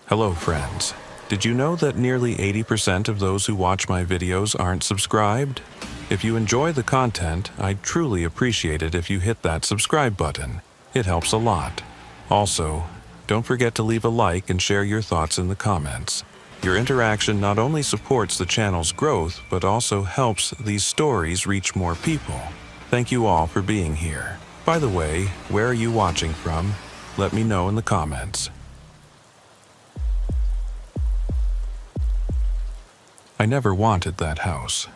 Hello friends. Did you know that nearly 80% of those who watch my videos aren't subscribed? If you enjoy the content, I'd truly appreciate it if you hit that subscribe button. It helps a lot. Also, don't forget to leave a like and share your thoughts in the comments. Your interaction not only supports the channel's growth, but also helps these stories reach more people. Thank you all for being here. By the way, where are you watching from? Let me know in the comments. I never wanted that house.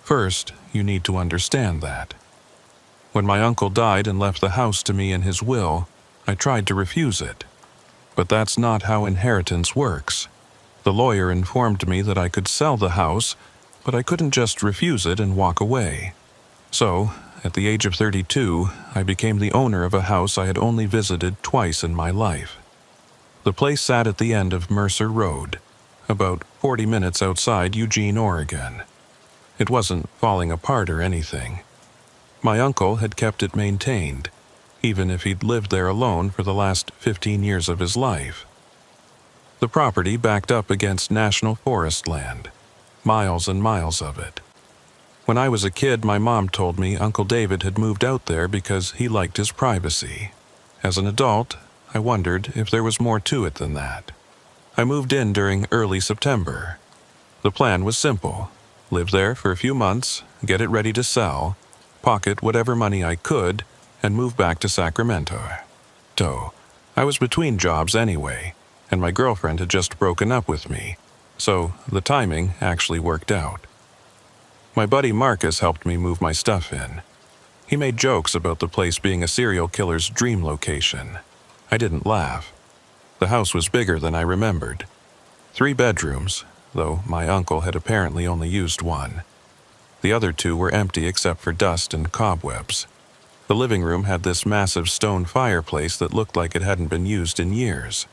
First, you need to understand that. When my uncle died and left the house to me in his will, I tried to refuse it. But that's not how inheritance works. The lawyer informed me that I could sell the house, but I couldn't just refuse it and walk away. So, at the age of 32, I became the owner of a house I had only visited twice in my life. The place sat at the end of Mercer Road, about 40 minutes outside Eugene, Oregon. It wasn't falling apart or anything. My uncle had kept it maintained, even if he'd lived there alone for the last 15 years of his life. The property backed up against national forest land, miles and miles of it. When I was a kid, my mom told me Uncle David had moved out there because he liked his privacy. As an adult, I wondered if there was more to it than that. I moved in during early September. The plan was simple: live there for a few months, get it ready to sell, pocket whatever money I could, and move back to Sacramento. I was between jobs anyway, and my girlfriend had just broken up with me, so the timing actually worked out. My buddy Marcus helped me move my stuff in. He made jokes about the place being a serial killer's dream location. I didn't laugh. The house was bigger than I remembered. 3 bedrooms, though my uncle had apparently only used one. The other 2 were empty except for dust and cobwebs. The living room had this massive stone fireplace that looked like it hadn't been used in years.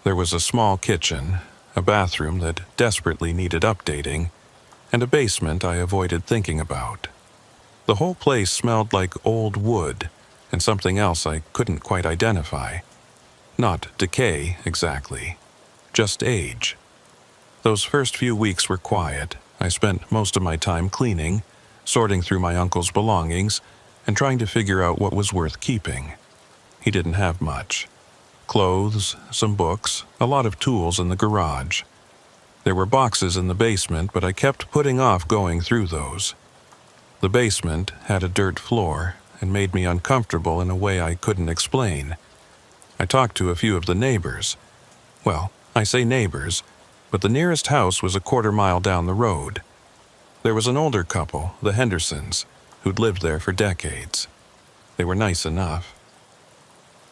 There was a small kitchen, a bathroom that desperately needed updating, and a basement I avoided thinking about. The whole place smelled like old wood and something else I couldn't quite identify. Not decay, exactly. Just age. Those first few weeks were quiet. I spent most of my time cleaning, sorting through my uncle's belongings, and trying to figure out what was worth keeping. He didn't have much. Clothes, some books, a lot of tools in the garage. There were boxes in the basement, but I kept putting off going through those. The basement had a dirt floor and made me uncomfortable in a way I couldn't explain. I talked to a few of the neighbors. Well, I say neighbors, but the nearest house was a quarter-mile down the road. There was an older couple, the Hendersons, who'd lived there for decades. They were nice enough.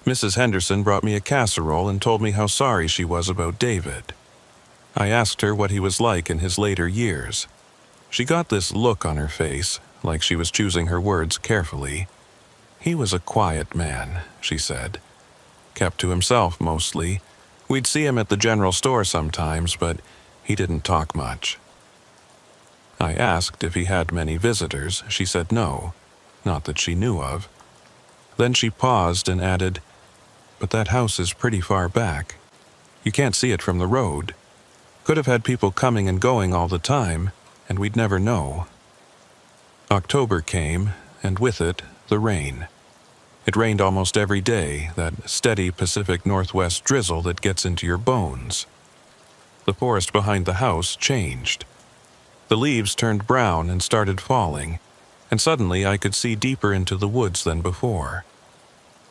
Mrs. Henderson brought me a casserole and told me how sorry she was about David. I asked her what he was like in his later years. She got this look on her face, like she was choosing her words carefully. He was a quiet man, she said. Kept to himself mostly. We'd see him at the general store sometimes, but he didn't talk much. I asked if he had many visitors. She said no, not that she knew of. Then she paused and added, "But that house is pretty far back. You can't see it from the road. Could have had people coming and going all the time, and we'd never know." October came, and with it, the rain. It rained almost every day, that steady Pacific Northwest drizzle that gets into your bones. The forest behind the house changed. The leaves turned brown and started falling, and suddenly I could see deeper into the woods than before.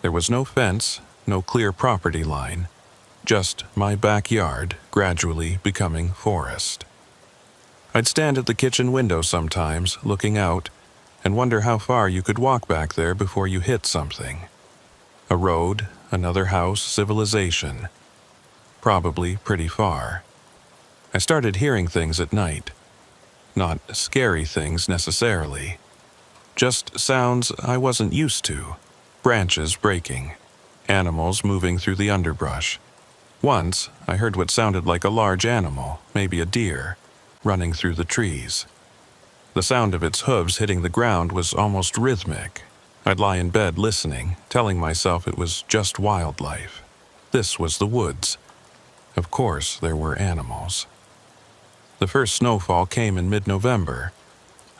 There was no fence, no clear property line, just my backyard gradually becoming forest. I'd stand at the kitchen window sometimes, looking out, and wonder how far you could walk back there before you hit something. A road, another house, civilization. Probably pretty far. I started hearing things at night. Not scary things necessarily. Just sounds I wasn't used to. Branches breaking. Animals moving through the underbrush. Once, I heard what sounded like a large animal, maybe a deer, running through the trees. The sound of its hooves hitting the ground was almost rhythmic. I'd lie in bed listening, telling myself it was just wildlife. This was the woods. Of course, there were animals. The first snowfall came in mid-November.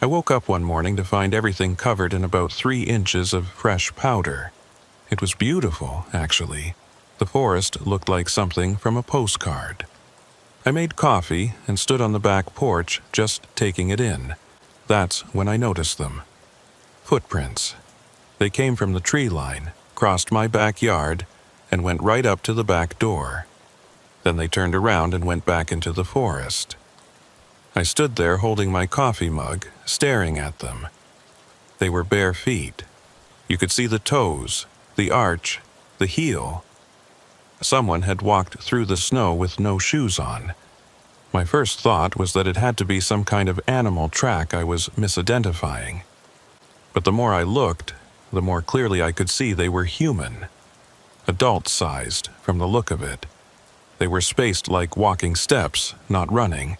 I woke up one morning to find everything covered in about 3 inches of fresh powder. It was beautiful, actually. The forest looked like something from a postcard. I made coffee and stood on the back porch, just taking it in. That's when I noticed them. Footprints. They came from the tree line, crossed my backyard, and went right up to the back door. Then they turned around and went back into the forest. I stood there holding my coffee mug, staring at them. They were bare feet. You could see the toes, the arch, the heel. Someone had walked through the snow with no shoes on. My first thought was that it had to be some kind of animal track I was misidentifying. But the more I looked, the more clearly I could see they were human. Adult-sized, from the look of it. They were spaced like walking steps, not running.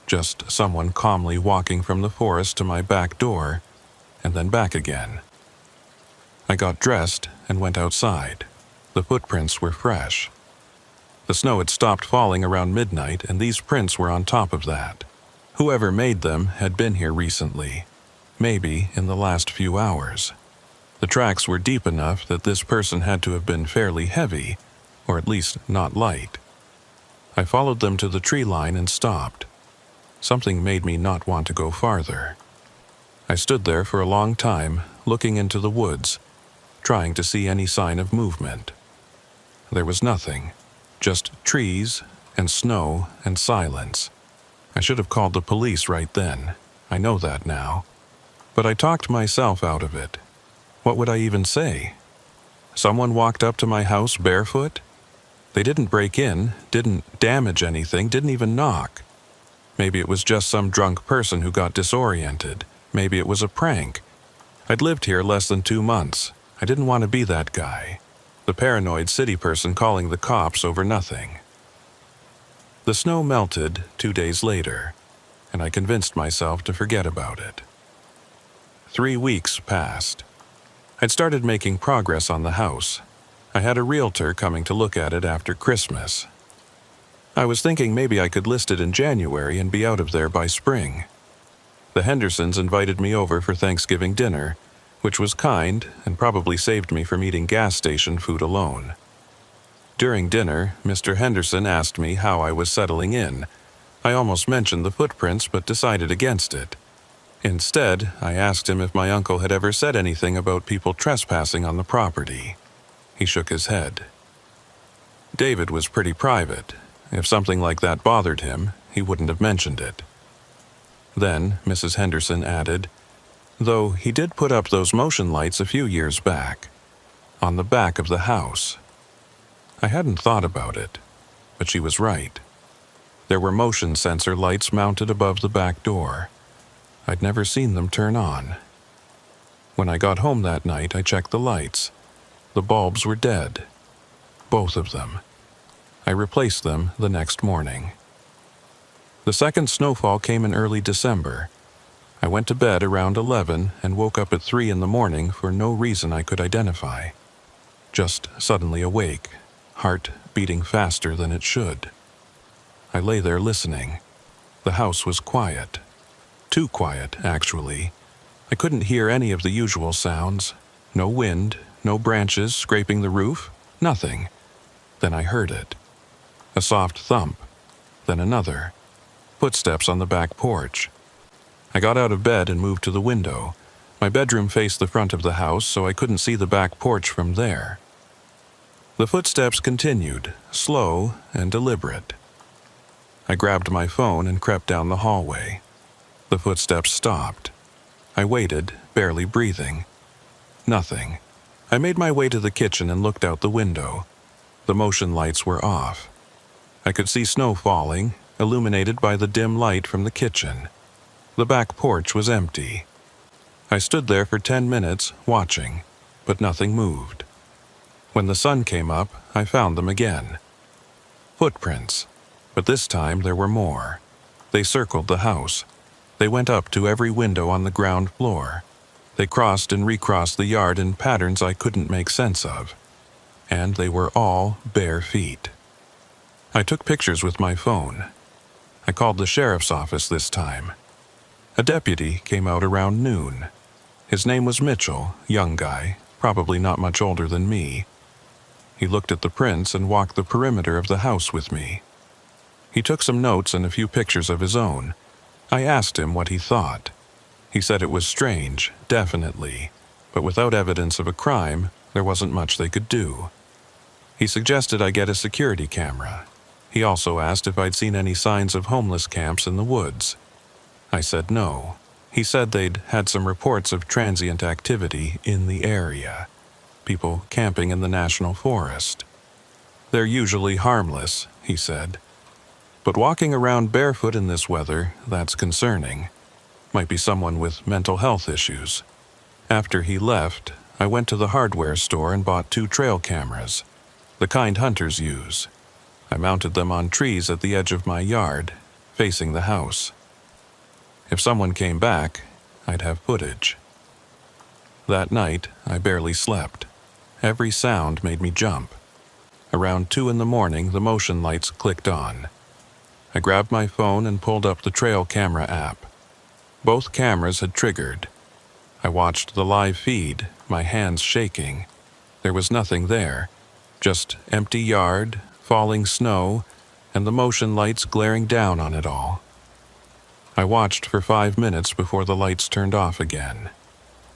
Just someone calmly walking from the forest to my back door, and then back again. I got dressed and went outside. The footprints were fresh. The snow had stopped falling around midnight, and these prints were on top of that. Whoever made them had been here recently, maybe in the last few hours. The tracks were deep enough that this person had to have been fairly heavy, or at least not light. I followed them to the tree line and stopped. Something made me not want to go farther. I stood there for a long time, looking into the woods, trying to see any sign of movement. There was nothing, just trees and snow and silence. I should have called the police right then. I know that now. But I talked myself out of it. What would I even say? Someone walked up to my house barefoot? They didn't break in, didn't damage anything, didn't even knock. Maybe it was just some drunk person who got disoriented. Maybe it was a prank. I'd lived here less than 2 months. I didn't want to be that guy. The paranoid city person calling the cops over nothing. The snow melted 2 days later, and I convinced myself to forget about it. 3 weeks passed. I'd started making progress on the house. I had a realtor coming to look at it after Christmas. I was thinking maybe I could list it in January and be out of there by spring. The Hendersons invited me over for Thanksgiving dinner, which was kind and probably saved me from eating gas station food alone. During dinner, Mr. Henderson asked me how I was settling in. I almost mentioned the footprints but decided against it. Instead, I asked him if my uncle had ever said anything about people trespassing on the property. He shook his head. David was pretty private. If something like that bothered him, he wouldn't have mentioned it. Then, Mrs. Henderson added, though he did put up those motion lights a few years back, on the back of the house. I hadn't thought about it, but she was right. There were motion sensor lights mounted above the back door. I'd never seen them turn on. When I got home that night, I checked the lights. The bulbs were dead. Both of them. I replaced them the next morning. The second snowfall came in early December. I went to bed around 11 and woke up at 3 in the morning for no reason I could identify. Just suddenly awake, heart beating faster than it should. I lay there listening. The house was quiet. Too quiet, actually. I couldn't hear any of the usual sounds. No wind, no branches scraping the roof, nothing. Then I heard it. A soft thump, then another. Footsteps on the back porch. I got out of bed and moved to the window. My bedroom faced the front of the house, so I couldn't see the back porch from there. The footsteps continued, slow and deliberate. I grabbed my phone and crept down the hallway. The footsteps stopped. I waited, barely breathing. Nothing. I made my way to the kitchen and looked out the window. The motion lights were off. I could see snow falling, illuminated by the dim light from the kitchen. The back porch was empty. I stood there for 10 minutes, watching, but nothing moved. When the sun came up, I found them again. Footprints, but this time there were more. They circled the house. They went up to every window on the ground floor. They crossed and recrossed the yard in patterns I couldn't make sense of. And they were all bare feet. I took pictures with my phone. I called the sheriff's office this time. A deputy came out around noon. His name was Mitchell, young guy, probably not much older than me. He looked at the prints and walked the perimeter of the house with me. He took some notes and a few pictures of his own. I asked him what he thought. He said it was strange, definitely, but without evidence of a crime, there wasn't much they could do. He suggested I get a security camera. He also asked if I'd seen any signs of homeless camps in the woods. I said no. He said they'd had some reports of transient activity in the area. People camping in the national forest. They're usually harmless, he said. But walking around barefoot in this weather, that's concerning. Might be someone with mental health issues. After he left, I went to the hardware store and bought 2 trail cameras, the kind hunters use. I mounted them on trees at the edge of my yard, facing the house. If someone came back, I'd have footage. That night, I barely slept. Every sound made me jump. Around 2 in the morning, the motion lights clicked on. I grabbed my phone and pulled up the trail camera app. Both cameras had triggered. I watched the live feed, my hands shaking. There was nothing there, just empty yard, falling snow, and the motion lights glaring down on it all. I watched for 5 minutes before the lights turned off again.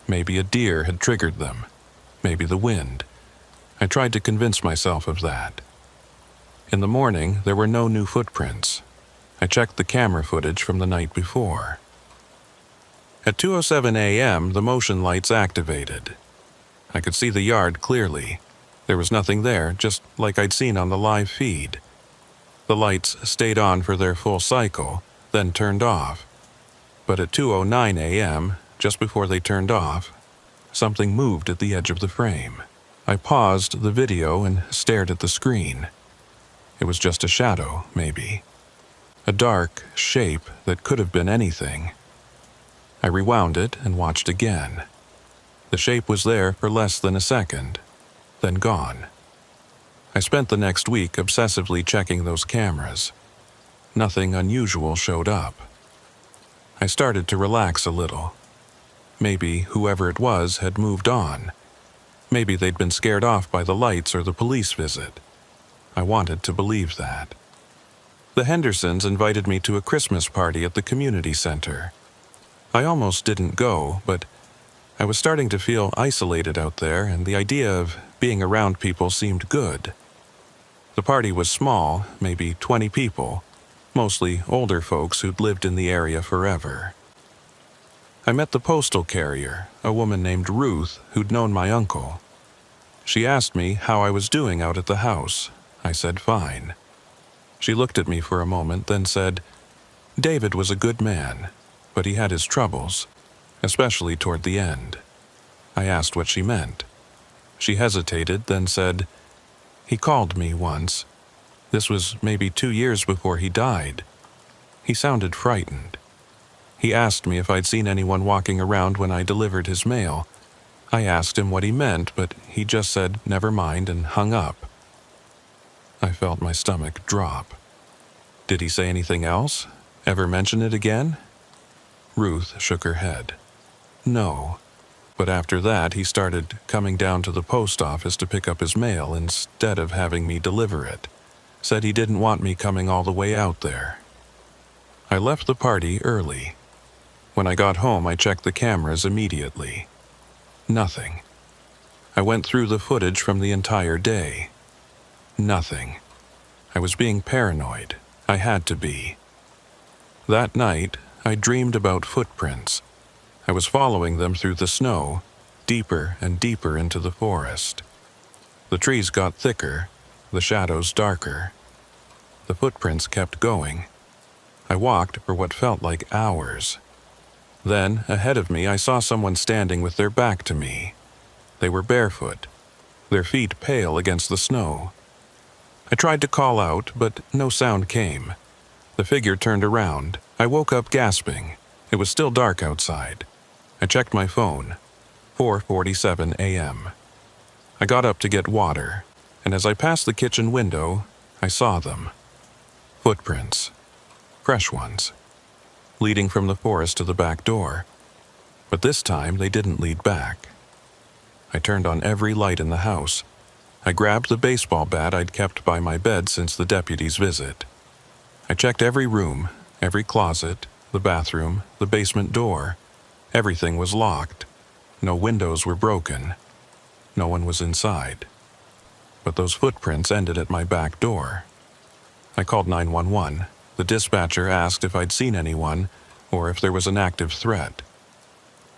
Maybe a deer had triggered them. Maybe the wind. I tried to convince myself of that. In the morning, there were no new footprints. I checked the camera footage from the night before. At 2:07 a.m., the motion lights activated. I could see the yard clearly. There was nothing there, just like I'd seen on the live feed. The lights stayed on for their full cycle, then turned off. But at 2:09 a.m., just before they turned off, something moved at the edge of the frame. I paused the video and stared at the screen. It was just a shadow, maybe. A dark shape that could have been anything. I rewound it and watched again. The shape was there for less than a second, then gone. I spent the next week obsessively checking those cameras. Nothing unusual showed up. I started to relax a little. Maybe whoever it was had moved on. Maybe they'd been scared off by the lights or the police visit. I wanted to believe that. The Hendersons invited me to a Christmas party at the community center. I almost didn't go, but I was starting to feel isolated out there, and the idea of being around people seemed good. The party was small, maybe 20 people, mostly older folks who'd lived in the area forever. I met the postal carrier, a woman named Ruth, who'd known my uncle. She asked me how I was doing out at the house. I said fine. She looked at me for a moment, then said, "David was a good man, but he had his troubles, especially toward the end." I asked what she meant. She hesitated, then said, "He called me once. This was maybe 2 years before he died. He sounded frightened. He asked me if I'd seen anyone walking around when I delivered his mail. I asked him what he meant, but he just said never mind and hung up." I felt my stomach drop. Did he say anything else? Ever mention it again? Ruth shook her head. No, but after that he started coming down to the post office to pick up his mail instead of having me deliver it. Said he didn't want me coming all the way out there. I left the party early. When I got home, I checked the cameras immediately. Nothing. I went through the footage from the entire day. Nothing. I was being paranoid. I had to be. That night, I dreamed about footprints. I was following them through the snow, deeper and deeper into the forest. The trees got thicker, the shadows darker. The footprints kept going. I walked for what felt like hours. Then, ahead of me, I saw someone standing with their back to me. They were barefoot, their feet pale against the snow. I tried to call out, but no sound came. The figure turned around. I woke up gasping. It was still dark outside. I checked my phone. 4:47 a.m. I got up to get water, and as I passed the kitchen window, I saw them. Footprints. Fresh ones. Leading from the forest to the back door. But this time they didn't lead back. I turned on every light in the house. I grabbed the baseball bat I'd kept by my bed since the deputy's visit. I checked every room, every closet, the bathroom, the basement door. Everything was locked. No windows were broken. No one was inside. But those footprints ended at my back door. I called 911. The dispatcher asked if I'd seen anyone or if there was an active threat.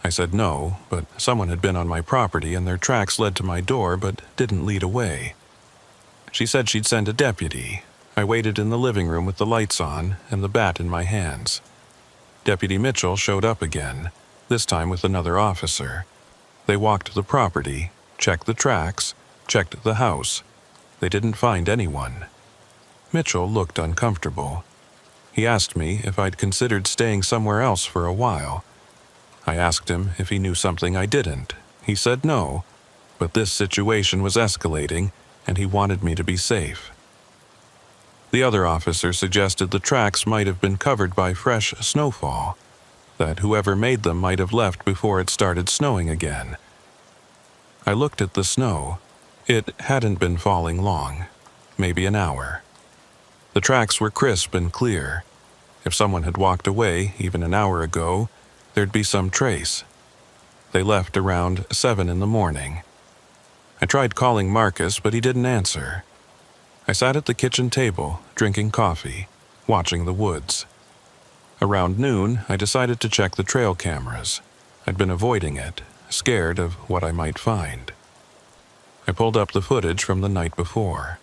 I said no, but someone had been on my property and their tracks led to my door but didn't lead away. She said she'd send a deputy. I waited in the living room with the lights on and the bat in my hands. Deputy Mitchell showed up again, this time with another officer. They walked the property, checked the tracks, checked the house. They didn't find anyone. Mitchell looked uncomfortable. He asked me if I'd considered staying somewhere else for a while. I asked him if he knew something I didn't. He said no, but this situation was escalating and he wanted me to be safe. The other officer suggested the tracks might have been covered by fresh snowfall, that whoever made them might have left before it started snowing again. I looked at the snow. It hadn't been falling long, maybe an hour. The tracks were crisp and clear. If someone had walked away even an hour ago, there'd be some trace. They left around 7 in the morning. I tried calling Marcus, but he didn't answer. I sat at the kitchen table, drinking coffee, watching the woods. Around noon, I decided to check the trail cameras. I'd been avoiding it, scared of what I might find. I pulled up the footage from the night before.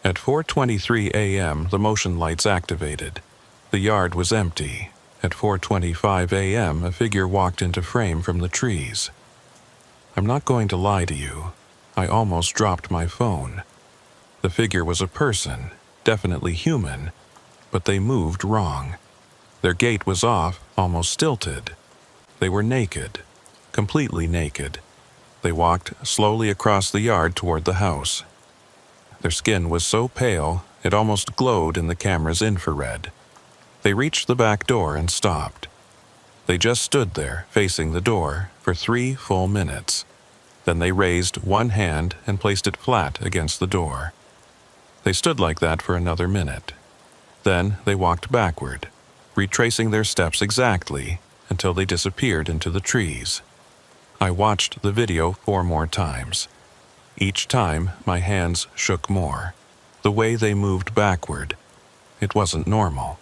At 4:23 a.m., the motion lights activated. The yard was empty. At 4:25 a.m., a figure walked into frame from the trees. I'm not going to lie to you. I almost dropped my phone. The figure was a person, definitely human, but they moved wrong. Their gait was off, almost stilted. They were naked, completely naked. They walked slowly across the yard toward the house. Their skin was so pale, it almost glowed in the camera's infrared. They reached the back door and stopped. They just stood there, facing the door, for 3 full minutes. Then they raised one hand and placed it flat against the door. They stood like that for another minute. Then they walked backward, retracing their steps exactly until they disappeared into the trees. I watched the video 4 more times. Each time, my hands shook more. The way they moved backward, it wasn't normal.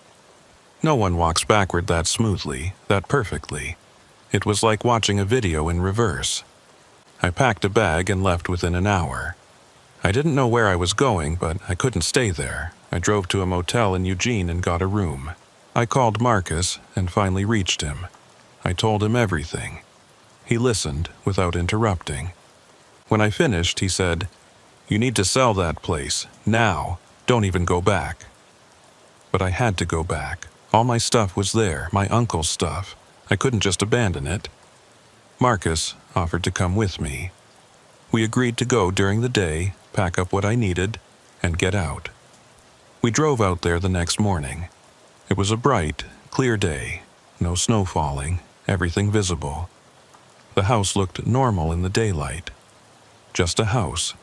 No one walks backward that smoothly, that perfectly. It was like watching a video in reverse. I packed a bag and left within an hour. I didn't know where I was going, but I couldn't stay there. I drove to a motel in Eugene and got a room. I called Marcus and finally reached him. I told him everything. He listened without interrupting. When I finished, he said, "You need to sell that place, now. Don't even go back." But I had to go back. All my stuff was there, my uncle's stuff. I couldn't just abandon it. Marcus offered to come with me. We agreed to go during the day, pack up what I needed, and get out. We drove out there the next morning. It was a bright, clear day. No snow falling, everything visible. The house looked normal in the daylight. Just a house.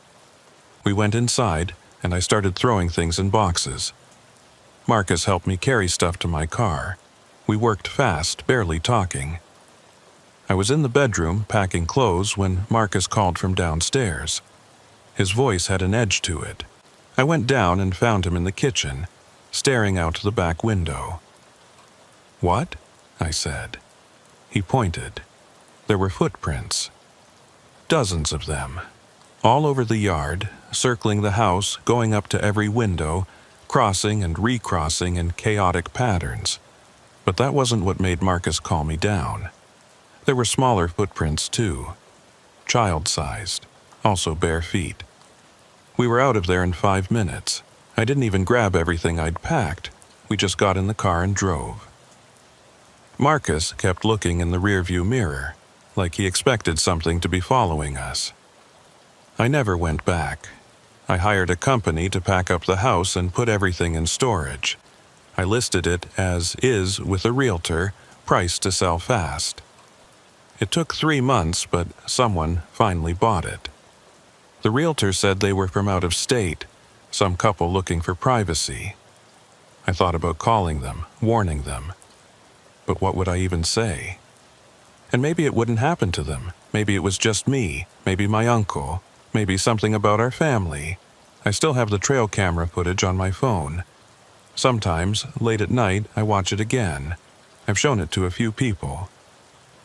We went inside, and I started throwing things in boxes. Marcus helped me carry stuff to my car. We worked fast, barely talking. I was in the bedroom, packing clothes, when Marcus called from downstairs. His voice had an edge to it. I went down and found him in the kitchen, staring out the back window. "What?" I said. He pointed. There were footprints. Dozens of them. All over the yard, circling the house, going up to every window, crossing and recrossing in chaotic patterns. But that wasn't what made Marcus calm me down. There were smaller footprints too. Child-sized, also bare feet. We were out of there in 5 minutes. I didn't even grab everything I'd packed. We just got in the car and drove. Marcus kept looking in the rearview mirror, like he expected something to be following us. I never went back. I hired a company to pack up the house and put everything in storage. I listed it as is with a realtor, priced to sell fast. It took 3 months, but someone finally bought it. The realtor said they were from out of state, some couple looking for privacy. I thought about calling them, warning them. But what would I even say? And maybe it wouldn't happen to them. Maybe it was just me, maybe my uncle, maybe something about our family. I still have the trail camera footage on my phone. Sometimes, late at night, I watch it again. I've shown it to a few people.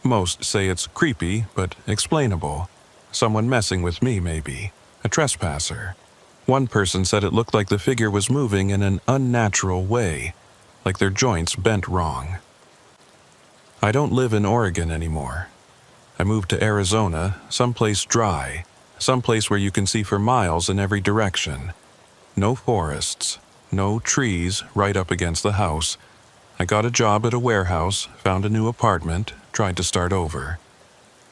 Most say it's creepy, but explainable. Someone messing with me, maybe. A trespasser. One person said it looked like the figure was moving in an unnatural way, like their joints bent wrong. I don't live in Oregon anymore. I moved to Arizona, someplace dry, someplace where you can see for miles in every direction. No forests, no trees right up against the house. I got a job at a warehouse, found a new apartment, tried to start over.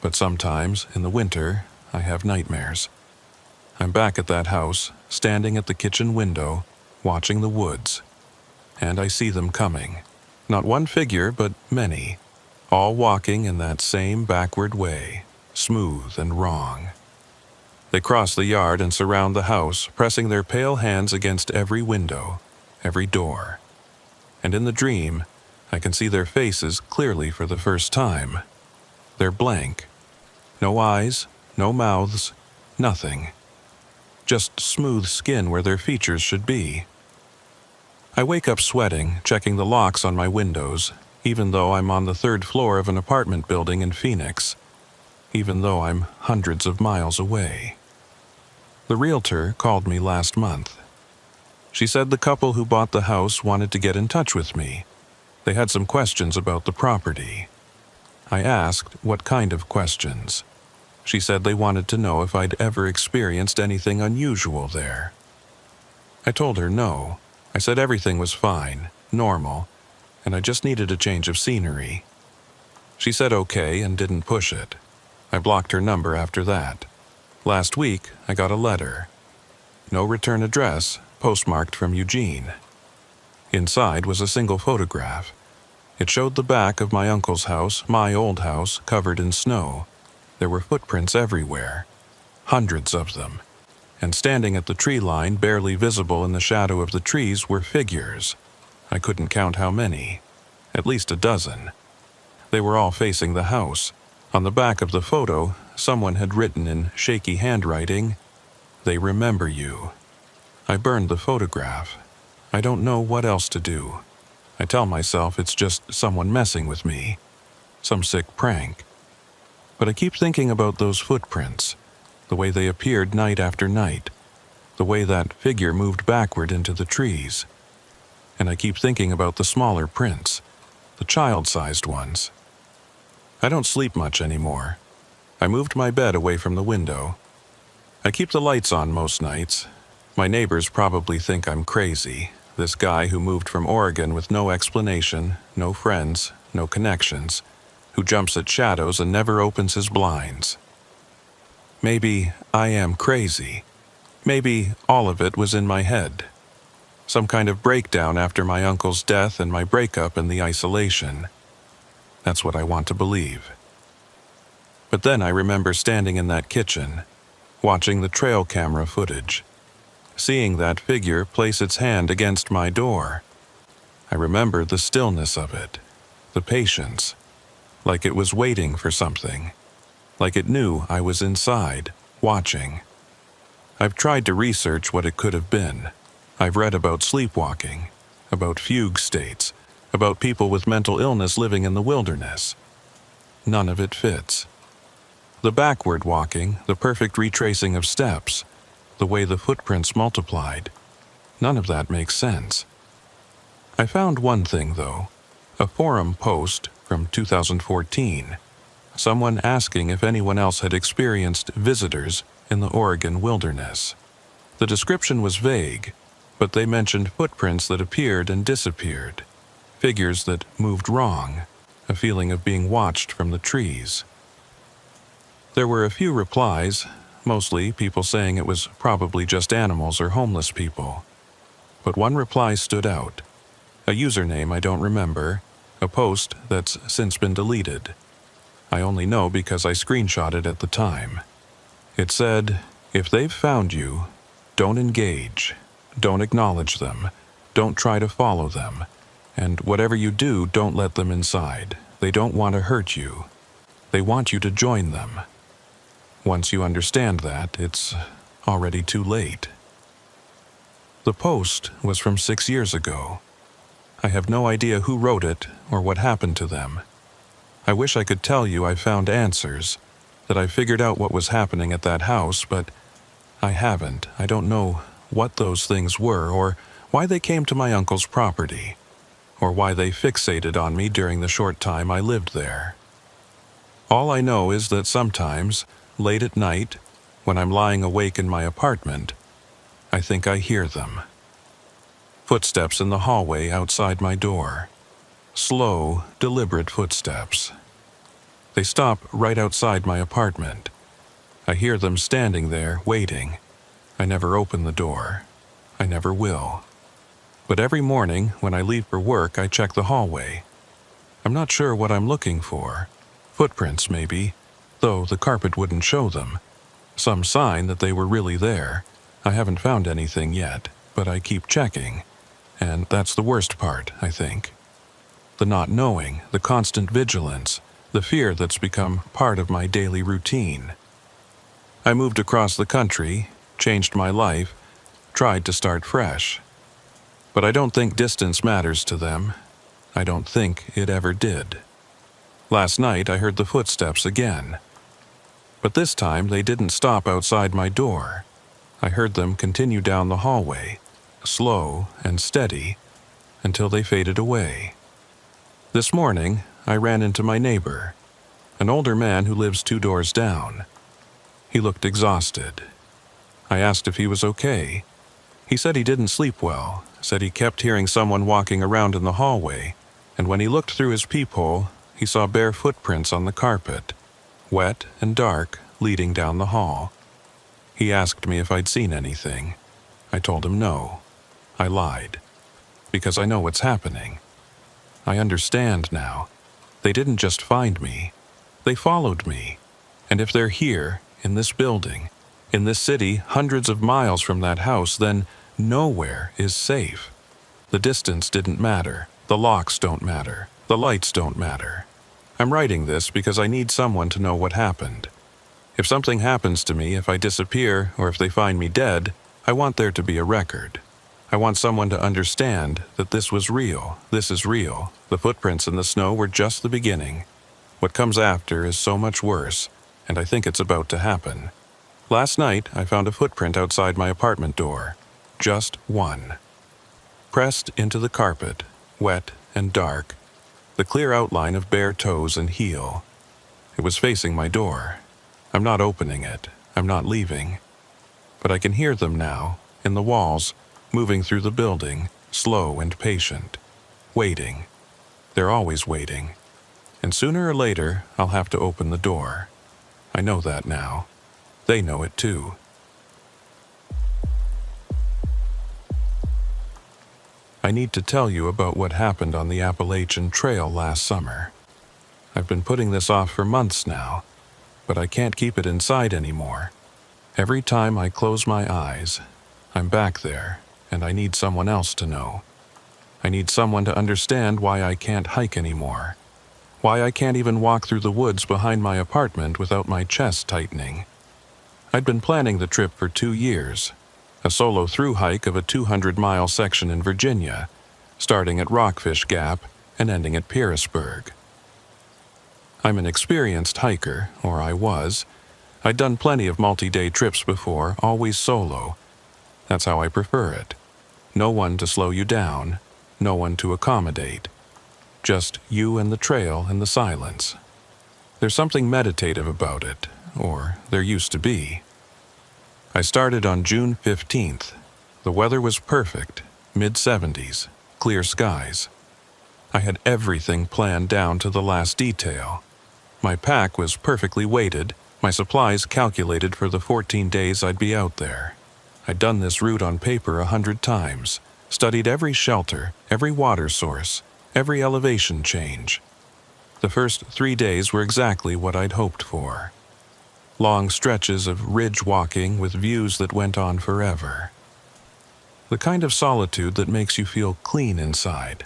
But sometimes, in the winter, I have nightmares. I'm back at that house, standing at the kitchen window, watching the woods. And I see them coming. Not one figure, but many. All walking in that same backward way, smooth and wrong. They cross the yard and surround the house, pressing their pale hands against every window, every door. And in the dream, I can see their faces clearly for the first time. They're blank. No eyes, no mouths, nothing. Just smooth skin where their features should be. I wake up sweating, checking the locks on my windows, even though I'm on the 3rd floor of an apartment building in Phoenix, even though I'm hundreds of miles away. The realtor called me last month. She said the couple who bought the house wanted to get in touch with me. They had some questions about the property. I asked what kind of questions. She said they wanted to know if I'd ever experienced anything unusual there. I told her no. I said everything was fine, normal, and I just needed a change of scenery. She said okay and didn't push it. I blocked her number after that. Last week, I got a letter. No return address, postmarked from Eugene. Inside was a single photograph. It showed the back of my uncle's house, my old house, covered in snow. There were footprints everywhere, hundreds of them. And standing at the tree line, barely visible in the shadow of the trees, were figures. I couldn't count how many. At least a dozen. They were all facing the house. On the back of the photo, someone had written in shaky handwriting, "They remember you." I burned the photograph. I don't know what else to do. I tell myself it's just someone messing with me. Some sick prank. But I keep thinking about those footprints, the way they appeared night after night, the way that figure moved backward into the trees. And I keep thinking about the smaller prints, the child-sized ones. I don't sleep much anymore. I moved my bed away from the window. I keep the lights on most nights. My neighbors probably think I'm crazy, this guy who moved from Oregon with no explanation, no friends, no connections, who jumps at shadows and never opens his blinds. Maybe I am crazy. Maybe all of it was in my head. Some kind of breakdown after my uncle's death and my breakup and the isolation. That's what I want to believe. But then I remember standing in that kitchen, watching the trail camera footage, seeing that figure place its hand against my door. I remember the stillness of it, the patience, like it was waiting for something, like it knew I was inside, watching. I've tried to research what it could have been. I've read about sleepwalking, about fugue states, about people with mental illness living in the wilderness. None of it fits. The backward walking, the perfect retracing of steps, the way the footprints multiplied, none of that makes sense. I found one thing, though, a forum post from 2014, someone asking if anyone else had experienced visitors in the Oregon wilderness. The description was vague, but they mentioned footprints that appeared and disappeared, figures that moved wrong, a feeling of being watched from the trees. There were a few replies, mostly people saying it was probably just animals or homeless people. But one reply stood out. A username I don't remember, a post that's since been deleted. I only know because I screenshot it at the time. It said, "If they've found you, don't engage, don't acknowledge them, don't try to follow them, and whatever you do, don't let them inside. They don't want to hurt you. They want you to join them." Once you understand that, it's already too late. The post was from 6 years ago. I have no idea who wrote it or what happened to them. I wish I could tell you I found answers, that I figured out what was happening at that house, but I haven't. I don't know what those things were, or why they came to my uncle's property, or why they fixated on me during the short time I lived there. All I know is that sometimes, late at night, when I'm lying awake in my apartment, I think I hear them. Footsteps in the hallway outside my door. Slow, deliberate footsteps. They stop right outside my apartment. I hear them standing there, waiting. I never open the door. I never will. But every morning, when I leave for work, I check the hallway. I'm not sure what I'm looking for. Footprints, maybe, though the carpet wouldn't show them. Some sign that they were really there. I haven't found anything yet, but I keep checking. And that's the worst part, I think. The not knowing, the constant vigilance, the fear that's become part of my daily routine. I moved across the country, changed my life, tried to start fresh. But I don't think distance matters to them. I don't think it ever did. Last night I heard the footsteps again. But this time they didn't stop outside my door. I heard them continue down the hallway, slow and steady, until they faded away. This morning, I ran into my neighbor, an older man who lives 2 doors down. He looked exhausted. I asked if he was okay. He said he didn't sleep well, said he kept hearing someone walking around in the hallway, and when he looked through his peephole, he saw bare footprints on the carpet, wet and dark, leading down the hall. He asked me if I'd seen anything. I told him no. I lied. Because I know what's happening. I understand now. They didn't just find me. They followed me. And if they're here, in this building, in this city, hundreds of miles from that house, then nowhere is safe. The distance didn't matter. The locks don't matter. The lights don't matter. I'm writing this because I need someone to know what happened. If something happens to me, if I disappear, or if they find me dead, I want there to be a record. I want someone to understand that this was real. This is real. The footprints in the snow were just the beginning. What comes after is so much worse, and I think it's about to happen. Last night, I found a footprint outside my apartment door. Just one. Pressed into the carpet, wet and dark, the clear outline of bare toes and heel. It was facing my door. I'm not opening it. I'm not leaving. But I can hear them now, in the walls, moving through the building, slow and patient. Waiting. They're always waiting. And sooner or later, I'll have to open the door. I know that now. They know it too. I need to tell you about what happened on the Appalachian Trail last summer. I've been putting this off for months now, but I can't keep it inside anymore. Every time I close my eyes, I'm back there, and I need someone else to know. I need someone to understand why I can't hike anymore. Why I can't even walk through the woods behind my apartment without my chest tightening. I'd been planning the trip for 2 years. A solo through hike of a 200-mile section in Virginia, starting at Rockfish Gap and ending at Pearisburg. I'm an experienced hiker, or I was. I'd done plenty of multi-day trips before, always solo. That's how I prefer it. No one to slow you down, no one to accommodate. Just you and the trail and the silence. There's something meditative about it, or there used to be. I started on June 15th. The weather was perfect, mid-70s, clear skies. I had everything planned down to the last detail. My pack was perfectly weighted, My supplies calculated for the 14 days I'd be out there. I'd done this route on paper 100 times, studied every shelter, every water source, every elevation change. The first 3 days were exactly what I'd hoped for. Long stretches of ridge walking with views that went on forever. The kind of solitude that makes you feel clean inside.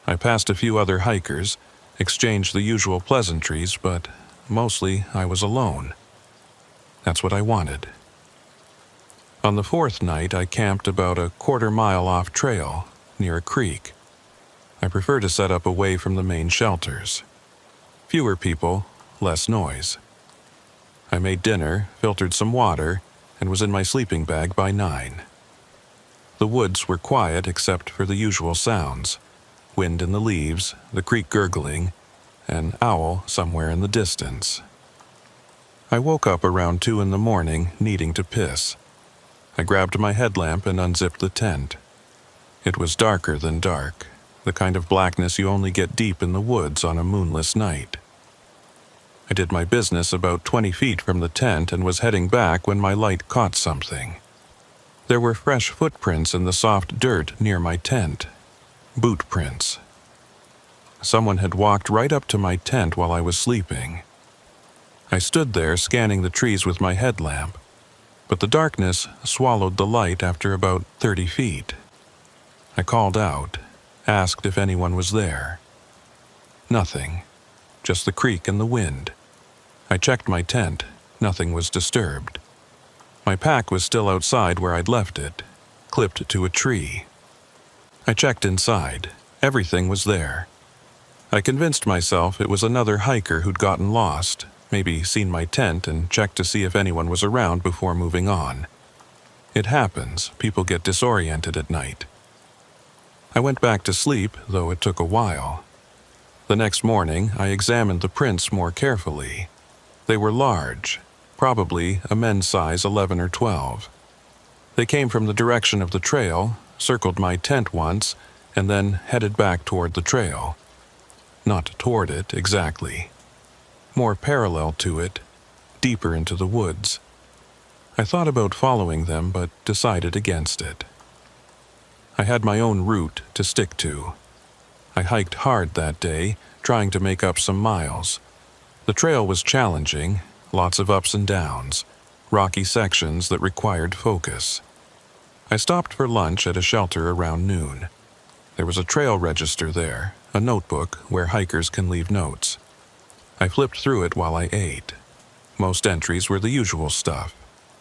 I passed a few other hikers, exchanged the usual pleasantries, but mostly I was alone. That's what I wanted. On the 4th night, I camped about a quarter-mile off trail, near a creek. I prefer to set up away from the main shelters. Fewer people, less noise. I made dinner, filtered some water, and was in my sleeping bag by 9. The woods were quiet except for the usual sounds. Wind in the leaves, the creek gurgling, an owl somewhere in the distance. I woke up around 2 in the morning, needing to piss. I grabbed my headlamp and unzipped the tent. It was darker than dark, the kind of blackness you only get deep in the woods on a moonless night. I did my business about 20 feet from the tent and was heading back when my light caught something. There were fresh footprints in the soft dirt near my tent. Boot prints. Someone had walked right up to my tent while I was sleeping. I stood there scanning the trees with my headlamp, but the darkness swallowed the light after about 30 feet. I called out, asked if anyone was there. Nothing, just the creek and the wind. I checked my tent, nothing was disturbed. My pack was still outside where I'd left it, clipped to a tree. I checked inside, everything was there. I convinced myself it was another hiker who'd gotten lost, maybe seen my tent and checked to see if anyone was around before moving on. It happens, people get disoriented at night. I went back to sleep, though it took a while. The next morning, I examined the prints more carefully. They were large, probably a men's size 11 or 12. They came from the direction of the trail, circled my tent once, and then headed back toward the trail. Not toward it, exactly. More parallel to it, deeper into the woods. I thought about following them, but decided against it. I had my own route to stick to. I hiked hard that day, trying to make up some miles. The trail was challenging, lots of ups and downs, rocky sections that required focus. I stopped for lunch at a shelter around noon. There was a trail register there, a notebook where hikers can leave notes. I flipped through it while I ate. Most entries were the usual stuff.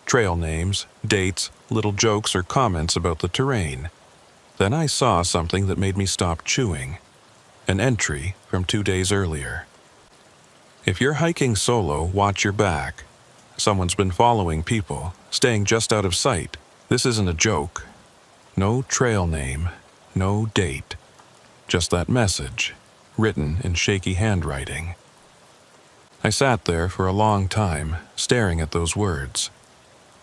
Trail names, dates, little jokes or comments about the terrain. Then I saw something that made me stop chewing. An entry from 2 days earlier. If you're hiking solo, watch your back. Someone's been following people, staying just out of sight. This isn't a joke. No trail name, no date. Just that message, written in shaky handwriting. I sat there for a long time, staring at those words.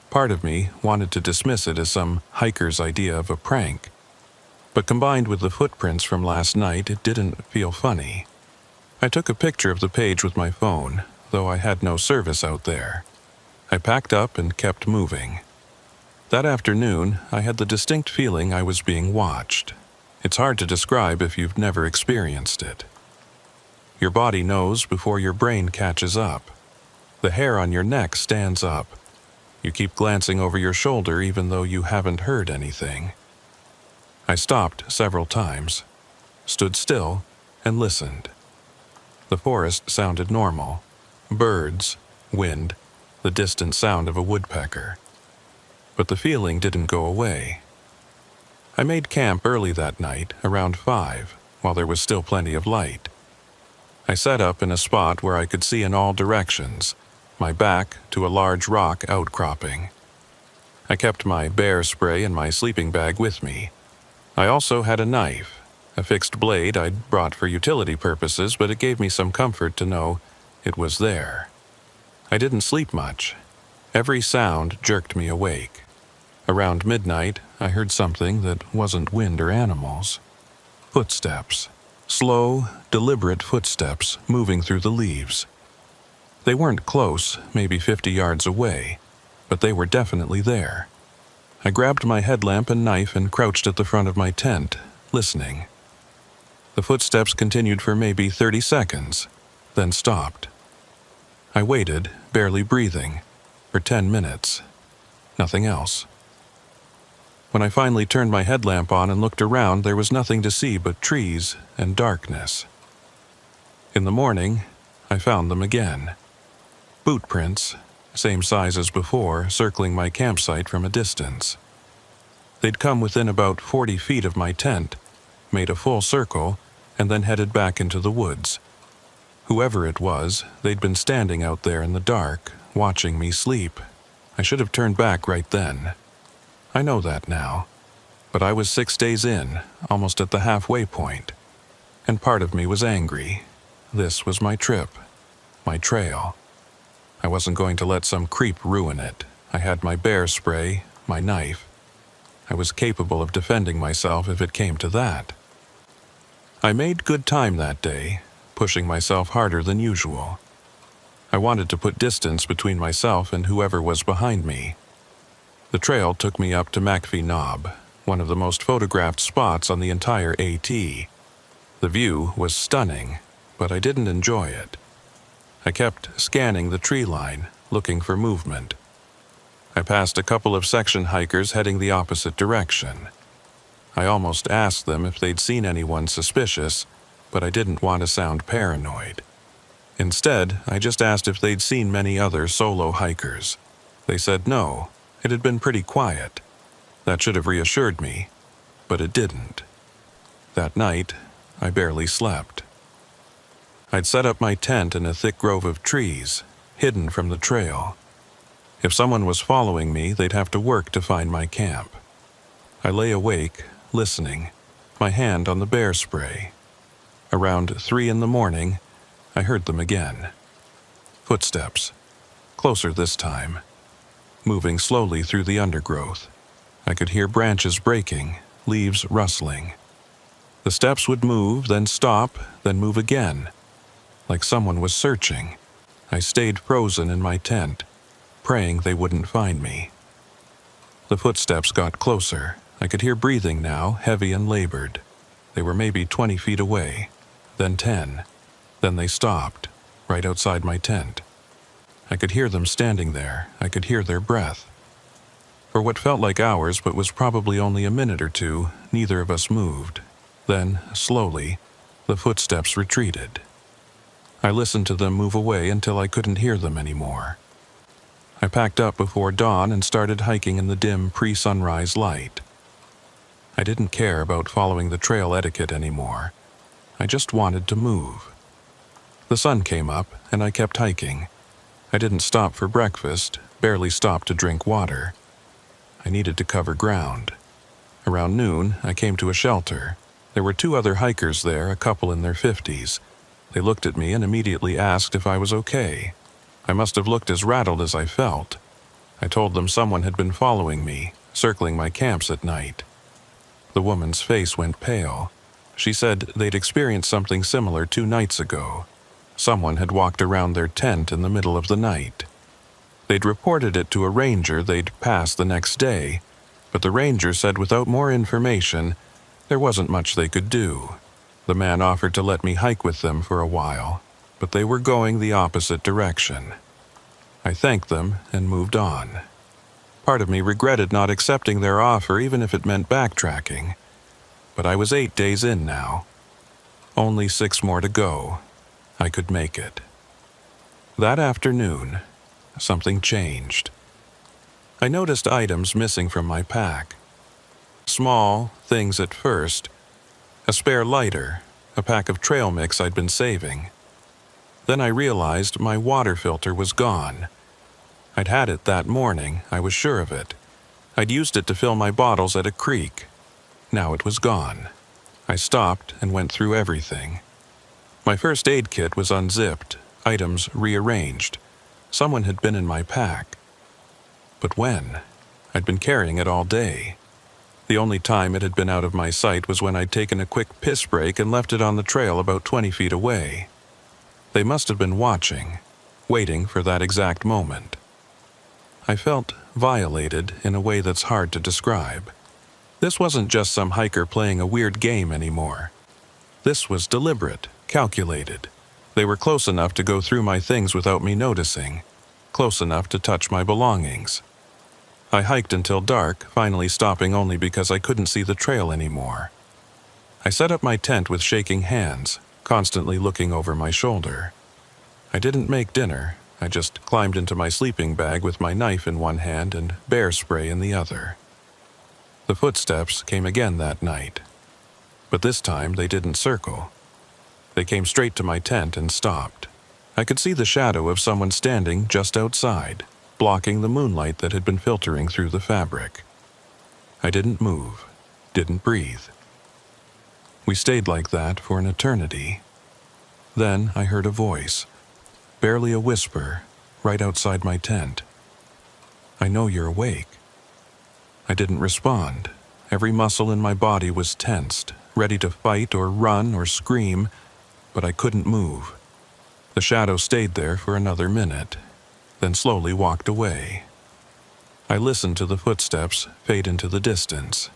Part of me wanted to dismiss it as some hiker's idea of a prank. But combined with the footprints from last night, it didn't feel funny. I took a picture of the page with my phone, though I had no service out there. I packed up and kept moving. That afternoon, I had the distinct feeling I was being watched. It's hard to describe if you've never experienced it. Your body knows before your brain catches up. The hair on your neck stands up. You keep glancing over your shoulder even though you haven't heard anything. I stopped several times, stood still, and listened. The forest sounded normal. Birds, wind, the distant sound of a woodpecker. But the feeling didn't go away. I made camp early that night, around 5, while there was still plenty of light. I set up in a spot where I could see in all directions, my back to a large rock outcropping. I kept my bear spray and my sleeping bag with me. I also had a knife, a fixed blade I'd brought for utility purposes, but it gave me some comfort to know it was there. I didn't sleep much. Every sound jerked me awake. Around midnight, I heard something that wasn't wind or animals. Footsteps. Slow, deliberate footsteps moving through the leaves. They weren't close, maybe 50 yards away, but they were definitely there. I grabbed my headlamp and knife and crouched at the front of my tent, listening. The footsteps continued for maybe 30 seconds, then stopped. I waited, barely breathing, for 10 minutes. Nothing else. When I finally turned my headlamp on and looked around, there was nothing to see but trees and darkness. In the morning, I found them again. Boot prints, same size as before, circling my campsite from a distance. They'd come within about 40 feet of my tent, made a full circle, and then headed back into the woods. Whoever it was, they'd been standing out there in the dark, watching me sleep. I should have turned back right then. I know that now. But I was 6 days in, almost at the halfway point. And part of me was angry. This was my trip. My trail. I wasn't going to let some creep ruin it. I had my bear spray, my knife. I was capable of defending myself if it came to that. I made good time that day, pushing myself harder than usual. I wanted to put distance between myself and whoever was behind me. The trail took me up to McPhee Knob, one of the most photographed spots on the entire AT. The view was stunning, but I didn't enjoy it. I kept scanning the tree line, looking for movement. I passed a couple of section hikers heading the opposite direction. I almost asked them if they'd seen anyone suspicious, but I didn't want to sound paranoid. Instead, I just asked if they'd seen many other solo hikers. They said no, it had been pretty quiet. That should have reassured me, but it didn't. That night, I barely slept. I'd set up my tent in a thick grove of trees, hidden from the trail. If someone was following me, they'd have to work to find my camp. I lay awake, listening, my hand on the bear spray. Around 3 in the morning, I heard them again. Footsteps. Closer this time. Moving slowly through the undergrowth. I could hear branches breaking, leaves rustling. The steps would move, then stop, then move again. Like someone was searching. I stayed frozen in my tent, praying they wouldn't find me. The footsteps got closer. I could hear breathing now, heavy and labored. They were maybe 20 feet away, then 10. Then they stopped, right outside my tent. I could hear them standing there. I could hear their breath. For what felt like hours but was probably only a minute or two, neither of us moved. Then, slowly, the footsteps retreated. I listened to them move away until I couldn't hear them anymore. I packed up before dawn and started hiking in the dim pre-sunrise light. I didn't care about following the trail etiquette anymore. I just wanted to move. The sun came up, and I kept hiking. I didn't stop for breakfast, barely stopped to drink water. I needed to cover ground. Around noon, I came to a shelter. There were 2 other hikers there, a couple in their 50s. They looked at me and immediately asked if I was okay. I must have looked as rattled as I felt. I told them someone had been following me, circling my camps at night. The woman's face went pale. She said they'd experienced something similar 2 nights ago. Someone had walked around their tent in the middle of the night. They'd reported it to a ranger they'd pass the next day, but the ranger said without more information, there wasn't much they could do. The man offered to let me hike with them for a while, but they were going the opposite direction. I thanked them and moved on. Part of me regretted not accepting their offer even if it meant backtracking. But I was 8 days in now. Only 6 more to go. I could make it. That afternoon, something changed. I noticed items missing from my pack. Small things at first. A spare lighter, a pack of trail mix I'd been saving. Then I realized my water filter was gone. I'd had it that morning, I was sure of it. I'd used it to fill my bottles at a creek. Now it was gone. I stopped and went through everything. My first aid kit was unzipped, items rearranged. Someone had been in my pack. But when? I'd been carrying it all day. The only time it had been out of my sight was when I'd taken a quick piss break and left it on the trail about 20 feet away. They must have been watching. waiting for that exact moment. I felt violated in a way that's hard to describe. This wasn't just some hiker playing a weird game anymore. This was deliberate, calculated. They were close enough to go through my things without me noticing, close enough to touch my belongings. I hiked until dark, finally stopping only because I couldn't see the trail anymore. I set up my tent with shaking hands, constantly looking over my shoulder. I didn't make dinner. I just climbed into my sleeping bag with my knife in one hand and bear spray in the other. The footsteps came again that night. But this time they didn't circle. They came straight to my tent and stopped. I could see the shadow of someone standing just outside, blocking the moonlight that had been filtering through the fabric. I didn't move, didn't breathe. We stayed like that for an eternity. Then I heard a voice, barely a whisper, right outside my tent. "I know you're awake." I didn't respond. Every muscle in my body was tensed, ready to fight or run or scream, but I couldn't move. The shadow stayed there for another minute, then slowly walked away. I listened to the footsteps fade into the distance.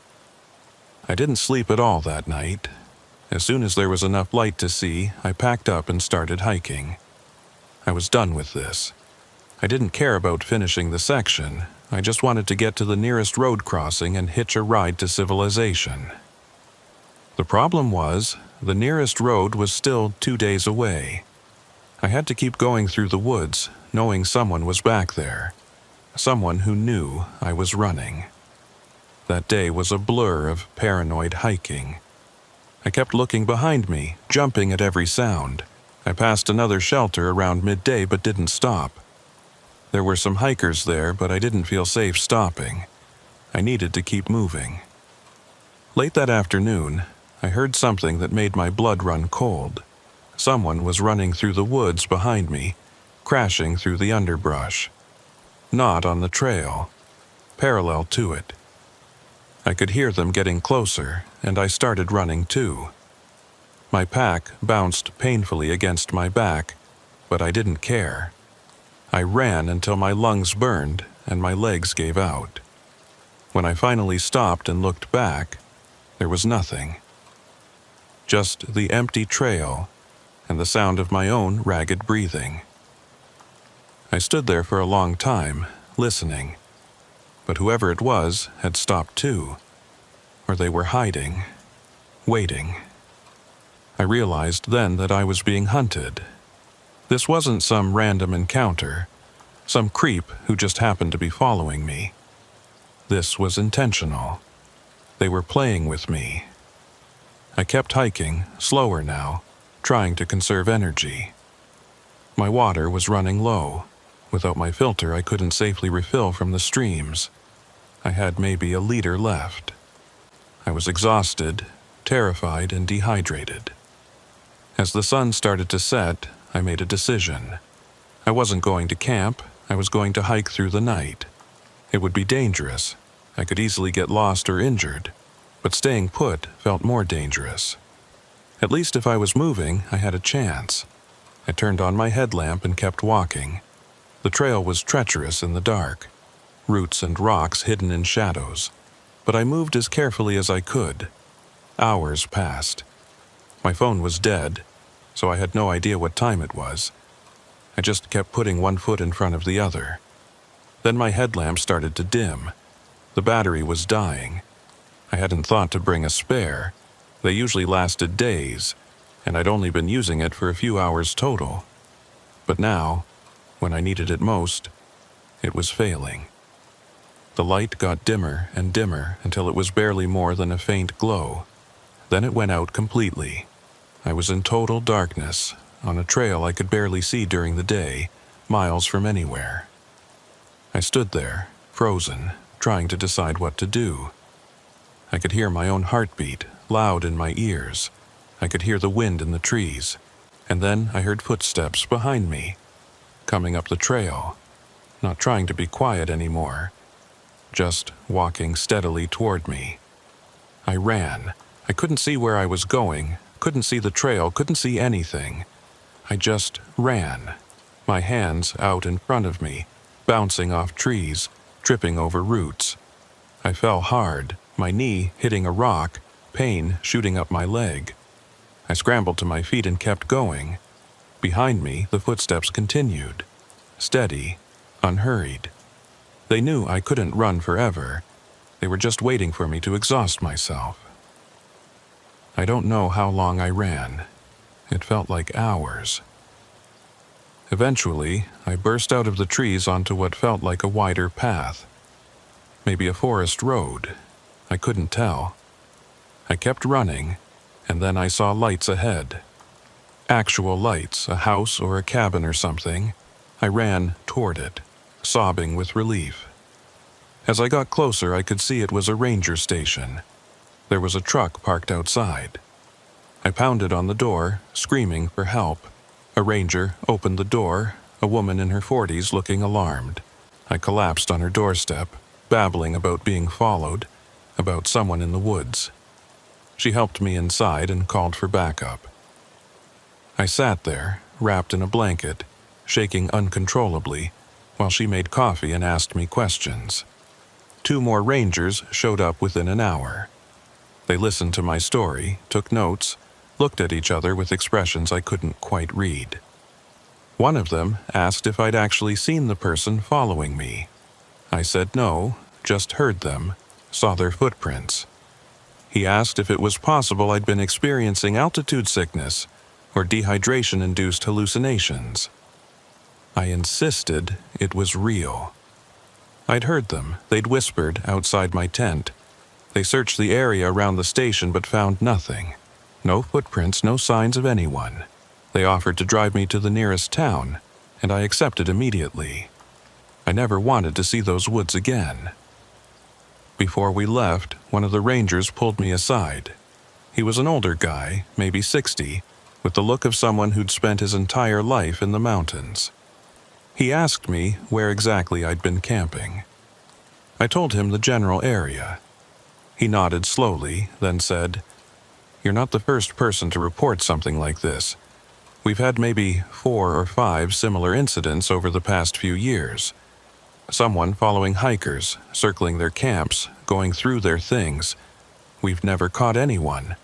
I didn't sleep at all that night. As soon as there was enough light to see, I packed up and started hiking. I was done with this. I didn't care about finishing the section. I just wanted to get to the nearest road crossing and hitch a ride to civilization. The problem was, the nearest road was still 2 days away. I had to keep going through the woods, knowing someone was back there. Someone who knew I was running. That day was a blur of paranoid hiking. I kept looking behind me, jumping at every sound. I passed another shelter around midday but didn't stop. There were some hikers there, but I didn't feel safe stopping. I needed to keep moving. Late that afternoon, I heard something that made my blood run cold. Someone was running through the woods behind me, crashing through the underbrush. Not on the trail, parallel to it. I could hear them getting closer, and I started running too. My pack bounced painfully against my back, but I didn't care. I ran until my lungs burned and my legs gave out. When I finally stopped and looked back, there was nothing. Just the empty trail and the sound of my own ragged breathing. I stood there for a long time, listening, but whoever it was had stopped too, or they were hiding, waiting. I realized then that I was being hunted. This wasn't some random encounter, some creep who just happened to be following me. This was intentional. They were playing with me. I kept hiking, slower now, trying to conserve energy. My water was running low. Without my filter, I couldn't safely refill from the streams. I had maybe a liter left. I was exhausted, terrified, and dehydrated. As the sun started to set, I made a decision. I wasn't going to camp. I was going to hike through the night. It would be dangerous. I could easily get lost or injured, but staying put felt more dangerous. At least if I was moving, I had a chance. I turned on my headlamp and kept walking. The trail was treacherous in the dark, roots and rocks hidden in shadows, but I moved as carefully as I could. Hours passed. My phone was dead, so I had no idea what time it was. I just kept putting one foot in front of the other. Then my headlamp started to dim. The battery was dying. I hadn't thought to bring a spare. They usually lasted days, and I'd only been using it for a few hours total. But now, when I needed it most, it was failing. The light got dimmer and dimmer until it was barely more than a faint glow. Then it went out completely. I was in total darkness, on a trail I could barely see during the day, miles from anywhere. I stood there, frozen, trying to decide what to do. I could hear my own heartbeat, loud in my ears. I could hear the wind in the trees, and then I heard footsteps behind me, coming up the trail, not trying to be quiet anymore, just walking steadily toward me. I ran. I couldn't see where I was going, couldn't see the trail, couldn't see anything. I just ran. my hands out in front of me, bouncing off trees, tripping over roots. I fell hard, my knee hitting a rock, pain shooting up my leg. I scrambled to my feet and kept going. Behind me, the footsteps continued, steady, unhurried. They knew I couldn't run forever. They were just waiting for me to exhaust myself. I don't know how long I ran. It felt like hours. Eventually, I burst out of the trees onto what felt like a wider path. Maybe a forest road. I couldn't tell. I kept running, and then I saw lights ahead. Actual lights, a house or a cabin or something. I ran toward it, sobbing with relief. As I got closer, I could see it was a ranger station. There was a truck parked outside. I pounded on the door, screaming for help. A ranger opened the door, a woman in her 40s looking alarmed. I collapsed on her doorstep, babbling about being followed, about someone in the woods. She helped me inside and called for backup. I sat there, wrapped in a blanket, shaking uncontrollably, while she made coffee and asked me questions. 2 more rangers showed up within an hour. They listened to my story, took notes, looked at each other with expressions I couldn't quite read. One of them asked if I'd actually seen the person following me. I said no, just heard them, saw their footprints. He asked if it was possible I'd been experiencing altitude sickness or dehydration-induced hallucinations. I insisted it was real. I'd heard them. They'd whispered outside my tent. They searched the area around the station but found nothing. No footprints, no signs of anyone. They offered to drive me to the nearest town, and I accepted immediately. I never wanted to see those woods again. Before we left, one of the rangers pulled me aside. He was an older guy, maybe 60, with the look of someone who'd spent his entire life in the mountains. He asked me where exactly I'd been camping. I told him the general area. He nodded slowly, then said, "You're not the first person to report something like this. We've had maybe 4 or 5 similar incidents over the past few years. Someone following hikers, circling their camps, going through their things. We've never caught anyone,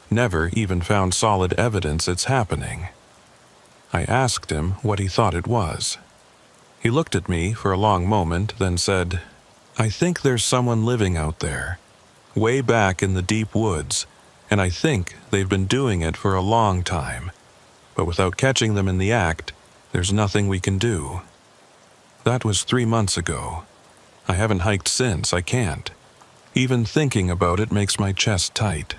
never even found solid evidence it's happening." I asked him what he thought it was. He looked at me for a long moment, then said, "I think there's someone living out there, way back in the deep woods, and I think they've been doing it for a long time. But without catching them in the act, there's nothing we can do." That was 3 months ago. I haven't hiked since. I can't. Even thinking about it makes my chest tight.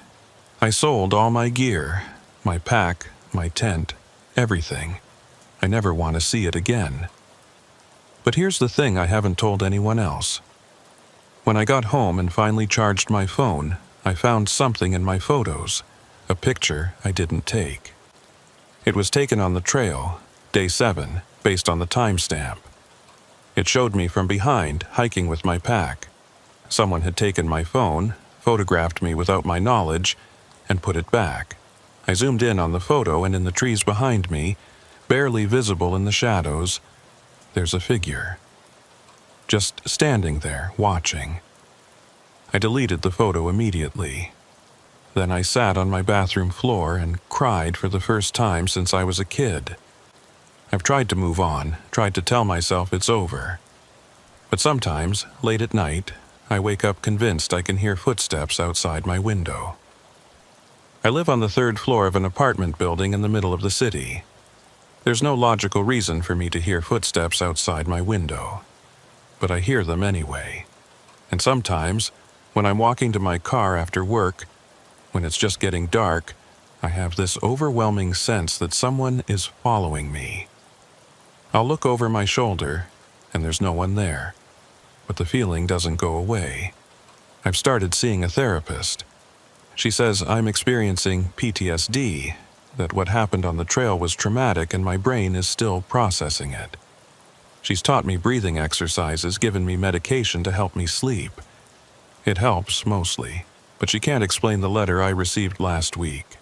I sold all my gear, my pack, my tent, everything. I never want to see it again. But here's the thing I haven't told anyone else. When I got home and finally charged my phone, I found something in my photos, a picture I didn't take. It was taken on the trail, day 7, based on the timestamp. It showed me from behind, hiking with my pack. Someone had taken my phone, photographed me without my knowledge, and put it back. I zoomed in on the photo, and in the trees behind me, barely visible in the shadows, there's a figure. Just standing there, watching. I deleted the photo immediately. Then I sat on my bathroom floor and cried for the first time since I was a kid. I've tried to move on, tried to tell myself it's over. But sometimes, late at night, I wake up convinced I can hear footsteps outside my window. I live on the 3rd floor of an apartment building in the middle of the city. There's no logical reason for me to hear footsteps outside my window. But I hear them anyway. And sometimes, when I'm walking to my car after work, when it's just getting dark, I have this overwhelming sense that someone is following me. I'll look over my shoulder, and there's no one there. But the feeling doesn't go away. I've started seeing a therapist. She says I'm experiencing PTSD, that what happened on the trail was traumatic and my brain is still processing it. She's taught me breathing exercises, given me medication to help me sleep. It helps, mostly, but she can't explain the letter I received last week.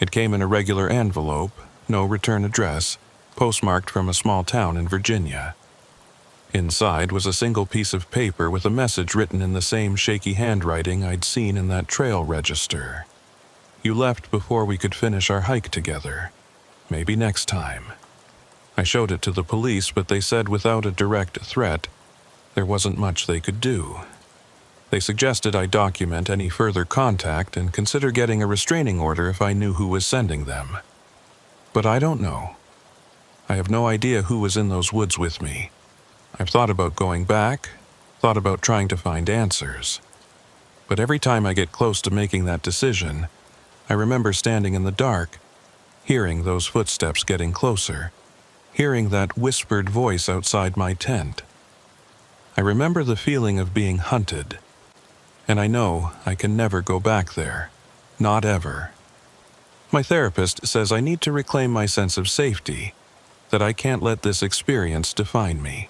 It came in a regular envelope, no return address, postmarked from a small town in Virginia. Inside was a single piece of paper with a message written in the same shaky handwriting I'd seen in that trail register. You left before we could finish our hike together. Maybe next time. I showed it to the police, but they said without a direct threat, there wasn't much they could do. They suggested I document any further contact and consider getting a restraining order if I knew who was sending them. But I don't know. I have no idea who was in those woods with me. I've thought about going back, thought about trying to find answers. But every time I get close to making that decision, I remember standing in the dark, hearing those footsteps getting closer, hearing that whispered voice outside my tent. I remember the feeling of being hunted, and I know I can never go back there, not ever. My therapist says I need to reclaim my sense of safety, that I can't let this experience define me.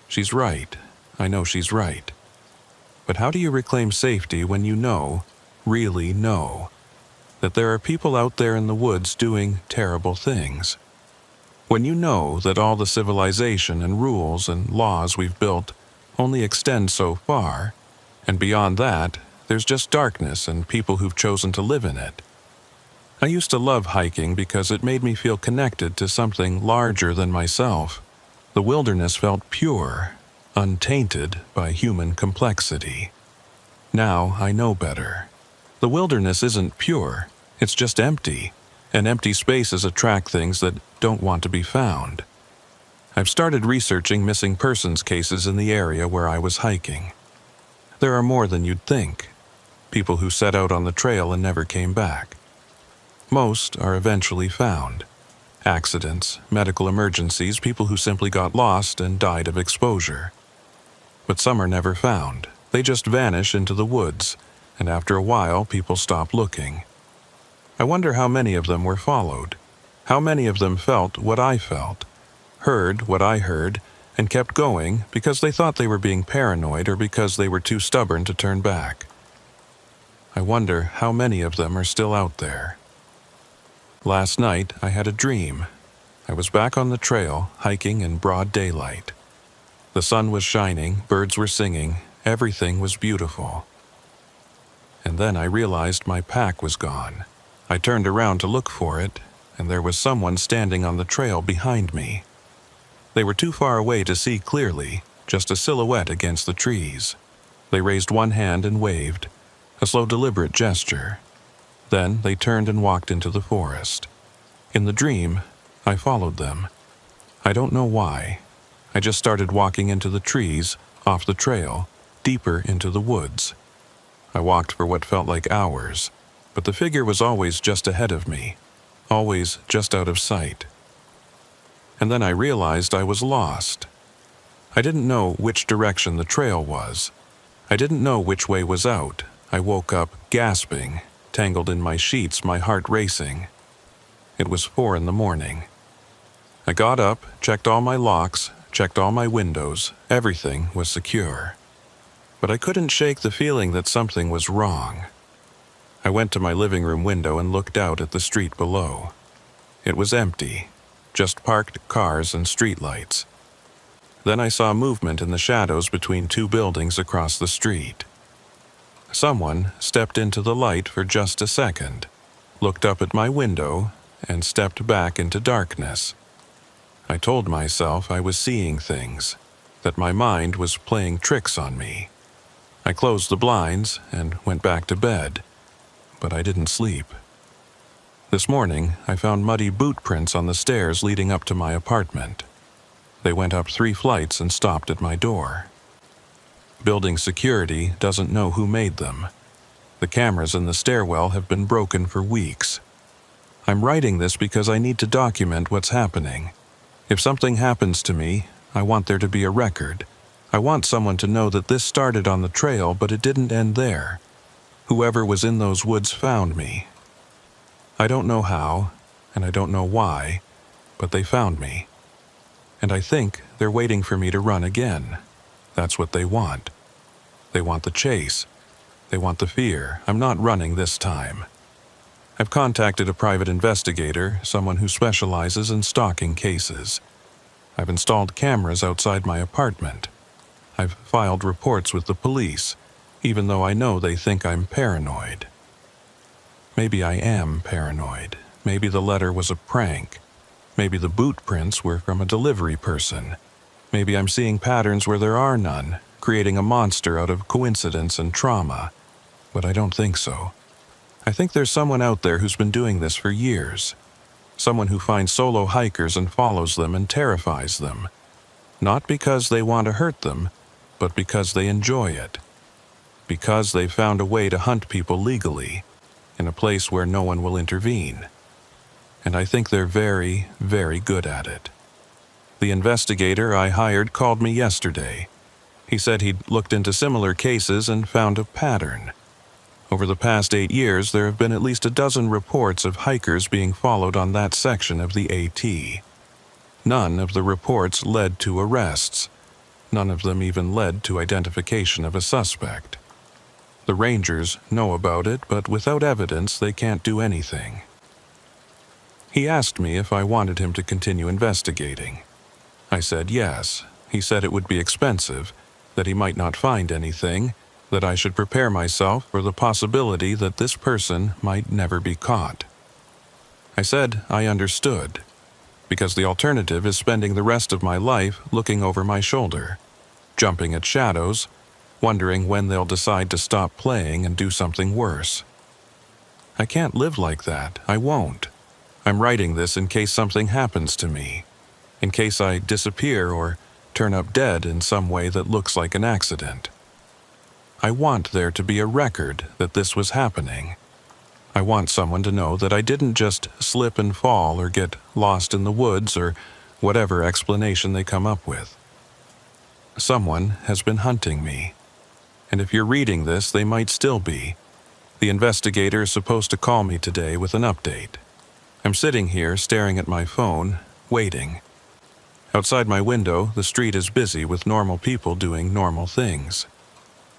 She's right. I know she's right. But how do you reclaim safety when you know, really know, that there are people out there in the woods doing terrible things? When you know that all the civilization and rules and laws we've built only extend so far, and beyond that, there's just darkness and people who've chosen to live in it. I used to love hiking because it made me feel connected to something larger than myself. The wilderness felt pure, untainted by human complexity. Now I know better. The wilderness isn't pure, it's just empty, and empty spaces attract things that don't want to be found. I've started researching missing persons cases in the area where I was hiking. There are more than you'd think. People who set out on the trail and never came back. Most are eventually found. Accidents, medical emergencies, people who simply got lost and died of exposure. But some are never found. They just vanish into the woods, and after a while, people stop looking. I wonder how many of them were followed. How many of them felt what I felt, heard what I heard, and kept going because they thought they were being paranoid or because they were too stubborn to turn back. I wonder how many of them are still out there. Last night, I had a dream. I was back on the trail, hiking in broad daylight. The sun was shining, birds were singing, everything was beautiful. And then I realized my pack was gone. I turned around to look for it, and there was someone standing on the trail behind me. They were too far away to see clearly, just a silhouette against the trees. They raised one hand and waved, a slow, deliberate gesture. Then they turned and walked into the forest. In the dream, I followed them. I don't know why. I just started walking into the trees, off the trail, deeper into the woods. I walked for what felt like hours, but the figure was always just ahead of me, always just out of sight. And then I realized I was lost. I didn't know which direction the trail was. I didn't know which way was out. I woke up gasping, tangled in my sheets, my heart racing. It was 4 a.m. I got up, checked all my locks, checked all my windows, everything was secure. But I couldn't shake the feeling that something was wrong. I went to my living room window and looked out at the street below. It was empty, just parked cars and streetlights. Then I saw movement in the shadows between 2 buildings across the street. Someone stepped into the light for just a second, looked up at my window, and stepped back into darkness. I told myself I was seeing things, that my mind was playing tricks on me. I closed the blinds and went back to bed, but I didn't sleep. This morning, I found muddy boot prints on the stairs leading up to my apartment. They went up 3 flights and stopped at my door. Building security doesn't know who made them. The cameras in the stairwell have been broken for weeks. I'm writing this because I need to document what's happening. If something happens to me, I want there to be a record. I want someone to know that this started on the trail, but it didn't end there. Whoever was in those woods found me. I don't know how, and I don't know why, but they found me. And I think they're waiting for me to run again. That's what they want. They want the chase. They want the fear. I'm not running this time. I've contacted a private investigator, someone who specializes in stalking cases. I've installed cameras outside my apartment. I've filed reports with the police, even though I know they think I'm paranoid. Maybe I am paranoid. Maybe the letter was a prank. Maybe the boot prints were from a delivery person. Maybe I'm seeing patterns where there are none, creating a monster out of coincidence and trauma. But I don't think so. I think there's someone out there who's been doing this for years. Someone who finds solo hikers and follows them and terrifies them. Not because they want to hurt them, but because they enjoy it. Because they've found a way to hunt people legally, in a place where no one will intervene. And I think they're very, very good at it. The investigator I hired called me yesterday. He said he'd looked into similar cases and found a pattern. Over the past 8 years, there have been at least a dozen reports of hikers being followed on that section of the AT. None of the reports led to arrests. None of them even led to identification of a suspect. The rangers know about it, but without evidence, they can't do anything. He asked me if I wanted him to continue investigating. I said yes. He said it would be expensive, that he might not find anything, that I should prepare myself for the possibility that this person might never be caught. I said I understood, because the alternative is spending the rest of my life looking over my shoulder, jumping at shadows, wondering when they'll decide to stop playing and do something worse. I can't live like that. I won't. I'm writing this in case something happens to me, in case I disappear or turn up dead in some way that looks like an accident. I want there to be a record that this was happening. I want someone to know that I didn't just slip and fall or get lost in the woods or whatever explanation they come up with. Someone has been hunting me. And if you're reading this, they might still be. The investigator is supposed to call me today with an update. I'm sitting here staring at my phone, waiting. Outside my window, the street is busy with normal people doing normal things.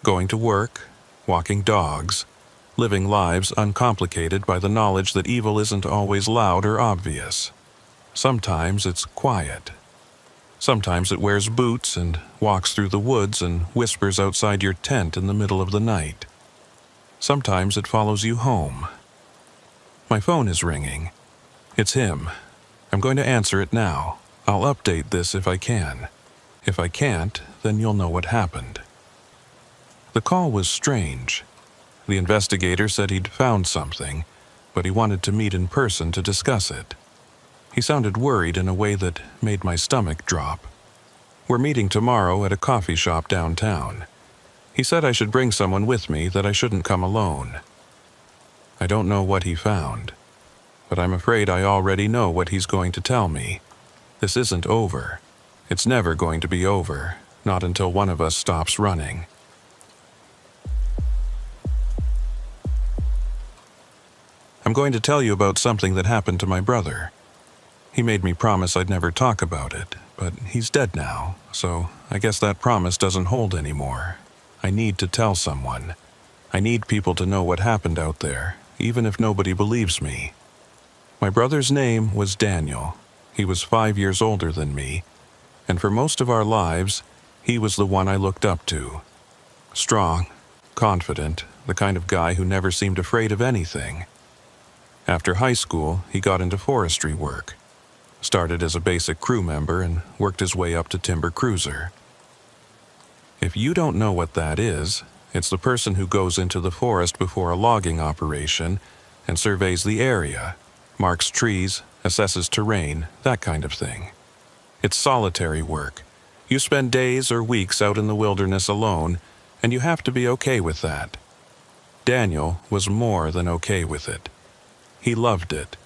Going to work, walking dogs, living lives uncomplicated by the knowledge that evil isn't always loud or obvious. Sometimes it's quiet. Sometimes it wears boots and walks through the woods and whispers outside your tent in the middle of the night. Sometimes it follows you home. My phone is ringing. It's him. I'm going to answer it now. I'll update this if I can. If I can't, then you'll know what happened. The call was strange. The investigator said he'd found something, but he wanted to meet in person to discuss it. He sounded worried in a way that made my stomach drop. We're meeting tomorrow at a coffee shop downtown. He said I should bring someone with me, that I shouldn't come alone. I don't know what he found, but I'm afraid I already know what he's going to tell me. This isn't over. It's never going to be over, not until one of us stops running. I'm going to tell you about something that happened to my brother. He made me promise I'd never talk about it, but he's dead now, so I guess that promise doesn't hold anymore. I need to tell someone. I need people to know what happened out there, even if nobody believes me. My brother's name was Daniel. He was 5 years older than me, and for most of our lives, he was the one I looked up to. Strong, confident, the kind of guy who never seemed afraid of anything. After high school, he got into forestry work. Started as a basic crew member and worked his way up to timber cruiser. If you don't know what that is, it's the person who goes into the forest before a logging operation and surveys the area, marks trees, assesses terrain, that kind of thing. It's solitary work. You spend days or weeks out in the wilderness alone, and you have to be okay with that. Daniel was more than okay with it. He loved it.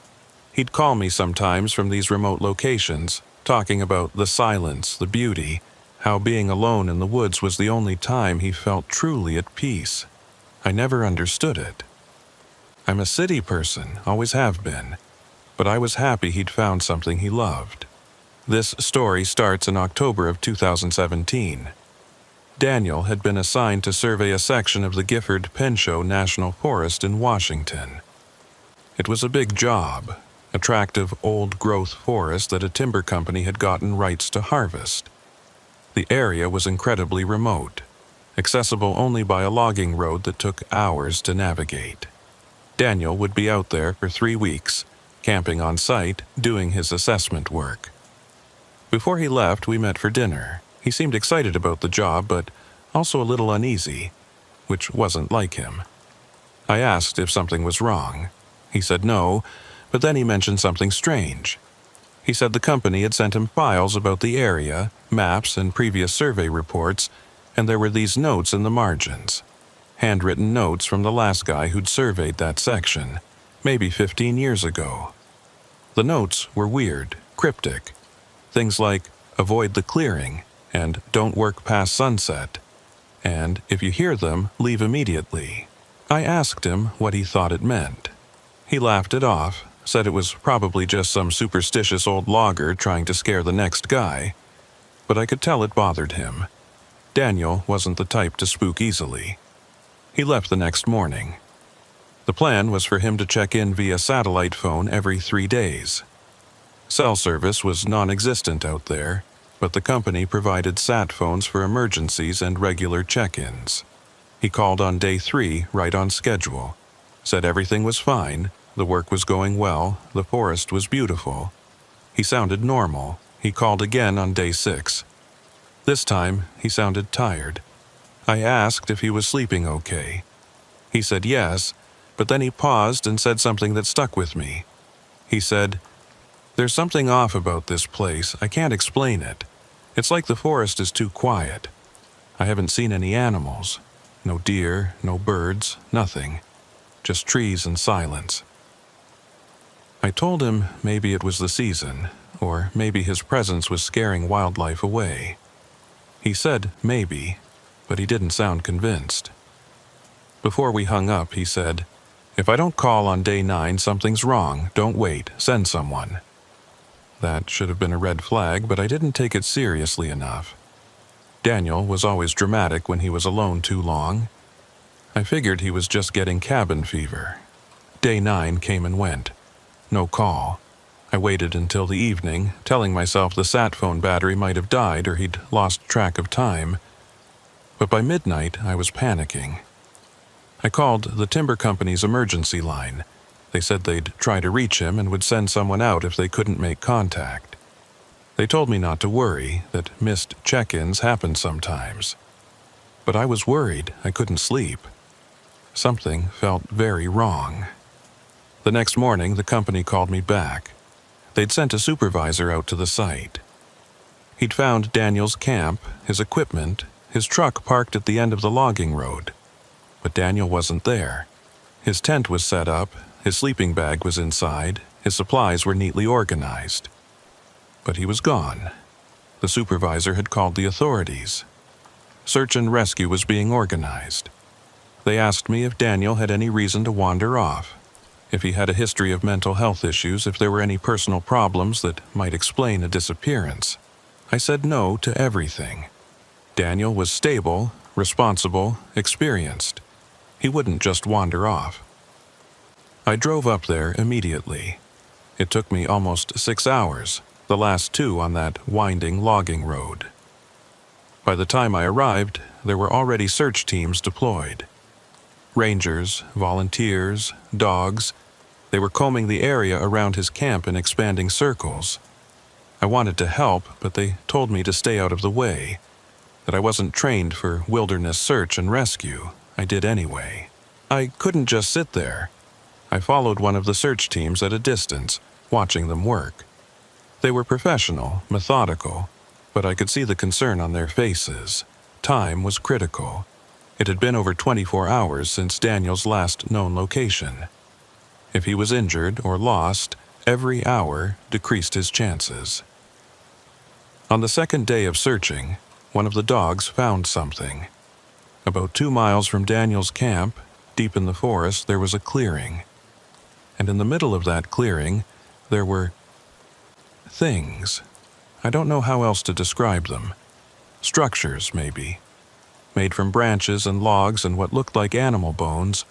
He'd call me sometimes from these remote locations, talking about the silence, the beauty, how being alone in the woods was the only time he felt truly at peace. I never understood it. I'm a city person, always have been, but I was happy he'd found something he loved. This story starts in October of 2017. Daniel had been assigned to survey a section of the Gifford-Pinchot National Forest in Washington. It was a big job, a tract of old-growth forest that a timber company had gotten rights to harvest. The area was incredibly remote, accessible only by a logging road that took hours to navigate. Daniel would be out there for 3 weeks, camping on site, doing his assessment work. Before he left, we met for dinner. He seemed excited about the job, but also a little uneasy, which wasn't like him. I asked if something was wrong. He said no, but then he mentioned something strange. He said the company had sent him files about the area, maps, and previous survey reports, and there were these notes in the margins. Handwritten notes from the last guy who'd surveyed that section, maybe 15 years ago. The notes were weird, cryptic. Things like, avoid the clearing, and don't work past sunset, and if you hear them, leave immediately. I asked him what he thought it meant. He laughed it off, said it was probably just some superstitious old logger trying to scare the next guy, but I could tell it bothered him. Daniel wasn't the type to spook easily. He left the next morning. The plan was for him to check in via satellite phone every 3 days. Cell service was non-existent out there, but the company provided sat phones for emergencies and regular check-ins. He called on day 3 right on schedule, said everything was fine, the work was going well, the forest was beautiful. He sounded normal. He called again on day 6. This time, he sounded tired. I asked if he was sleeping okay. He said yes, but then he paused and said something that stuck with me. He said, "There's something off about this place. I can't explain it. It's like the forest is too quiet. I haven't seen any animals. No deer, no birds, nothing. Just trees and silence." I told him maybe it was the season, or maybe his presence was scaring wildlife away. He said maybe, but he didn't sound convinced. Before we hung up, he said, "If I don't call on day 9, something's wrong. Don't wait. Send someone." That should have been a red flag, but I didn't take it seriously enough. Daniel was always dramatic when he was alone too long. I figured he was just getting cabin fever. Day 9 came and went. No call. I waited until the evening, telling myself the sat phone battery might have died or he'd lost track of time. But by midnight, I was panicking. I called the timber company's emergency line. They said they'd try to reach him and would send someone out if they couldn't make contact. They told me not to worry, that missed check-ins happened sometimes. But I was worried. I couldn't sleep. Something felt very wrong. The next morning, the company called me back. They'd sent a supervisor out to the site. He'd found Daniel's camp, his equipment, his truck parked at the end of the logging road. But Daniel wasn't there. His tent was set up, his sleeping bag was inside, his supplies were neatly organized. But he was gone. The supervisor had called the authorities. Search and rescue was being organized. They asked me if Daniel had any reason to wander off, if he had a history of mental health issues, if there were any personal problems that might explain a disappearance. I said no to everything. Daniel was stable, responsible, experienced. He wouldn't just wander off. I drove up there immediately. It took me almost 6 hours, the last 2 on that winding logging road. By the time I arrived, there were already search teams deployed. Rangers, volunteers, dogs. They were combing the area around his camp in expanding circles. I wanted to help, but they told me to stay out of the way, that I wasn't trained for wilderness search and rescue. I did anyway. I couldn't just sit there. I followed one of the search teams at a distance, watching them work. They were professional, methodical, but I could see the concern on their faces. Time was critical. It had been over 24 hours since Daniel's last known location. If he was injured or lost, every hour decreased his chances. On the second day of searching, one of the dogs found something. About 2 miles from Daniel's camp, deep in the forest, there was a clearing. And in the middle of that clearing, there were things. I don't know how else to describe them. Structures, maybe. Made from branches and logs and what looked like animal bones,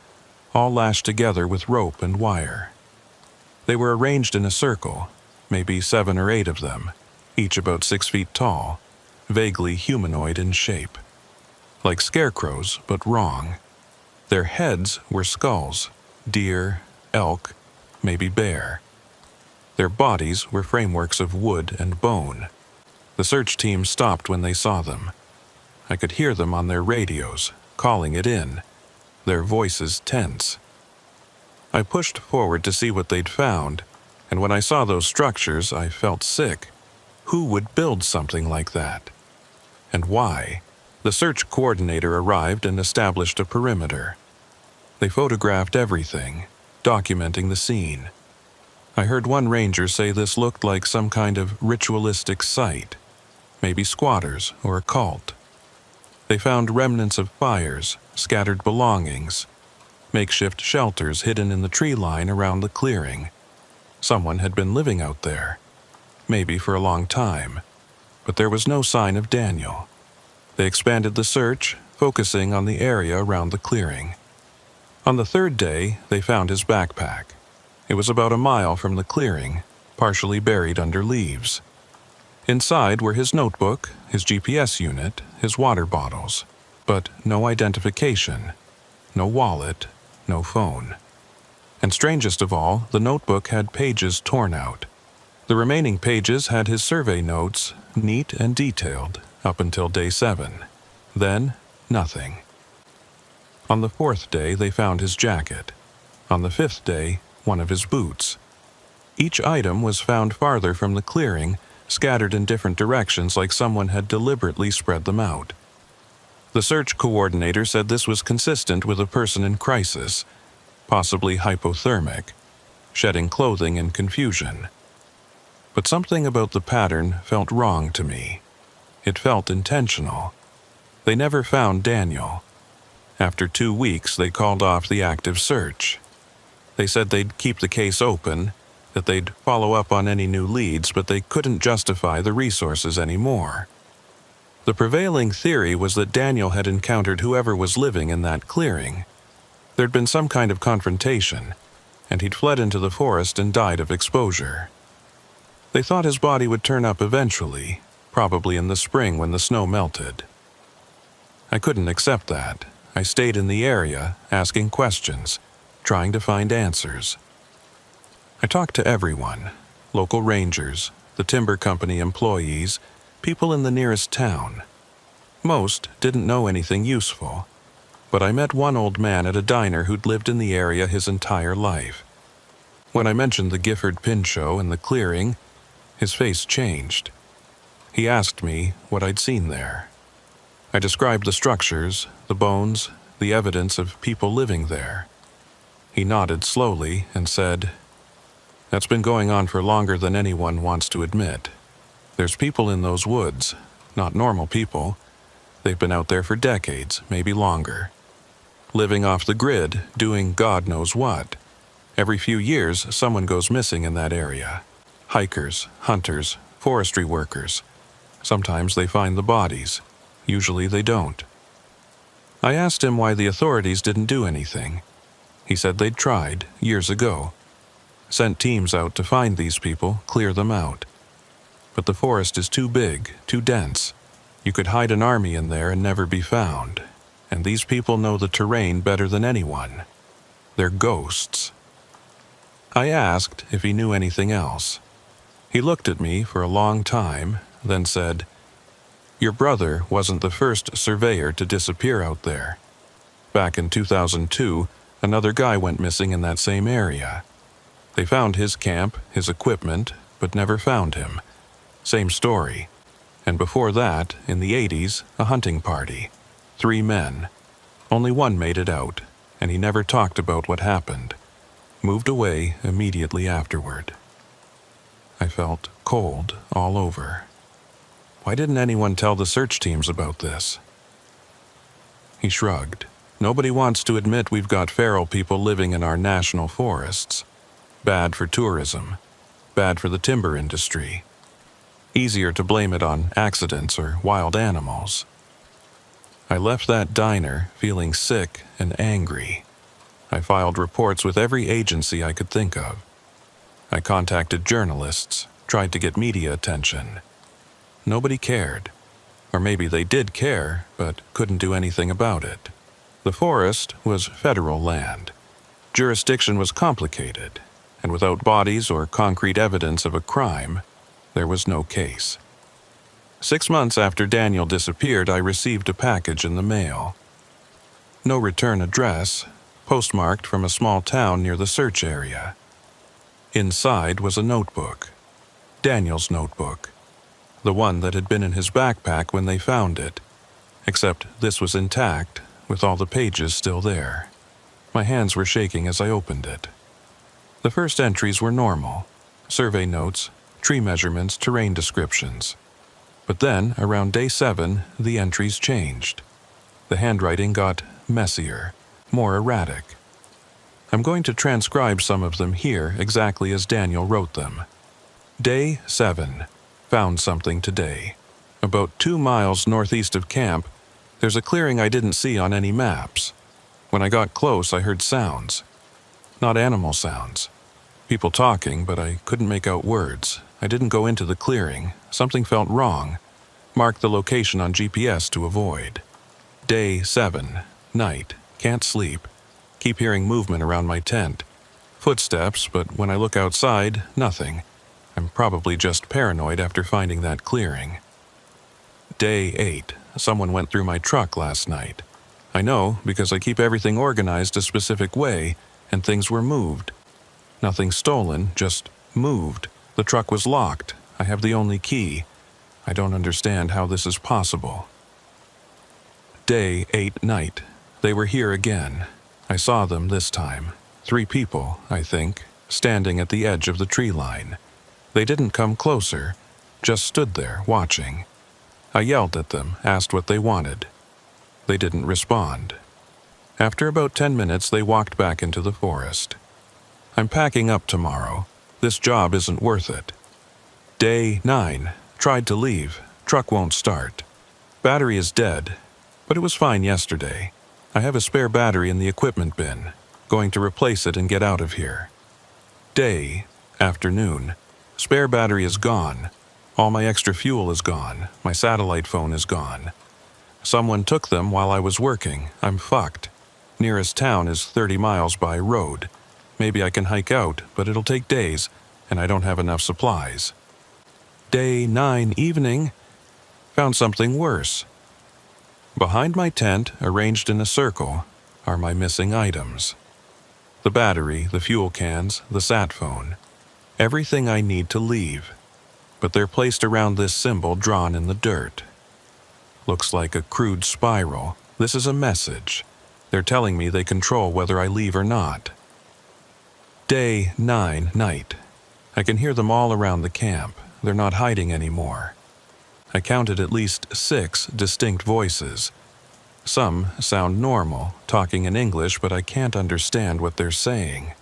all lashed together with rope and wire. They were arranged in a circle, maybe 7 or 8 of them, each about 6 feet tall, vaguely humanoid in shape. Like scarecrows, but wrong. Their heads were skulls, deer, elk, maybe bear. Their bodies were frameworks of wood and bone. The search team stopped when they saw them. I could hear them on their radios, calling it in, their voices tense. I pushed forward to see what they'd found, and when I saw those structures, I felt sick. Who would build something like that? And why? The search coordinator arrived and established a perimeter. They photographed everything, documenting the scene. I heard one ranger say this looked like some kind of ritualistic site, maybe squatters or a cult. They found remnants of fires, scattered belongings, makeshift shelters hidden in the tree line around the clearing. Someone had been living out there, maybe for a long time, but there was no sign of Daniel. They expanded the search, focusing on the area around the clearing. On the 3rd day, they found his backpack. It was about a mile from the clearing, partially buried under leaves. Inside were his notebook, his GPS unit, his water bottles, but no identification, no wallet, no phone. And strangest of all, the notebook had pages torn out. The remaining pages had his survey notes, neat and detailed, up until day 7. Then, nothing. On the 4th day, they found his jacket. On the 5th day, one of his boots. Each item was found farther from the clearing, scattered in different directions like someone had deliberately spread them out. The search coordinator said this was consistent with a person in crisis, possibly hypothermic, shedding clothing in confusion. But something about the pattern felt wrong to me. It felt intentional. They never found Daniel. After 2 weeks, they called off the active search. They said they'd keep the case open, that they'd follow up on any new leads, but they couldn't justify the resources anymore. The prevailing theory was that Daniel had encountered whoever was living in that clearing. There'd been some kind of confrontation, and he'd fled into the forest and died of exposure. They thought his body would turn up eventually, probably in the spring when the snow melted. I couldn't accept that. I stayed in the area, asking questions, trying to find answers. I talked to everyone, local rangers, the timber company employees, people in the nearest town. Most didn't know anything useful, but I met one old man at a diner who'd lived in the area his entire life. When I mentioned the Gifford Pin Show and the clearing, his face changed. He asked me what I'd seen there. I described the structures, the bones, the evidence of people living there. He nodded slowly and said, "That's been going on for longer than anyone wants to admit. There's people in those woods, not normal people. They've been out there for decades, maybe longer. Living off the grid, doing God knows what. Every few years, someone goes missing in that area. Hikers, hunters, forestry workers. Sometimes they find the bodies. Usually they don't." I asked him why the authorities didn't do anything. He said they'd tried, years ago. Sent teams out to find these people, clear them out. But the forest is too big, too dense. You could hide an army in there and never be found. And these people know the terrain better than anyone. They're ghosts. I asked if he knew anything else. He looked at me for a long time, then said, "Your brother wasn't the first surveyor to disappear out there. Back in 2002, another guy went missing in that same area. They found his camp, his equipment, but never found him. Same story. And before that, in the 80s, a hunting party. 3 men. Only one made it out, and he never talked about what happened. Moved away immediately afterward." I felt cold all over. Why didn't anyone tell the search teams about this? He shrugged. "Nobody wants to admit we've got feral people living in our national forests. Bad for tourism. Bad for the timber industry. Easier to blame it on accidents or wild animals." I left that diner feeling sick and angry. I filed reports with every agency I could think of. contacted journalists, tried to get media attention. Nobody cared. Or maybe they did care, but couldn't do anything about it. The forest was federal land. Jurisdiction was complicated, and without bodies or concrete evidence of a crime, there was no case. 6 months after Daniel disappeared, I received a package in the mail. No return address, postmarked from a small town near the search area. Inside was a notebook. Daniel's notebook. The one that had been in his backpack when they found it, except this was intact, with all the pages still there. My hands were shaking as I opened it. The first entries were normal. Survey notes, tree measurements, terrain descriptions. But then, around day 7, the entries changed. The handwriting got messier, more erratic. I'm going to transcribe some of them here exactly as Daniel wrote them. Day 7. Found something today. About 2 miles northeast of camp, there's a clearing I didn't see on any maps. When I got close, I heard sounds. Not animal sounds. People talking, but I couldn't make out words. I didn't go into the clearing. Something felt wrong. Marked the location on GPS to avoid. Day 7. Night. Can't sleep. Keep hearing movement around my tent. Footsteps, but when I look outside, nothing. I'm probably just paranoid after finding that clearing. Day 8. Someone went through my truck last night. I know because I keep everything organized a specific way, and things were moved. Nothing stolen, just moved. The truck was locked. I have the only key. I don't understand how this is possible. Day 8 night. They were here again. I saw them this time. 3 people, I think, standing at the edge of the tree line. They didn't come closer, just stood there, watching. I yelled at them, asked what they wanted. They didn't respond. After about 10 minutes, they walked back into the forest. I'm packing up tomorrow. This job isn't worth it. Day 9. Tried to leave. Truck won't start. Battery is dead, but it was fine yesterday. I have a spare battery in the equipment bin. Going to replace it and get out of here. Day. Afternoon. Spare battery is gone. All my extra fuel is gone. My satellite phone is gone. Someone took them while I was working. I'm fucked. Nearest town is 30 miles by road. Maybe I can hike out, but it'll take days, and I don't have enough supplies. Day 9 evening. Found something worse. Behind my tent, arranged in a circle, are my missing items. The battery, the fuel cans, the sat phone. Everything I need to leave. But they're placed around this symbol drawn in the dirt. Looks like a crude spiral. This is a message. They're telling me they control whether I leave or not. Day 9 night. I can hear them all around the camp. They're not hiding anymore. I counted at least 6 distinct voices. Some sound normal, talking in English, but I can't understand what they're saying.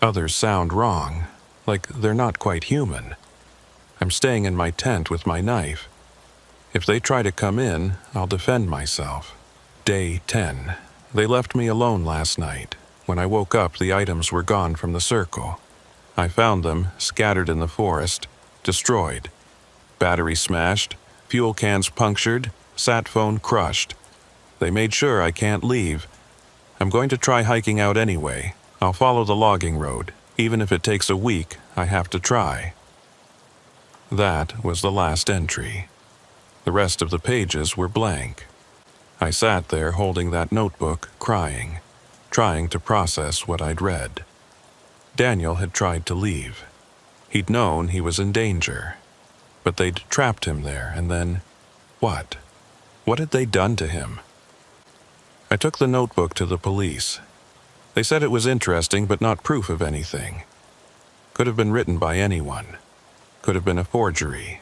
Others sound wrong, like they're not quite human. I'm staying in my tent with my knife. If they try to come in, I'll defend myself. Day 10. They left me alone last night. When I woke up, the items were gone from the circle. I found them scattered in the forest, destroyed. Battery smashed, fuel cans punctured, sat phone crushed. They made sure I can't leave. I'm going to try hiking out anyway. I'll follow the logging road. Even if it takes a week, I have to try. That was the last entry. The rest of the pages were blank. I sat there holding that notebook, crying, trying to process what I'd read. Daniel had tried to leave. He'd known he was in danger. But they'd trapped him there, and then, what? What had they done to him? I took the notebook to the police. They said it was interesting but not proof of anything. Could have been written by anyone. Could have been a forgery.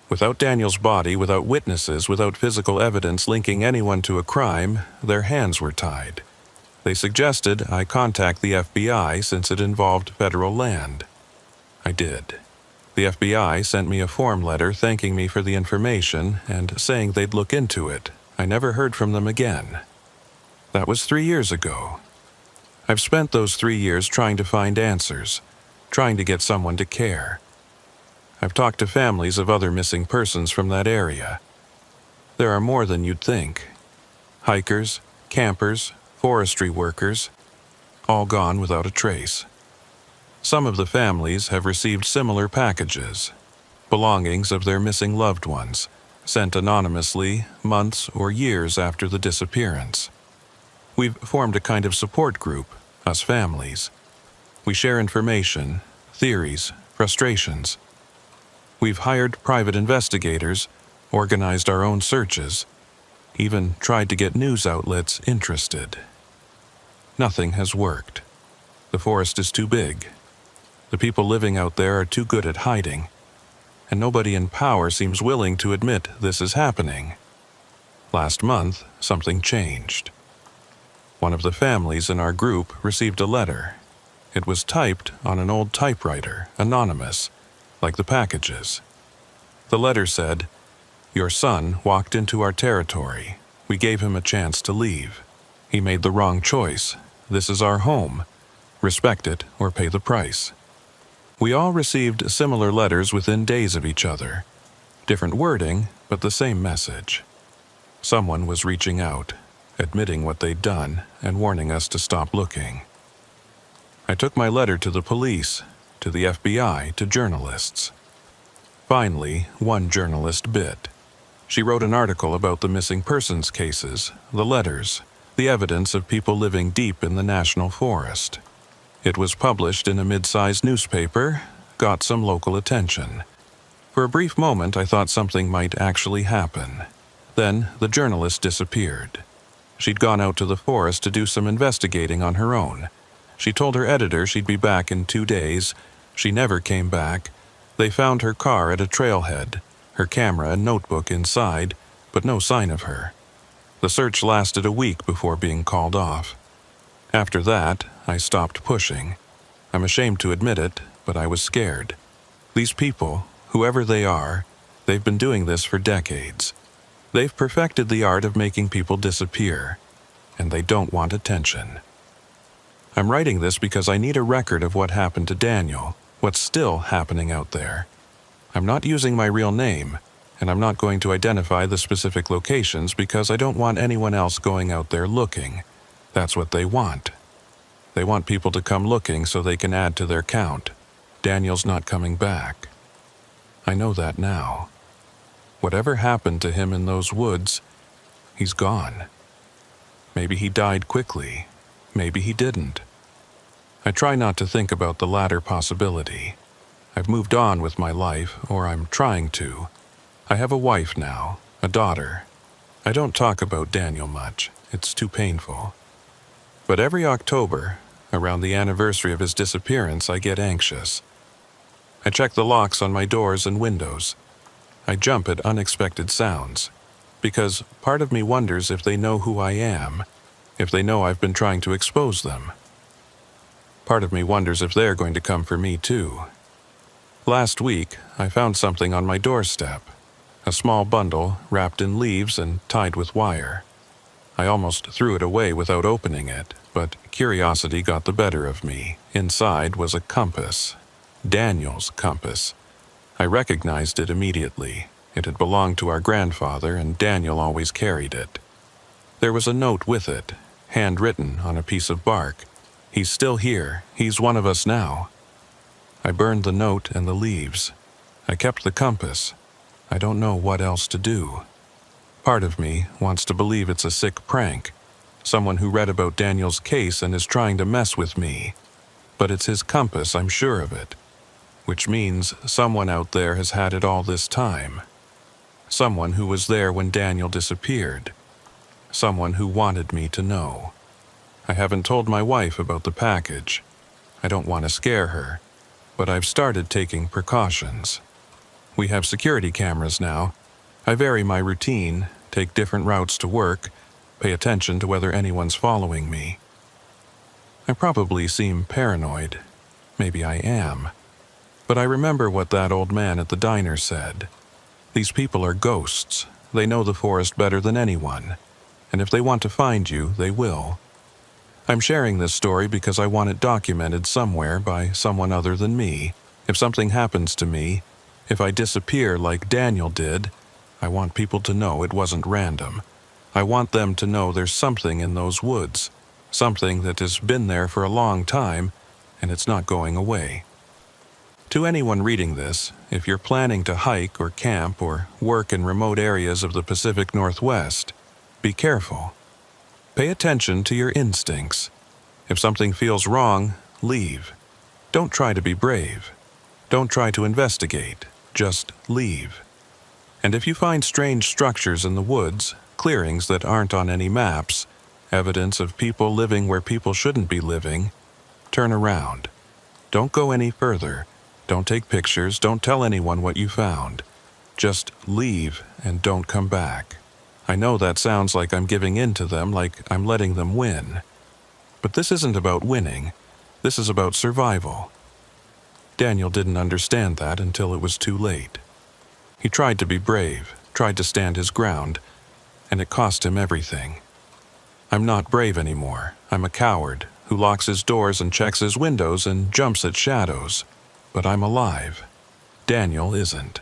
Without Daniel's body, without witnesses, without physical evidence linking anyone to a crime, their hands were tied. They suggested I contact the FBI since it involved federal land. I did. The FBI sent me a form letter thanking me for the information and saying they'd look into it. I never heard from them again. That was 3 years ago. I've spent those 3 years trying to find answers. trying to get someone to care. I've talked to families of other missing persons from that area. There are more than you'd think. Hikers, campers, forestry workers, all gone without a trace. Some of the families have received similar packages, belongings of their missing loved ones, sent anonymously months or years after the disappearance. We've formed a kind of support group, us families. We share information, theories, frustrations. We've hired private investigators, organized our own searches, even tried to get news outlets interested. Nothing has worked. The forest is too big. The people living out there are too good at hiding, and nobody in power seems willing to admit this is happening. Last month, something changed. One of the families in our group received a letter. It was typed on an old typewriter, anonymous, like the packages. The letter said, "Your son walked into our territory. We gave him a chance to leave. He made the wrong choice. This is our home. Respect it or pay the price." We all received similar letters within days of each other. Different wording, but the same message. Someone was reaching out, admitting what they'd done and warning us to stop looking. I took my letter to the police, to the FBI, to journalists. Finally, one journalist bit. She wrote an article about the missing persons cases, the letters, the evidence of people living deep in the national forest. It was published in a mid-sized newspaper, got some local attention. For a brief moment, I thought something might actually happen. Then the journalist disappeared. She'd gone out to the forest to do some investigating on her own. She told her editor she'd be back in 2 days. She never came back. They found her car at a trailhead, her camera and notebook inside, but no sign of her. The search lasted a week before being called off. After that, I stopped pushing. I'm ashamed to admit it, but I was scared. These people, whoever they are, they've been doing this for decades. They've perfected the art of making people disappear, and they don't want attention. I'm writing this because I need a record of what happened to Daniel, what's still happening out there. I'm not using my real name, and I'm not going to identify the specific locations because I don't want anyone else going out there looking. That's what they want. They want people to come looking so they can add to their count. Daniel's not coming back. I know that now. Whatever happened to him in those woods, he's gone. Maybe he died quickly. Maybe he didn't. I try not to think about the latter possibility. I've moved on with my life, or I'm trying to. I have a wife now, a daughter. I don't talk about Daniel much. It's too painful. But every October, around the anniversary of his disappearance, I get anxious. I check the locks on my doors and windows. I jump at unexpected sounds, because part of me wonders if they know who I am, if they know I've been trying to expose them. Part of me wonders if they're going to come for me too. Last week, I found something on my doorstep, a small bundle wrapped in leaves and tied with wire. I almost threw it away without opening it, but curiosity got the better of me. Inside was a compass. Daniel's compass. I recognized it immediately. It had belonged to our grandfather, and Daniel always carried it. There was a note with it, handwritten on a piece of bark. "He's still here. He's one of us now." I burned the note and the leaves. I kept the compass. I don't know what else to do. Part of me wants to believe it's a sick prank, someone who read about Daniel's case and is trying to mess with me. But it's his compass, I'm sure of it. Which means someone out there has had it all this time. Someone who was there when Daniel disappeared. Someone who wanted me to know. I haven't told my wife about the package. I don't want to scare her, but I've started taking precautions. We have security cameras now. I vary my routine, take different routes to work, pay attention to whether anyone's following me. I probably seem paranoid. Maybe I am. But I remember what that old man at the diner said. These people are ghosts. They know the forest better than anyone. And if they want to find you, they will. I'm sharing this story because I want it documented somewhere by someone other than me. If something happens to me, if I disappear like Daniel did, I want people to know it wasn't random. I want them to know there's something in those woods, something that has been there for a long time, and it's not going away. To anyone reading this, if you're planning to hike or camp or work in remote areas of the Pacific Northwest, be careful. Pay attention to your instincts. If something feels wrong, leave. Don't try to be brave. Don't try to investigate. Just leave. And if you find strange structures in the woods, clearings that aren't on any maps, evidence of people living where people shouldn't be living, turn around. Don't go any further. Don't take pictures. Don't tell anyone what you found. Just leave and don't come back. I know that sounds like I'm giving in to them, like I'm letting them win. But this isn't about winning. This is about survival. Daniel didn't understand that until it was too late. He tried to be brave, tried to stand his ground, and it cost him everything. I'm not brave anymore. I'm a coward who locks his doors and checks his windows and jumps at shadows. But I'm alive. Daniel isn't.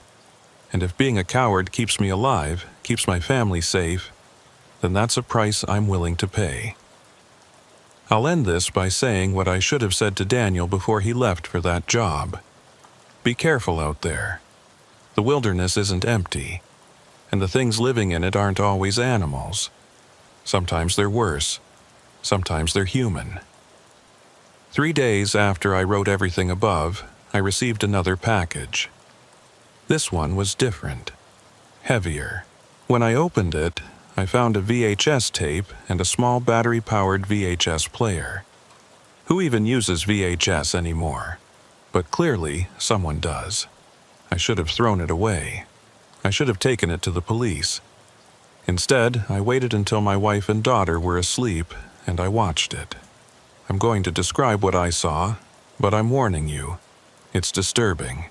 And if being a coward keeps me alive, keeps my family safe, then that's a price I'm willing to pay. I'll end this by saying what I should have said to Daniel before he left for that job. Be careful out there. The wilderness isn't empty, and the things living in it aren't always animals. Sometimes they're worse. Sometimes they're human. 3 days after I wrote everything above, I received another package. This one was different, heavier. When I opened it, I found a VHS tape and a small battery-powered VHS player. Who even uses VHS anymore? But clearly, someone does. I should have thrown it away. I should have taken it to the police. Instead, I waited until my wife and daughter were asleep, and I watched it. I'm going to describe what I saw, but I'm warning you. It's disturbing.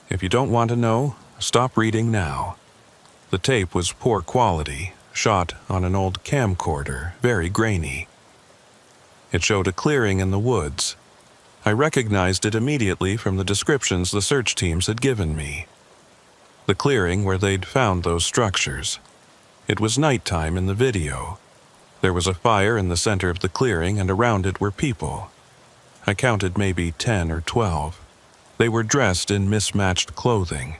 If you don't want to know, stop reading now. The tape was poor quality, shot on an old camcorder, very grainy. It showed a clearing in the woods. I recognized it immediately from the descriptions the search teams had given me. The clearing where they'd found those structures. It was nighttime in the video. There was a fire in the center of the clearing, and around it were people. I counted maybe 10 or 12. They were dressed in mismatched clothing,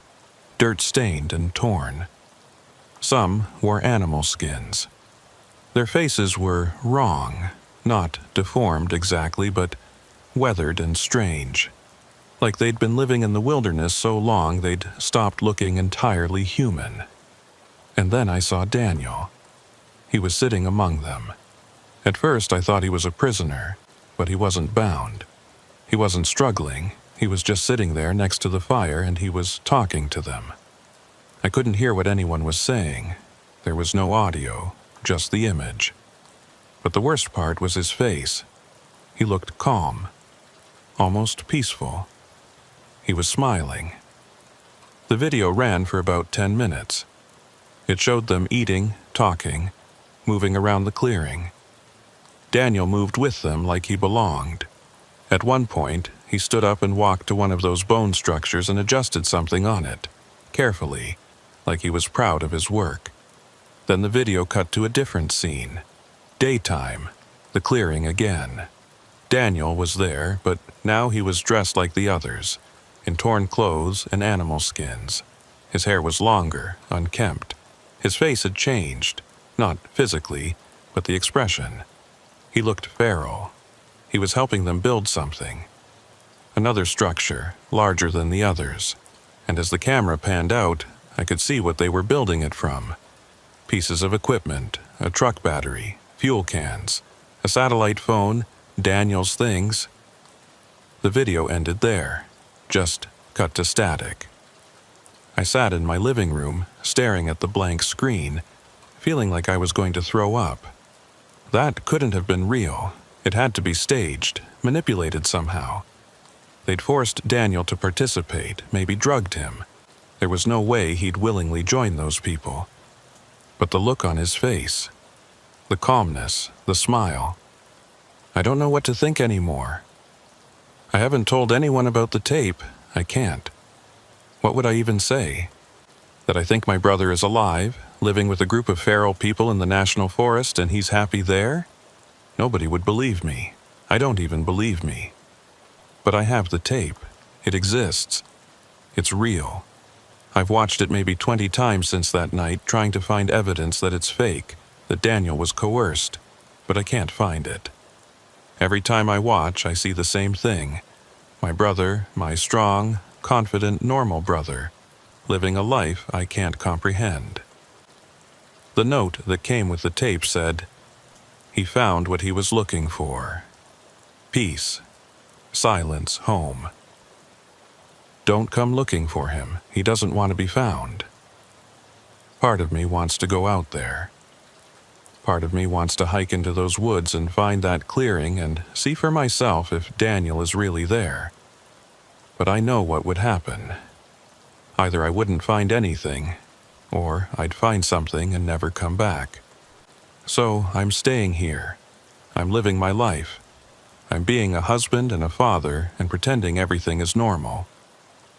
dirt-stained and torn. Some wore animal skins. Their faces were wrong, not deformed exactly, but weathered and strange. Like they'd been living in the wilderness so long they'd stopped looking entirely human. And then I saw Daniel. He was sitting among them. At first I thought he was a prisoner, but he wasn't bound. He wasn't struggling. He was just sitting there next to the fire, and he was talking to them. I couldn't hear what anyone was saying. There was no audio, just the image. But the worst part was his face. He looked calm, almost peaceful. He was smiling. The video ran for about 10 minutes. It showed them eating, talking, moving around the clearing. Daniel moved with them like he belonged. At one point, he stood up and walked to one of those bone structures and adjusted something on it, carefully, like he was proud of his work. Then the video cut to a different scene. Daytime, the clearing again. Daniel was there, but now he was dressed like the others, in torn clothes and animal skins. His hair was longer, unkempt. His face had changed, not physically, but the expression. He looked feral. He was helping them build something. Another structure, larger than the others. And as the camera panned out, I could see what they were building it from. Pieces of equipment, a truck battery, fuel cans, a satellite phone, Daniel's things. The video ended there, just cut to static. I sat in my living room, staring at the blank screen, feeling like I was going to throw up. That couldn't have been real. It had to be staged, manipulated somehow. They'd forced Daniel to participate, maybe drugged him. There was no way he'd willingly join those people. But the look on his face, the calmness, the smile, I don't know what to think anymore. I haven't told anyone about the tape. I can't. What would I even say? That I think my brother is alive, living with a group of feral people in the national forest, and he's happy there? Nobody would believe me. I don't even believe me. But I have the tape. It exists. It's real. I've watched it maybe 20 times since that night, trying to find evidence that it's fake, that Daniel was coerced, but I can't find it. Every time I watch, I see the same thing. My brother, my strong, confident, normal brother, living a life I can't comprehend. The note that came with the tape said, "He found what he was looking for. Peace. Silence home. Don't come looking for him. He doesn't want to be found." Part of me wants to go out there. Part of me wants to hike into those woods and find that clearing and see for myself if Daniel is really there. But I know what would happen. Either I wouldn't find anything, or I'd find something and never come back. So I'm staying here. I'm living my life. I'm being a husband and a father and pretending everything is normal.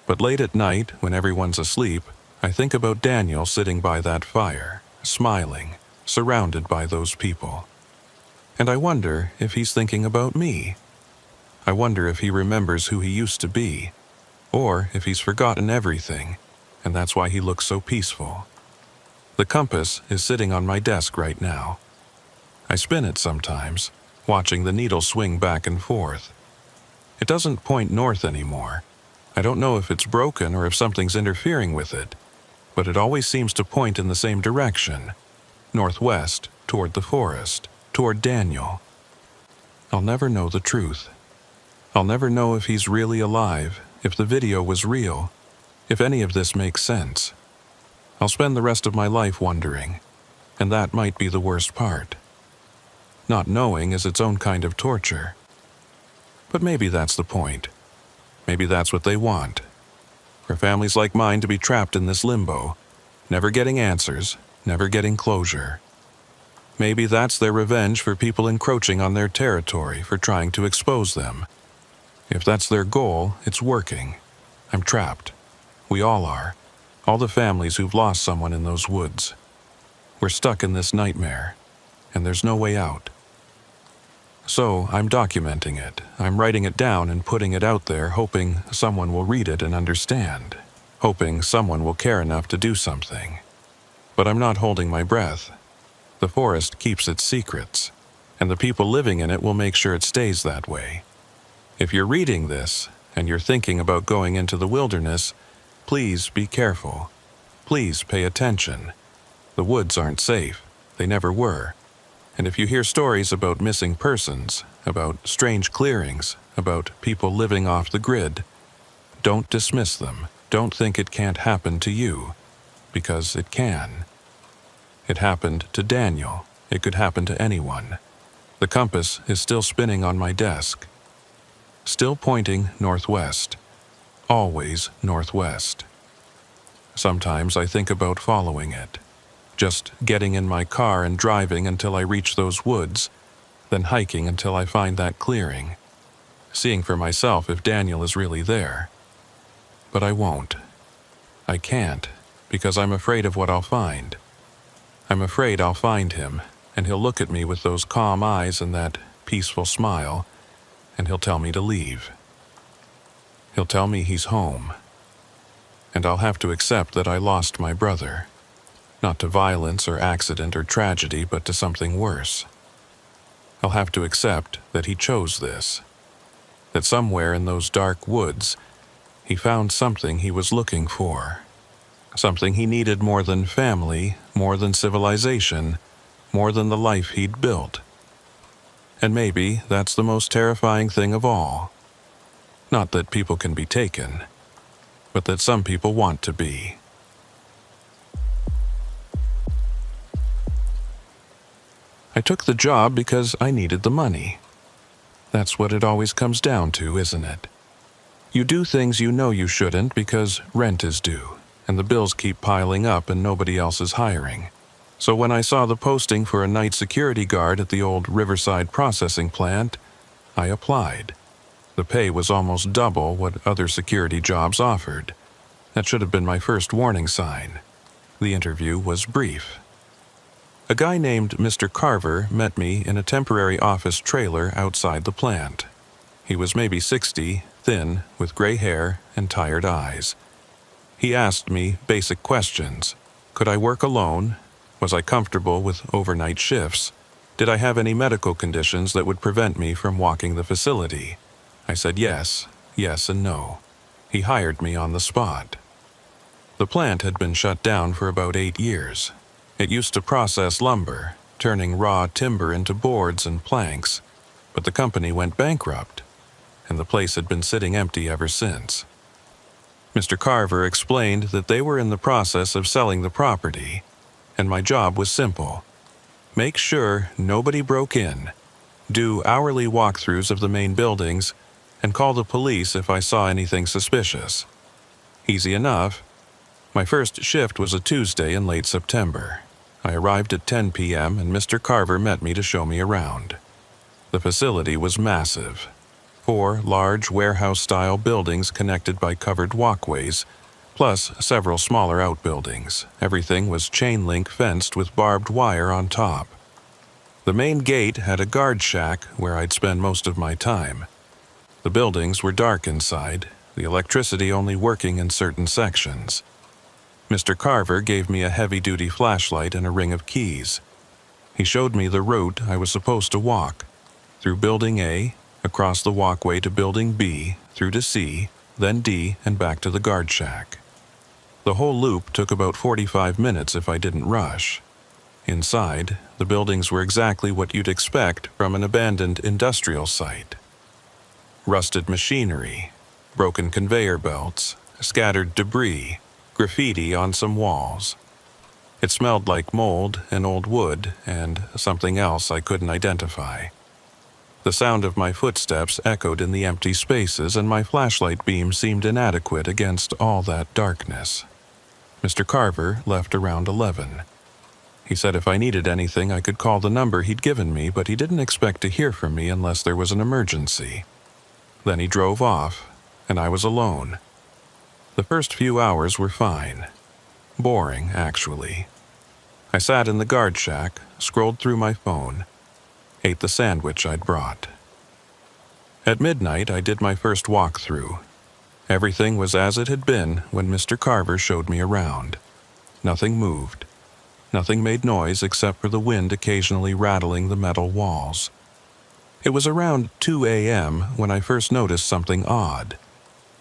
But late at night, when everyone's asleep, I think about Daniel sitting by that fire, smiling, surrounded by those people. And I wonder if he's thinking about me. I wonder if he remembers who he used to be, or if he's forgotten everything, and that's why he looks so peaceful. The compass is sitting on my desk right now. I spin it sometimes, watching the needle swing back and forth. It doesn't point north anymore. I don't know if it's broken or if something's interfering with it, but it always seems to point in the same direction, northwest, toward the forest, toward Daniel. I'll never know the truth. I'll never know if he's really alive, if the video was real, if any of this makes sense. I'll spend the rest of my life wondering, and that might be the worst part. Not knowing is its own kind of torture. But maybe that's the point. Maybe that's what they want. For families like mine to be trapped in this limbo, never getting answers, never getting closure. Maybe that's their revenge for people encroaching on their territory, for trying to expose them. If that's their goal, it's working. I'm trapped. We all are. All the families who've lost someone in those woods. We're stuck in this nightmare, and there's no way out. So I'm documenting it. I'm writing it down and putting it out there, hoping someone will read it and understand. Hoping someone will care enough to do something. But I'm not holding my breath. The forest keeps its secrets, and the people living in it will make sure it stays that way. If you're reading this, and you're thinking about going into the wilderness, please be careful. Please pay attention. The woods aren't safe. They never were. And if you hear stories about missing persons, about strange clearings, about people living off the grid, don't dismiss them. Don't think it can't happen to you, because it can. It happened to Daniel. It could happen to anyone. The compass is still spinning on my desk. Still pointing northwest. Always northwest. Sometimes I think about following it. Just getting in my car and driving until I reach those woods, then hiking until I find that clearing, seeing for myself if Daniel is really there. But I won't. I can't, because I'm afraid of what I'll find. I'm afraid I'll find him, and he'll look at me with those calm eyes and that peaceful smile, and he'll tell me to leave. He'll tell me he's home. And I'll have to accept that I lost my brother. Not to violence or accident or tragedy, but to something worse. I'll have to accept that he chose this. That somewhere in those dark woods, he found something he was looking for. Something he needed more than family, more than civilization, more than the life he'd built. And maybe that's the most terrifying thing of all. Not that people can be taken, but that some people want to be. I took the job because I needed the money. That's what it always comes down to, isn't it? You do things you know you shouldn't because rent is due, and the bills keep piling up and nobody else is hiring. So when I saw the posting for a night security guard at the old Riverside processing plant, I applied. The pay was almost double what other security jobs offered. That should have been my first warning sign. The interview was brief. A guy named Mr. Carver met me in a temporary office trailer outside the plant. He was maybe 60, thin, with gray hair and tired eyes. He asked me basic questions. Could I work alone? Was I comfortable with overnight shifts? Did I have any medical conditions that would prevent me from walking the facility? I said yes and no. He hired me on the spot. The plant had been shut down for about 8 years. It used to process lumber, turning raw timber into boards and planks, but the company went bankrupt, and the place had been sitting empty ever since. Mr. Carver explained that they were in the process of selling the property, and my job was simple. Make sure nobody broke in, do hourly walkthroughs of the main buildings, and call the police if I saw anything suspicious. Easy enough. My first shift was a Tuesday in late September. I arrived at 10 p.m. and Mr. Carver met me to show me around. The facility was massive. 4 large warehouse-style buildings connected by covered walkways, plus several smaller outbuildings. Everything was chain-link fenced with barbed wire on top. The main gate had a guard shack where I'd spend most of my time. The buildings were dark inside, the electricity only working in certain sections. Mr. Carver gave me a heavy-duty flashlight and a ring of keys. He showed me the route I was supposed to walk, through Building A, across the walkway to Building B, through to C, then D, and back to the guard shack. The whole loop took about 45 minutes if I didn't rush. Inside, the buildings were exactly what you'd expect from an abandoned industrial site. Rusted machinery, broken conveyor belts, scattered debris, graffiti on some walls. It smelled like mold and old wood and something else I couldn't identify. The sound of my footsteps echoed in the empty spaces, and my flashlight beam seemed inadequate against all that darkness. Mr. Carver left around 11. He said if I needed anything I could call the number he'd given me, but he didn't expect to hear from me unless there was an emergency. Then he drove off, and I was alone. The first few hours were fine. Boring, actually. I sat in the guard shack, scrolled through my phone, ate the sandwich I'd brought. At midnight, I did my first walkthrough. Everything was as it had been when Mr. Carver showed me around. Nothing moved. Nothing made noise except for the wind occasionally rattling the metal walls. It was around 2 a.m. when I first noticed something odd.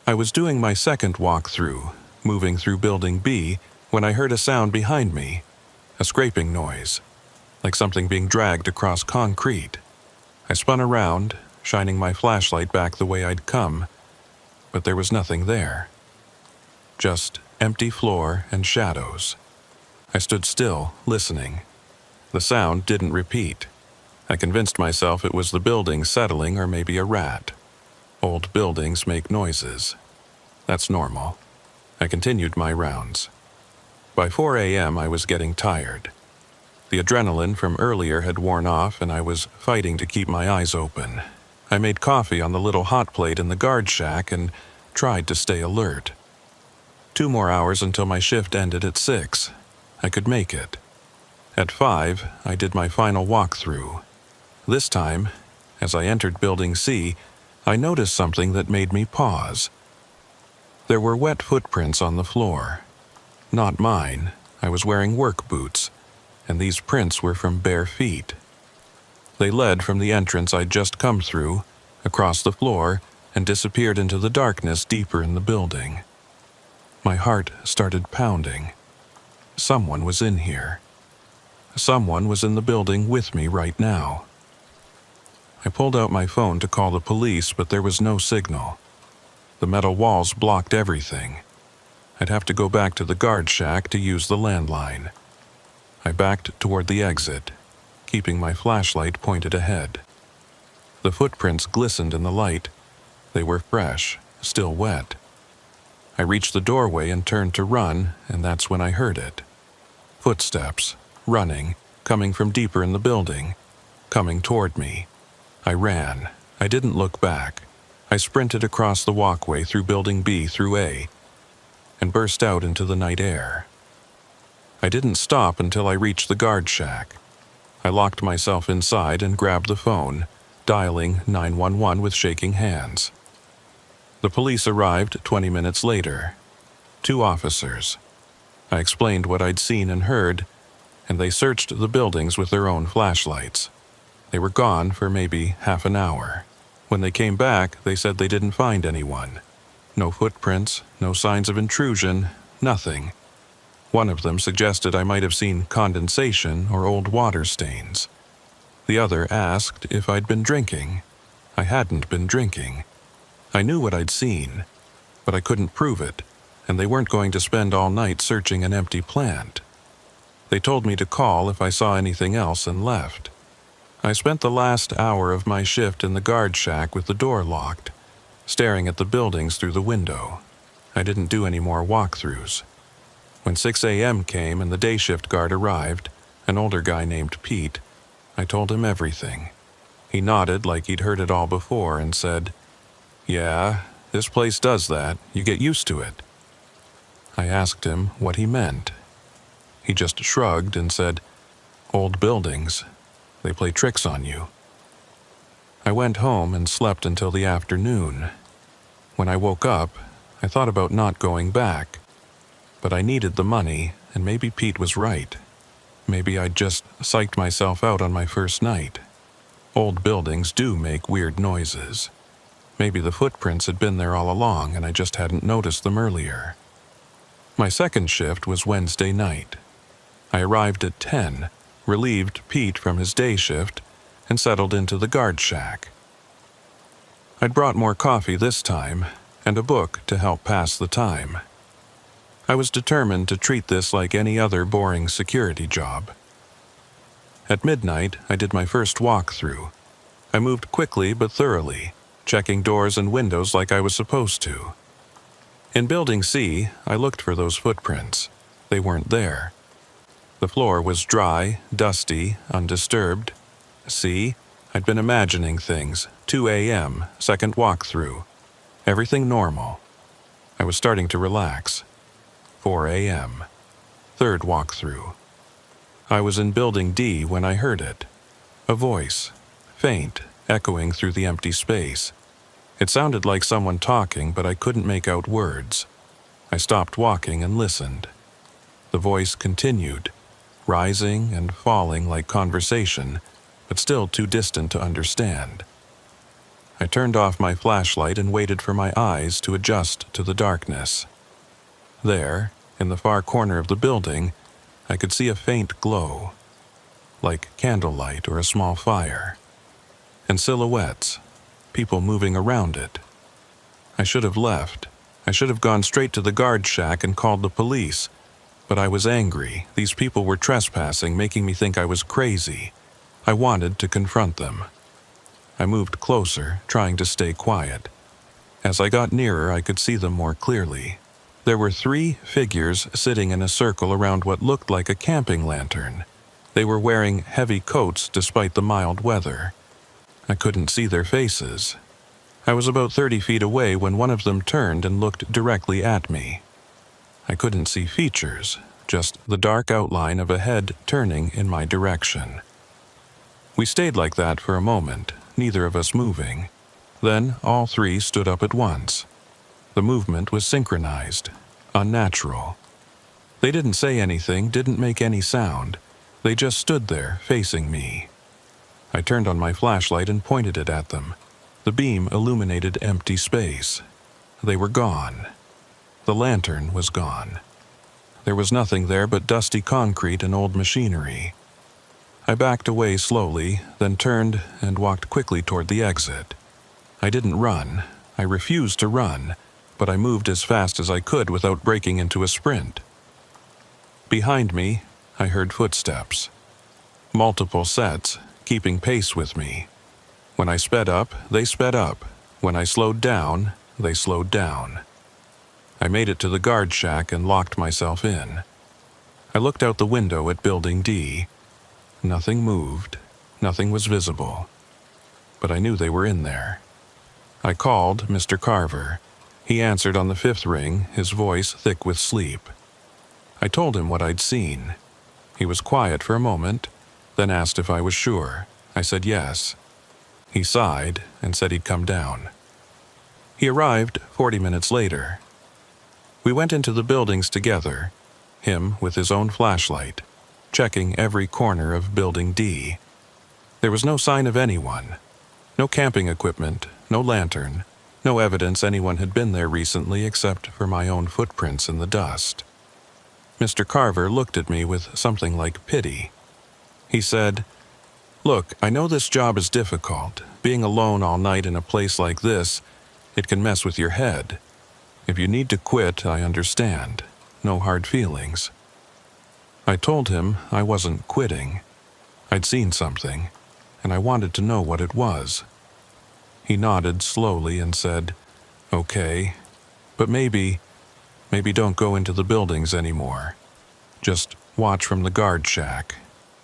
I was doing my second walkthrough, moving through Building B, when I heard a sound behind me, a scraping noise, like something being dragged across concrete. I spun around, shining my flashlight back the way I'd come, but there was nothing there. Just empty floor and shadows. I stood still, listening. The sound didn't repeat. I convinced myself it was the building settling or maybe a rat. Old buildings make noises. That's normal. I continued my rounds. By 4 a.m. I was getting tired. The adrenaline from earlier had worn off and I was fighting to keep my eyes open. I made coffee on the little hot plate in the guard shack and tried to stay alert. 2 more hours until my shift ended at 6. I could make it. At 5, I did my final walkthrough. This time, as I entered Building C, I noticed something that made me pause. There were wet footprints on the floor. Not mine. I was wearing work boots, and these prints were from bare feet. They led from the entrance I'd just come through, across the floor, and disappeared into the darkness deeper in the building. My heart started pounding. Someone was in here. Someone was in the building with me right now. I pulled out my phone to call the police, but there was no signal. The metal walls blocked everything. I'd have to go back to the guard shack to use the landline. I backed toward the exit, keeping my flashlight pointed ahead. The footprints glistened in the light. They were fresh, still wet. I reached the doorway and turned to run, and that's when I heard it. Footsteps, running, coming from deeper in the building, coming toward me. I ran, I didn't look back. I sprinted across the walkway through Building B through A and burst out into the night air. I didn't stop until I reached the guard shack. I locked myself inside and grabbed the phone, dialing 911 with shaking hands. The police arrived 20 minutes later. 2 officers. I explained what I'd seen and heard, and they searched the buildings with their own flashlights. They were gone for maybe half an hour. When they came back, they said they didn't find anyone. No footprints, no signs of intrusion, nothing. One of them suggested I might have seen condensation or old water stains. The other asked if I'd been drinking. I hadn't been drinking. I knew what I'd seen, but I couldn't prove it, and they weren't going to spend all night searching an empty plant. They told me to call if I saw anything else and left. I spent the last hour of my shift in the guard shack with the door locked, staring at the buildings through the window. I didn't do any more walkthroughs. When 6 a.m. came and the day shift guard arrived, an older guy named Pete, I told him everything. He nodded like he'd heard it all before and said, "Yeah, this place does that. You get used to it." I asked him what he meant. He just shrugged and said, "Old buildings. They play tricks on you." I went home and slept until the afternoon. When I woke up, I thought about not going back. But I needed the money, and maybe Pete was right. Maybe I'd just psyched myself out on my first night. Old buildings do make weird noises. Maybe the footprints had been there all along and I just hadn't noticed them earlier. My second shift was Wednesday night. I arrived at 10, relieved Pete from his day shift, and settled into the guard shack. I'd brought more coffee this time, and a book to help pass the time. I was determined to treat this like any other boring security job. At midnight, I did my first walkthrough. I moved quickly but thoroughly, checking doors and windows like I was supposed to. In Building C, I looked for those footprints. They weren't there. The floor was dry, dusty, undisturbed. See, I'd been imagining things. 2 a.m., second walkthrough. Everything normal. I was starting to relax. 4 a.m., third walkthrough. I was in Building D when I heard it. A voice, faint, echoing through the empty space. It sounded like someone talking, but I couldn't make out words. I stopped walking and listened. The voice continued, rising and falling like conversation, but still too distant to understand. I turned off my flashlight and waited for my eyes to adjust to the darkness. There, in the far corner of the building, I could see a faint glow, like candlelight or a small fire, and silhouettes, people moving around it. I should have left. I should have gone straight to the guard shack and called the police, but I was angry. These people were trespassing, making me think I was crazy. I wanted to confront them. I moved closer, trying to stay quiet. As I got nearer, I could see them more clearly. There were 3 figures sitting in a circle around what looked like a camping lantern. They were wearing heavy coats despite the mild weather. I couldn't see their faces. I was about 30 feet away when one of them turned and looked directly at me. I couldn't see features, just the dark outline of a head turning in my direction. We stayed like that for a moment, neither of us moving. Then all 3 stood up at once. The movement was synchronized, unnatural. They didn't say anything, didn't make any sound. They just stood there, facing me. I turned on my flashlight and pointed it at them. The beam illuminated empty space. They were gone. The lantern was gone. There was nothing there but dusty concrete and old machinery. I backed away slowly, then turned and walked quickly toward the exit. I didn't run. I refused to run, but I moved as fast as I could without breaking into a sprint. Behind me, I heard footsteps. Multiple sets, keeping pace with me. When I sped up, they sped up. When I slowed down, they slowed down. I made it to the guard shack and locked myself in. I looked out the window at Building D. Nothing moved. Nothing was visible. but I knew they were in there. I called Mr. Carver. He answered on the 5th ring, his voice thick with sleep. I told him what I'd seen. He was quiet for a moment, then asked if I was sure. I said yes. He sighed and said he'd come down. He arrived 40 minutes later. We went into the buildings together, him with his own flashlight, checking every corner of Building D. There was no sign of anyone. No camping equipment, no lantern, no evidence anyone had been there recently except for my own footprints in the dust. Mr. Carver looked at me with something like pity. He said, "Look, I know this job is difficult. Being alone all night in a place like this, it can mess with your head. If you need to quit, I understand. No hard feelings." I told him I wasn't quitting. I'd seen something, and I wanted to know what it was. He nodded slowly and said, "Okay, but maybe don't go into the buildings anymore. Just watch from the guard shack.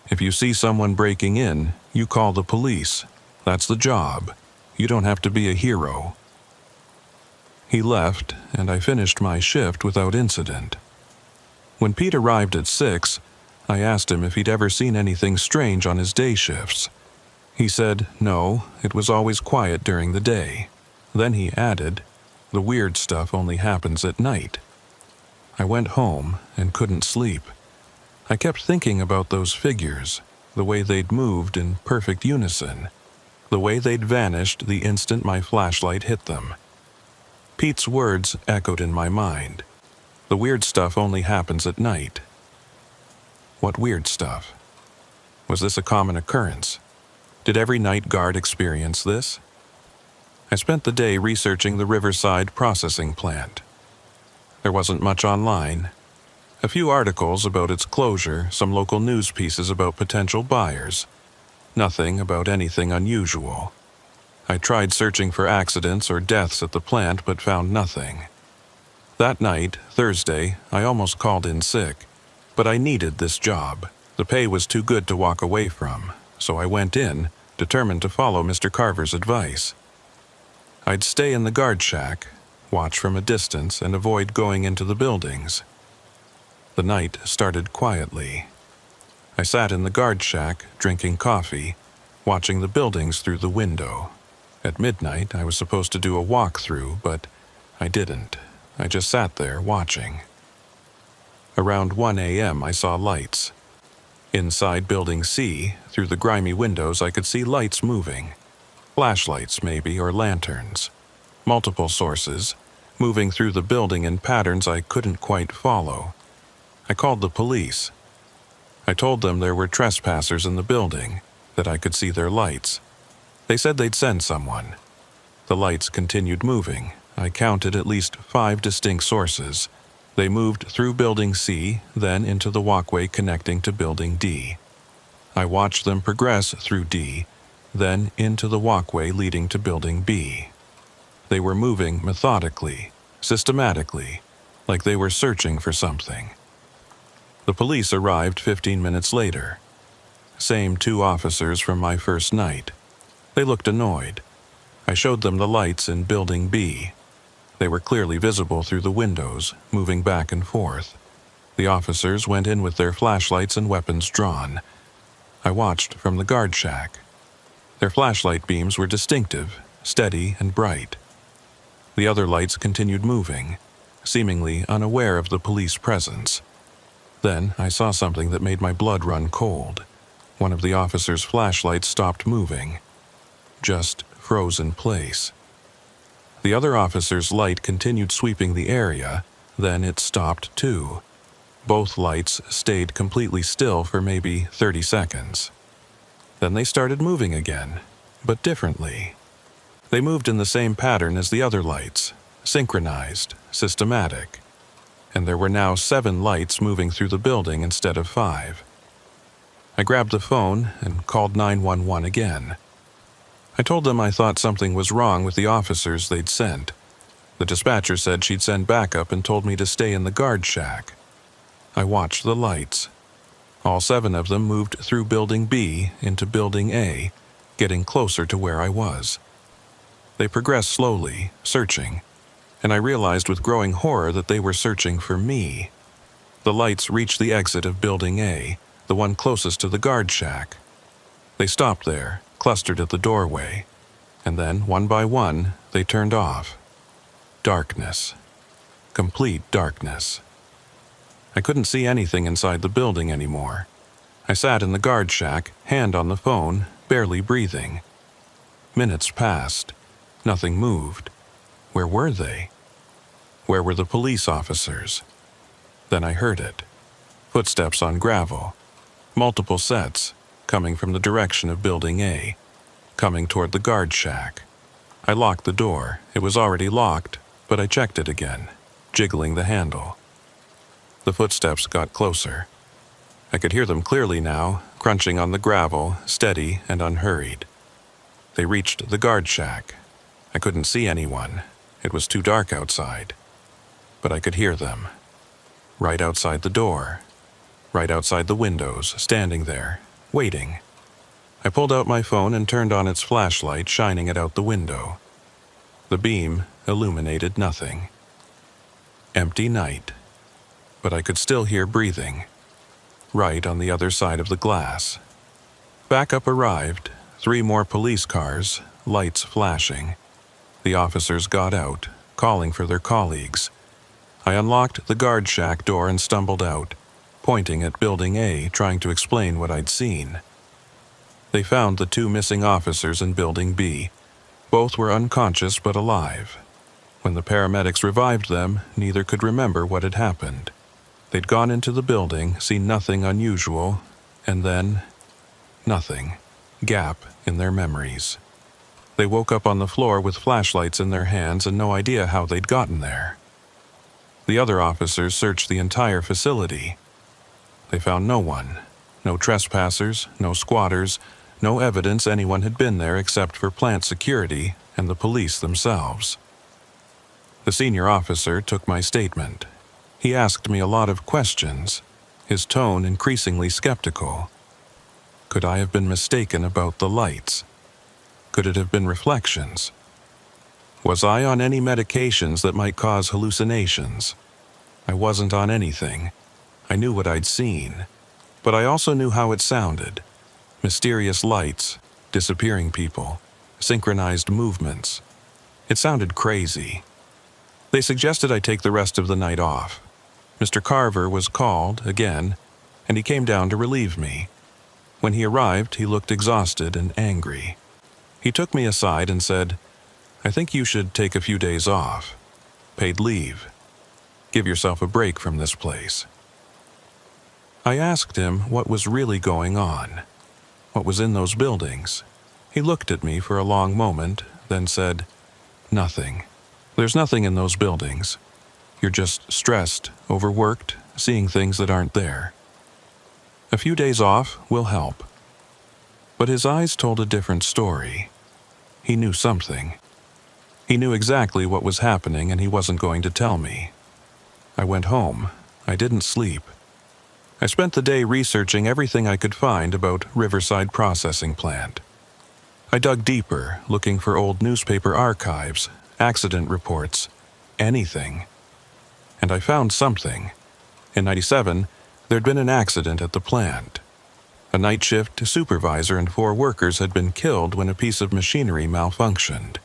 If you see someone breaking in, you call the police. That's the job. You don't have to be a hero." He left, and I finished my shift without incident. When Pete arrived at 6, I asked him if he'd ever seen anything strange on his day shifts. He said no, it was always quiet during the day. Then he added, "The weird stuff only happens at night." I went home and couldn't sleep. I kept thinking about those figures, the way they'd moved in perfect unison, the way they'd vanished the instant my flashlight hit them. Pete's words echoed in my mind. The weird stuff only happens at night. What weird stuff? Was this a common occurrence? Did every night guard experience this? I spent the day researching the Riverside processing plant. There wasn't much online. A few articles about its closure, some local news pieces about potential buyers. Nothing about anything unusual. I tried searching for accidents or deaths at the plant but found nothing. That night, Thursday, I almost called in sick, but I needed this job. The pay was too good to walk away from, so I went in, determined to follow Mr. Carver's advice. I'd stay in the guard shack, watch from a distance, and avoid going into the buildings. The night started quietly. I sat in the guard shack, drinking coffee, watching the buildings through the window. At midnight, I was supposed to do a walkthrough, but I didn't. I just sat there watching. Around 1 a.m., I saw lights. Inside Building C, through the grimy windows, I could see lights moving. Flashlights, maybe, or lanterns. Multiple sources, moving through the building in patterns I couldn't quite follow. I called the police. I told them there were trespassers in the building, that I could see their lights. They said they'd send someone. The lights continued moving. I counted at least 5 distinct sources. They moved through Building C, then into the walkway connecting to Building D. I watched them progress through D, then into the walkway leading to Building B. They were moving methodically, systematically, like they were searching for something. The police arrived 15 minutes later. Same 2 officers from my first night. They looked annoyed. I showed them the lights in Building B. They were clearly visible through the windows, moving back and forth. The officers went in with their flashlights and weapons drawn. I watched from the guard shack. Their flashlight beams were distinctive, steady and bright. The other lights continued moving, seemingly unaware of the police presence. Then I saw something that made my blood run cold. One of the officers' flashlights stopped moving, just froze in place. The other officer's light continued sweeping the area, then it stopped too. Both lights stayed completely still for maybe 30 seconds. Then they started moving again, but differently. They moved in the same pattern as the other lights, synchronized, systematic. And there were now 7 lights moving through the building instead of 5. I grabbed the phone and called 911 again. I told them I thought something was wrong with the officers they'd sent. The dispatcher said she'd send backup and told me to stay in the guard shack. I watched the lights. All 7 of them moved through Building B into Building A, getting closer to where I was. They progressed slowly, searching, and I realized with growing horror that they were searching for me. The lights reached the exit of Building A, the one closest to the guard shack. They stopped there, clustered at the doorway, and then, one by one, they turned off. Darkness. Complete darkness. I couldn't see anything inside the building anymore. I sat in the guard shack, hand on the phone, barely breathing. Minutes passed. Nothing moved. Where were they? Where were the police officers? Then I heard it. Footsteps on gravel. Multiple sets, coming from the direction of Building A, coming toward the guard shack. I locked the door. It was already locked, but I checked it again, jiggling the handle. The footsteps got closer. I could hear them clearly now, crunching on the gravel, steady and unhurried. They reached the guard shack. I couldn't see anyone. It was too dark outside. But I could hear them. Right outside the door. Right outside the windows, standing there, waiting. I pulled out my phone and turned on its flashlight, shining it out the window. The beam illuminated nothing. Empty night. But I could still hear breathing. Right on the other side of the glass. Backup arrived, 3 more police cars, lights flashing. The officers got out, calling for their colleagues. I unlocked the guard shack door and stumbled out, pointing at Building A, trying to explain what I'd seen. They found the 2 missing officers in Building B. Both were unconscious but alive. When the paramedics revived them, neither could remember what had happened. They'd gone into the building, seen nothing unusual, and then nothing. Gap in their memories. They woke up on the floor with flashlights in their hands and no idea how they'd gotten there. The other officers searched the entire facility. They found no one. No trespassers, no squatters, no evidence anyone had been there except for plant security and the police themselves. The senior officer took my statement. He asked me a lot of questions, his tone increasingly skeptical. Could I have been mistaken about the lights? Could it have been reflections? Was I on any medications that might cause hallucinations? I wasn't on anything. I knew what I'd seen, but I also knew how it sounded. Mysterious lights, disappearing people, synchronized movements. It sounded crazy. They suggested I take the rest of the night off. Mr. Carver was called, again, and he came down to relieve me. When he arrived, he looked exhausted and angry. He took me aside and said, "I think you should take a few days off. Paid leave. Give yourself a break from this place." I asked him what was really going on. What was in those buildings? He looked at me for a long moment, then said, "Nothing. There's nothing in those buildings. You're just stressed, overworked, seeing things that aren't there. A few days off will help." But his eyes told a different story. He knew something. He knew exactly what was happening and he wasn't going to tell me. I went home. I didn't sleep. I spent the day researching everything I could find about Riverside Processing Plant. I dug deeper, looking for old newspaper archives, accident reports, anything. And I found something. In '97, there'd been an accident at the plant. A night shift supervisor and 4 workers had been killed when a piece of machinery malfunctioned.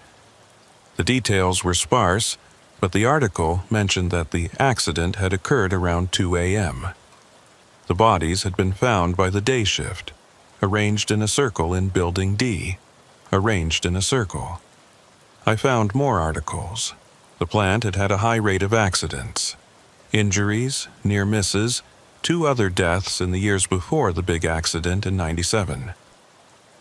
The details were sparse, but the article mentioned that the accident had occurred around 2 a.m. The bodies had been found by the day shift, arranged in a circle in Building D, arranged in a circle. I found more articles. The plant had had a high rate of accidents. Injuries, near misses, 2 other deaths in the years before the big accident in '97.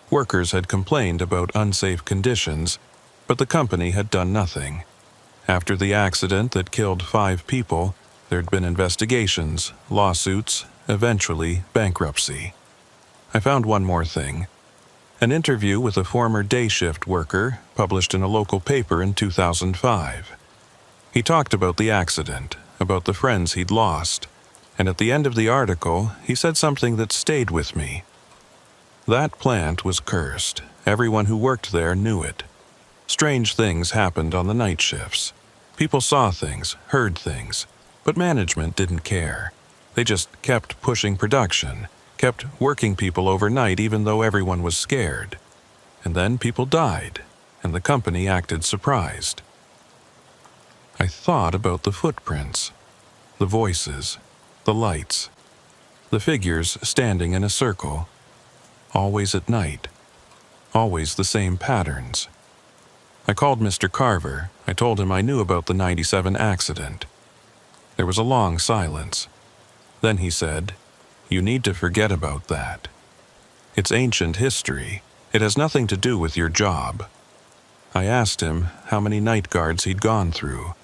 Workers had complained about unsafe conditions, but the company had done nothing. After the accident that killed 5 people, there'd been investigations, lawsuits, eventually bankruptcy. I found one more thing. An interview with a former day shift worker published in a local paper in 2005. He talked about the accident, about the friends he'd lost, and at the end of the article, he said something that stayed with me. That plant was cursed, Everyone who worked there knew it. Strange things happened on the night shifts. People saw things, heard things, but management didn't care. They just kept pushing production, kept working people overnight even though everyone was scared. And then people died, and the company acted surprised. I thought about the footprints, the voices, the lights, the figures standing in a circle, always at night, always the same patterns. I called Mr. Carver. I told him I knew about the '97 accident. There was a long silence. Then he said, "You need to forget about that. It's ancient history. It has nothing to do with your job." I asked him how many night guards he'd gone through,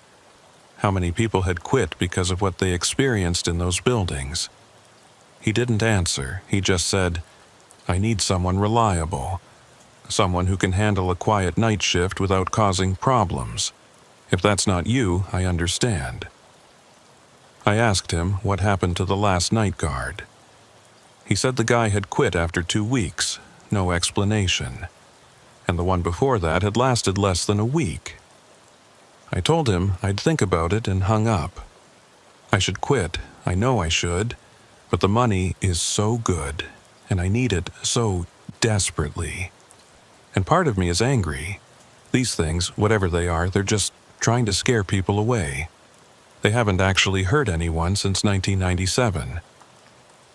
how many people had quit because of what they experienced in those buildings. He didn't answer. He just said, "I need someone reliable. Someone who can handle a quiet night shift without causing problems. If that's not you, I understand." I asked him what happened to the last night guard. He said the guy had quit after 2 weeks, no explanation. And the one before that had lasted less than a week. I told him I'd think about it and hung up. I should quit, I know I should, but the money is so good, and I need it so desperately. And part of me is angry. These things, whatever they are, they're just trying to scare people away. They haven't actually hurt anyone since 1997.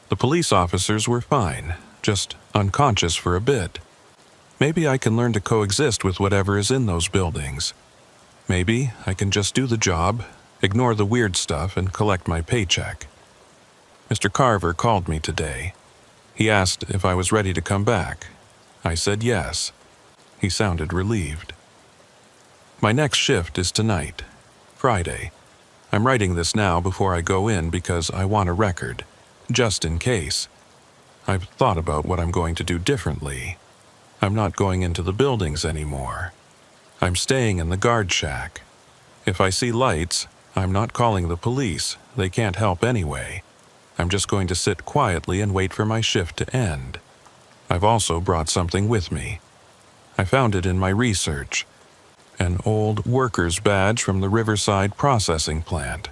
The police officers were fine, just unconscious for a bit. Maybe I can learn to coexist with whatever is in those buildings. Maybe I can just do the job, ignore the weird stuff, and collect my paycheck. Mr. Carver called me today. He asked if I was ready to come back. I said yes. He sounded relieved. My next shift is tonight, Friday. I'm writing this now before I go in because I want a record, just in case. I've thought about what I'm going to do differently. I'm not going into the buildings anymore. I'm staying in the guard shack. If I see lights, I'm not calling the police. They can't help anyway. I'm just going to sit quietly and wait for my shift to end. I've also brought something with me. I found it in my research. An old worker's badge from the Riverside processing plant.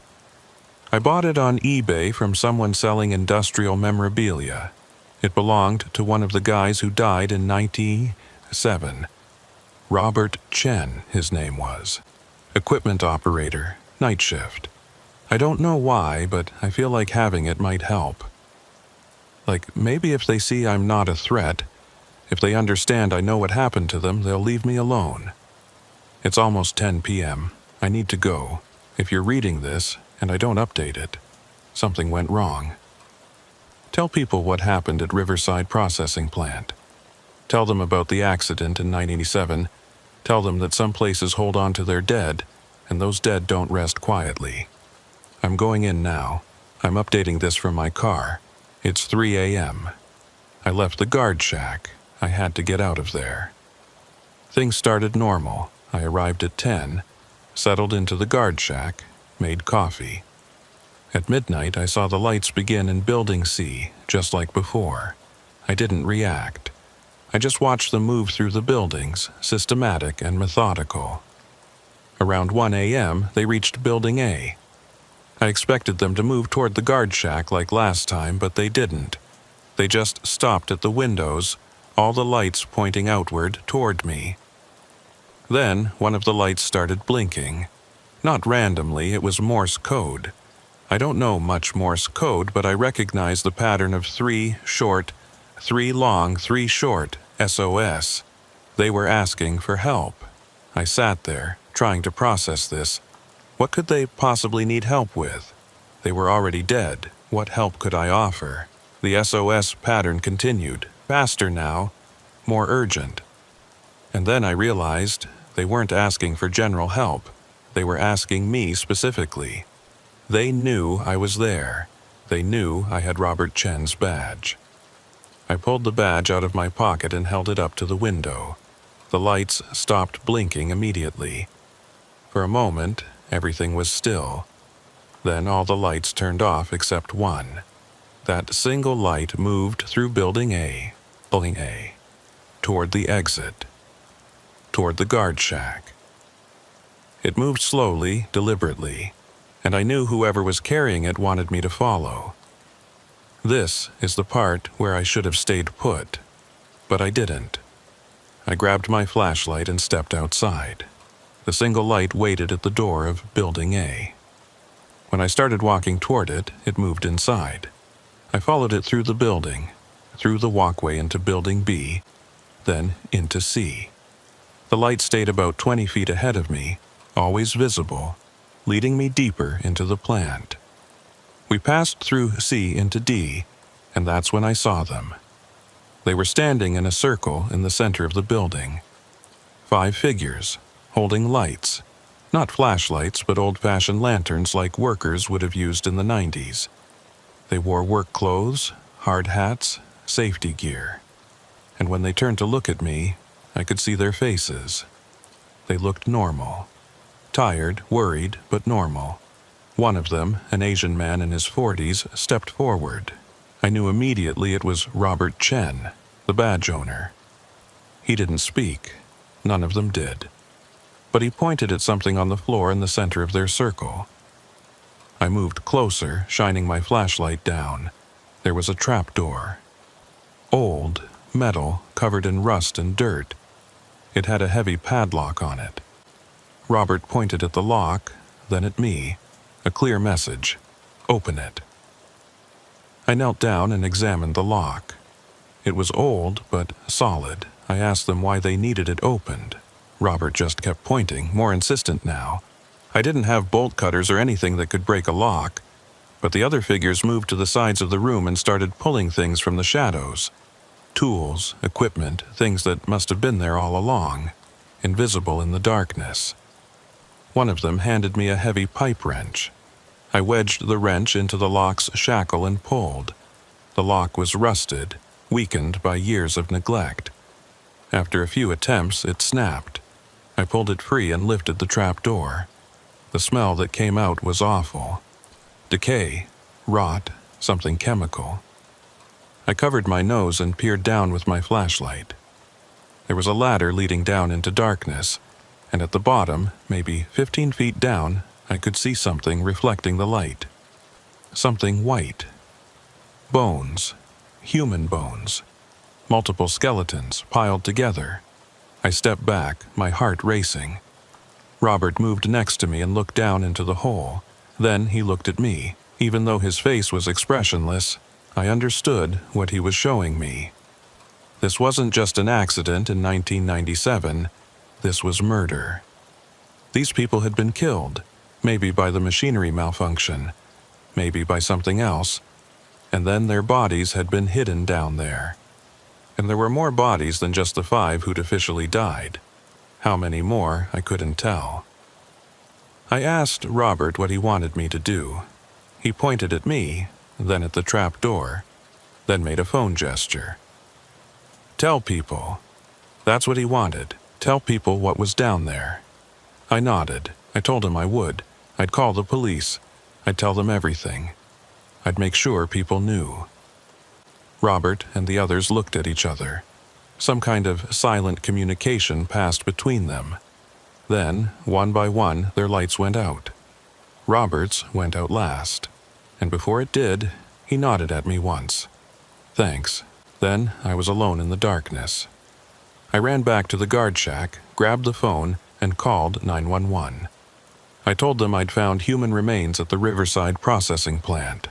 I bought it on eBay from someone selling industrial memorabilia. It belonged to one of the guys who died in '97. Robert Chen, his name was. Equipment operator, night shift. I don't know why, but I feel like having it might help. Like, maybe if they see I'm not a threat, if they understand I know what happened to them, they'll leave me alone. It's almost 10 p.m. I need to go. If you're reading this, and I don't update it, something went wrong. Tell people what happened at Riverside Processing Plant. Tell them about the accident in 1987. Tell them that some places hold on to their dead, and those dead don't rest quietly. I'm going in now. I'm updating this from my car. It's 3 a.m. I left the guard shack. I had to get out of there. Things started normal. I arrived at 10, settled into the guard shack, made coffee. At midnight, I saw the lights begin in Building C, just like before. I didn't react. I just watched them move through the buildings, systematic and methodical. Around 1 a.m., they reached Building A. I expected them to move toward the guard shack like last time, but they didn't. They just stopped at the windows, all the lights pointing outward toward me. Then, one of the lights started blinking. Not randomly, it was Morse code. I don't know much Morse code, but I recognize the pattern of 3 short, 3 long, 3 short, SOS. They were asking for help. I sat there, trying to process this. What could they possibly need help with? They were already dead. What help could I offer? The SOS pattern continued, faster now, more urgent. And then I realized they weren't asking for general help. They were asking me specifically. They knew I was there. They knew I had Robert Chen's badge. I pulled the badge out of my pocket and held it up to the window. The lights stopped blinking immediately. For a moment, everything was still. Then all the lights turned off except one. That single light moved through Building A, toward the exit, toward the guard shack. It moved slowly, deliberately, and I knew whoever was carrying it wanted me to follow. This is the part where I should have stayed put, but I didn't. I grabbed my flashlight and stepped outside. The single light waited at the door of Building A. When I started walking toward it, it moved inside. I followed it through the building, through the walkway into Building B, then into C. The light stayed about 20 feet ahead of me, always visible, leading me deeper into the plant. We passed through C into D, and that's when I saw them. They were standing in a circle in the center of the building. 5 figures, holding lights. Not flashlights, but old-fashioned lanterns like workers would have used in the 90s. They wore work clothes, hard hats, safety gear. And when they turned to look at me, I could see their faces. They looked normal. Tired, worried, but normal. One of them, an Asian man in his 40s, stepped forward. I knew immediately it was Robert Chen, the badge owner. He didn't speak. None of them did. But he pointed at something on the floor in the center of their circle. I moved closer, shining my flashlight down. There was a trapdoor. Old, metal, covered in rust and dirt. It had a heavy padlock on it. Robert pointed at the lock, then at me. A clear message. Open it. I knelt down and examined the lock. It was old, but solid. I asked them why they needed it opened. Robert just kept pointing, more insistent now. I didn't have bolt cutters or anything that could break a lock, but the other figures moved to the sides of the room and started pulling things from the shadows. Tools, equipment, things that must have been there all along, invisible in the darkness. One of them handed me a heavy pipe wrench. I wedged the wrench into the lock's shackle and pulled. The lock was rusted, weakened by years of neglect. After a few attempts, it snapped. I pulled it free and lifted the trap door. The smell that came out was awful. Decay, rot, something chemical. I covered my nose and peered down with my flashlight. There was a ladder leading down into darkness, and at the bottom, maybe 15 feet down, I could see something reflecting the light. Something white. Bones. Human bones. Multiple skeletons piled together. I stepped back, my heart racing. Robert moved next to me and looked down into the hole. Then he looked at me. Even though his face was expressionless, I understood what he was showing me. This wasn't just an accident in 1997. This was murder. These people had been killed, maybe by the machinery malfunction, maybe by something else, and then their bodies had been hidden down there. And there were more bodies than just the 5 who'd officially died. How many more, I couldn't tell. I asked Robert what he wanted me to do. He pointed at me, then at the trap door, then made a phone gesture. Tell people. That's what he wanted. Tell people what was down there. I nodded. I told him I would. I'd call the police. I'd tell them everything. I'd make sure people knew. Robert and the others looked at each other. Some kind of silent communication passed between them. Then, one by one, their lights went out. Robert's went out last, and before it did, he nodded at me once. Thanks. Then I was alone in the darkness. I ran back to the guard shack, grabbed the phone, and called 911. I told them I'd found human remains at the Riverside processing plant.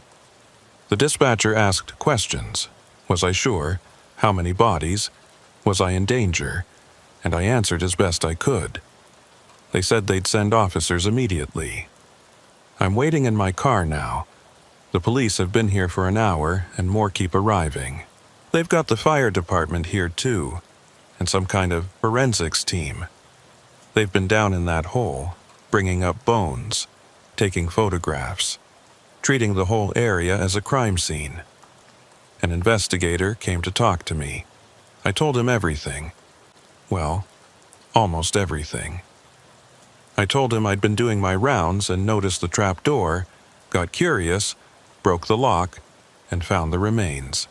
The dispatcher asked questions. Was I sure? How many bodies? Was I in danger? And I answered as best I could. They said they'd send officers immediately. I'm waiting in my car now. The police have been here for an hour, and more keep arriving. They've got the fire department here too, and some kind of forensics team. They've been down in that hole, bringing up bones, taking photographs, treating the whole area as a crime scene. An investigator came to talk to me. I told him everything. Well, almost everything. I told him I'd been doing my rounds and noticed the trap door, got curious, broke the lock, and found the remains.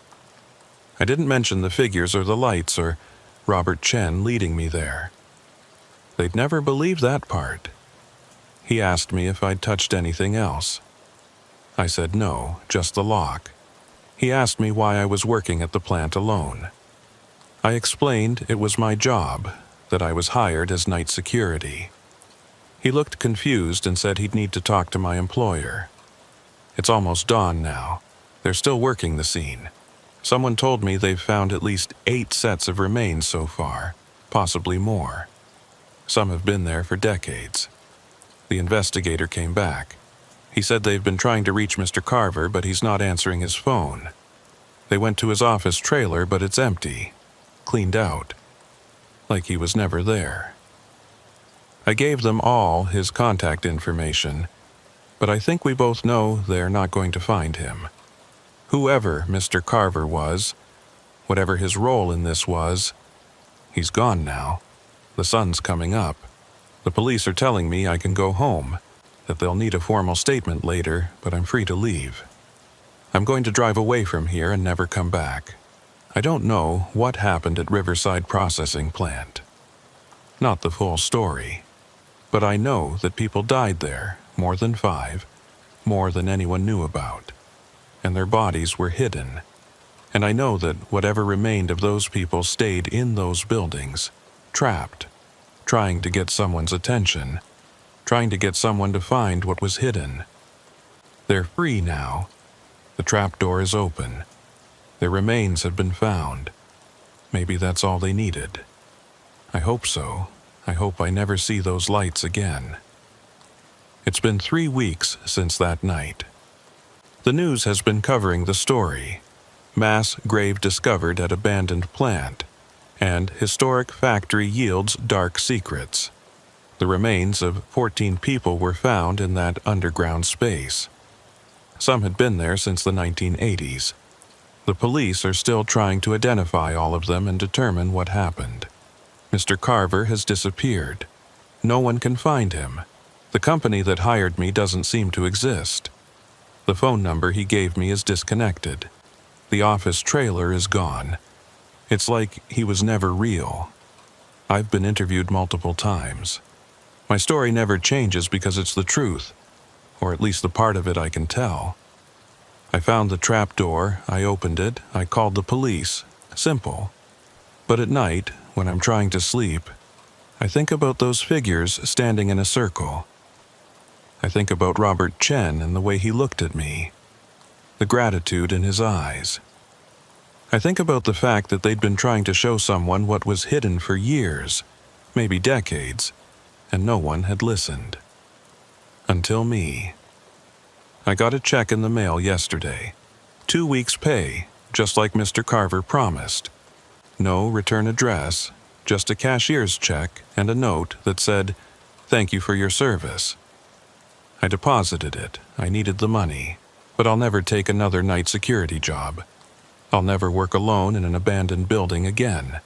I didn't mention the figures or the lights or Robert Chen leading me there. They'd never believe that part. He asked me if I'd touched anything else. I said no, just the lock. He asked me why I was working at the plant alone. I explained it was my job, that I was hired as night security. He looked confused and said he'd need to talk to my employer. It's almost dawn now. They're still working the scene. Someone told me they've found at least 8 sets of remains so far, possibly more. Some have been there for decades. The investigator came back. He said they've been trying to reach Mr. Carver, but he's not answering his phone. They went to his office trailer, but it's empty, cleaned out, like he was never there. I gave them all his contact information, but I think we both know they're not going to find him. Whoever Mr. Carver was, whatever his role in this was, he's gone now. The sun's coming up. The police are telling me I can go home, that they'll need a formal statement later, but I'm free to leave. I'm going to drive away from here and never come back. I don't know what happened at Riverside Processing Plant. Not the full story, but I know that people died there, more than 5, more than anyone knew about, and their bodies were hidden. And I know that whatever remained of those people stayed in those buildings, trapped, trying to get someone's attention, trying to get someone to find what was hidden. They're free now. The trapdoor is open. Their remains have been found. Maybe that's all they needed. I hope so. I hope I never see those lights again. It's been 3 weeks since that night. The news has been covering the story. Mass grave discovered at abandoned plant, and historic factory yields dark secrets. The remains of 14 people were found in that underground space. Some had been there since the 1980s. The police are still trying to identify all of them and determine what happened. Mr. Carver has disappeared. No one can find him. The company that hired me doesn't seem to exist. The phone number he gave me is disconnected. The office trailer is gone. It's like he was never real. I've been interviewed multiple times. My story never changes because it's the truth, or at least the part of it I can tell. I found the trap door, I opened it, I called the police. Simple. But at night, when I'm trying to sleep, I think about those figures standing in a circle. I think about Robert Chen and the way he looked at me, the gratitude in his eyes. I think about the fact that they'd been trying to show someone what was hidden for years, maybe decades, and no one had listened. Until me. I got a check in the mail yesterday. 2 weeks' pay, just like Mr. Carver promised. No return address, just a cashier's check and a note that said, "Thank you for your service." I deposited it. I needed the money, but I'll never take another night security job. I'll never work alone in an abandoned building again.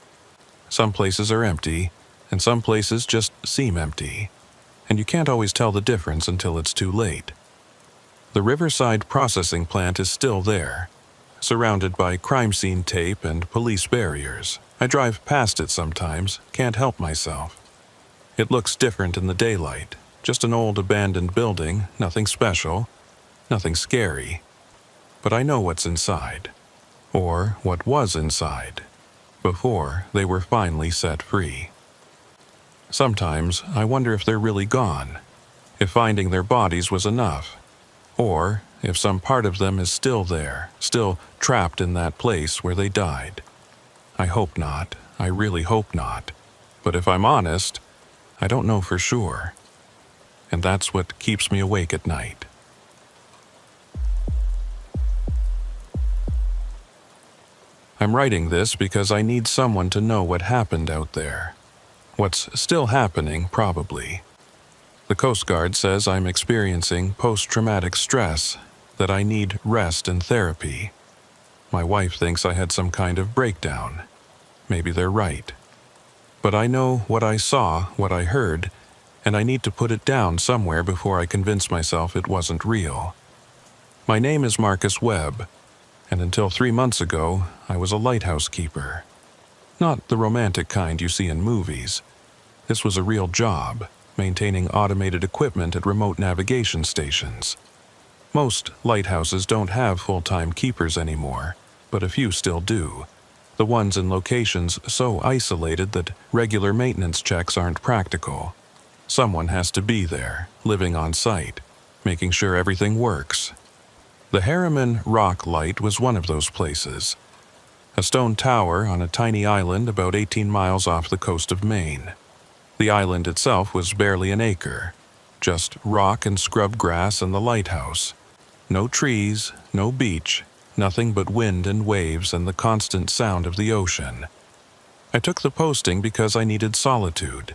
Some places are empty, and some places just seem empty, and you can't always tell the difference until it's too late. The Riverside Processing Plant is still there, surrounded by crime scene tape and police barriers. I drive past it sometimes, can't help myself. It looks different in the daylight, just an old abandoned building, nothing special, nothing scary. But I know what's inside, or what was inside, before they were finally set free. Sometimes I wonder if they're really gone, if finding their bodies was enough, or if some part of them is still there, still trapped in that place where they died. I hope not. I really hope not. But if I'm honest, I don't know for sure. And that's what keeps me awake at night. I'm writing this because I need someone to know what happened out there. What's still happening, probably. The Coast Guard says I'm experiencing post-traumatic stress, that I need rest and therapy. My wife thinks I had some kind of breakdown. Maybe they're right. But I know what I saw, what I heard, and I need to put it down somewhere before I convince myself it wasn't real. My name is Marcus Webb, and until 3 months ago, I was a lighthouse keeper. Not the romantic kind you see in movies. This was a real job, maintaining automated equipment at remote navigation stations. Most lighthouses don't have full-time keepers anymore, but a few still do. The ones in locations so isolated that regular maintenance checks aren't practical. Someone has to be there, living on site, making sure everything works. The Harriman Rock Light was one of those places. A stone tower on a tiny island about 18 miles off the coast of Maine. The island itself was barely an acre, just rock and scrub grass and the lighthouse. No trees, no beach, nothing but wind and waves and the constant sound of the ocean. I took the posting because I needed solitude.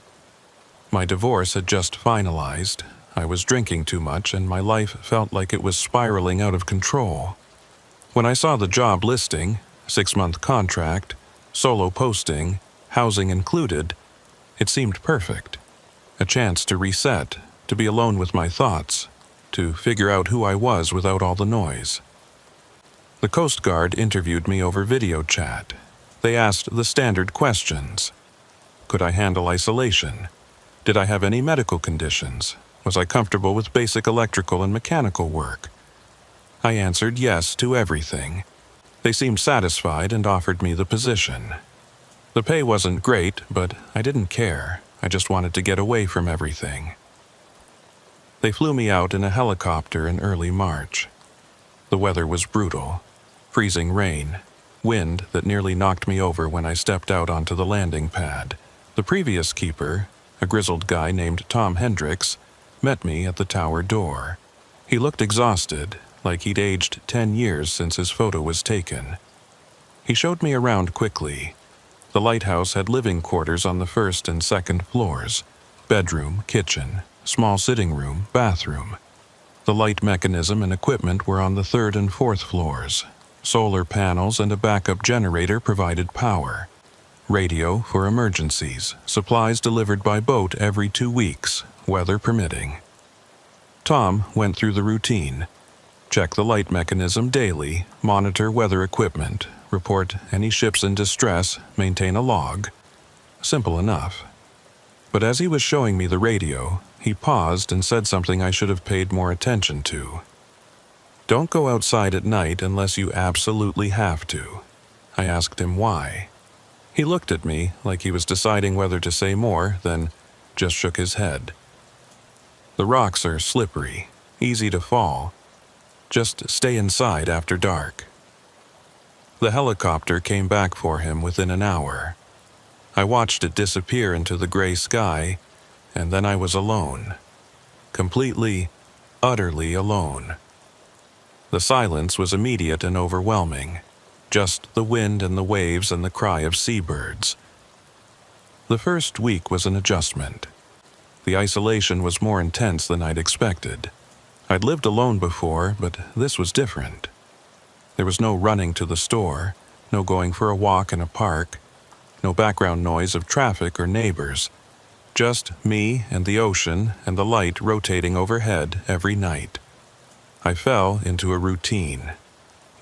My divorce had just finalized. I was drinking too much and my life felt like it was spiraling out of control. When I saw the job listing, 6-month contract, solo posting, housing included, it seemed perfect. A chance to reset, to be alone with my thoughts, to figure out who I was without all the noise. The Coast Guard interviewed me over video chat. They asked the standard questions. Could I handle isolation? Did I have any medical conditions? Was I comfortable with basic electrical and mechanical work? I answered yes to everything. They seemed satisfied and offered me the position. The pay wasn't great, but I didn't care. I just wanted to get away from everything. They flew me out in a helicopter in early March. The weather was brutal. Freezing rain, wind that nearly knocked me over when I stepped out onto the landing pad. The previous keeper, a grizzled guy named Tom Hendricks, met me at the tower door. He looked exhausted, like he'd aged 10 years since his photo was taken. He showed me around quickly. The lighthouse had living quarters on the first and second floors, bedroom, kitchen, small sitting room, bathroom. The light mechanism and equipment were on the third and fourth floors. Solar panels and a backup generator provided power. Radio for emergencies, supplies delivered by boat every 2 weeks, weather permitting. Tom went through the routine. Check the light mechanism daily, monitor weather equipment, report any ships in distress, maintain a log. Simple enough. But as he was showing me the radio, he paused and said something I should have paid more attention to. Don't go outside at night unless you absolutely have to. I asked him why. He looked at me like he was deciding whether to say more, then just shook his head. The rocks are slippery, easy to fall. Just stay inside after dark. The helicopter came back for him within an hour. I watched it disappear into the gray sky, and then I was alone. Completely, utterly alone. The silence was immediate and overwhelming. Just the wind and the waves and the cry of seabirds. The first week was an adjustment. The isolation was more intense than I'd expected. I'd lived alone before, but this was different. There was no running to the store, no going for a walk in a park, no background noise of traffic or neighbors. Just me and the ocean and the light rotating overhead every night. I fell into a routine.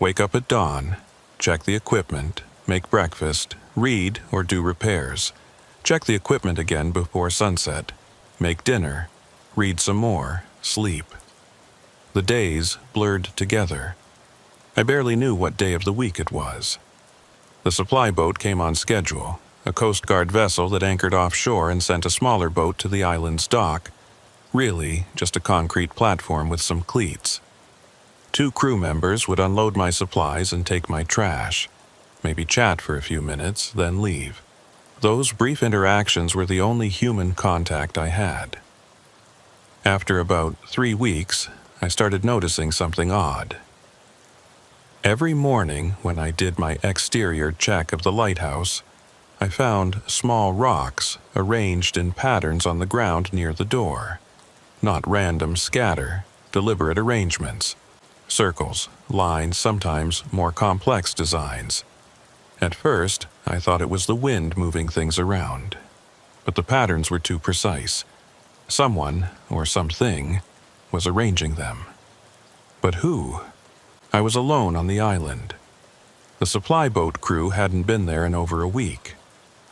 Wake up at dawn, check the equipment, make breakfast, read or do repairs, check the equipment again before sunset, make dinner, read some more, sleep. The days blurred together. I barely knew what day of the week it was. The supply boat came on schedule, a Coast Guard vessel that anchored offshore and sent a smaller boat to the island's dock. Really, just a concrete platform with some cleats. 2 crew members would unload my supplies and take my trash. Maybe chat for a few minutes, then leave. Those brief interactions were the only human contact I had. After about 3 weeks, I started noticing something odd. Every morning when I did my exterior check of the lighthouse, I found small rocks arranged in patterns on the ground near the door. Not random scatter, deliberate arrangements. Circles, lines, sometimes more complex designs. At first, I thought it was the wind moving things around. But the patterns were too precise. Someone, or something, was arranging them. But who? I was alone on the island. The supply boat crew hadn't been there in over a week.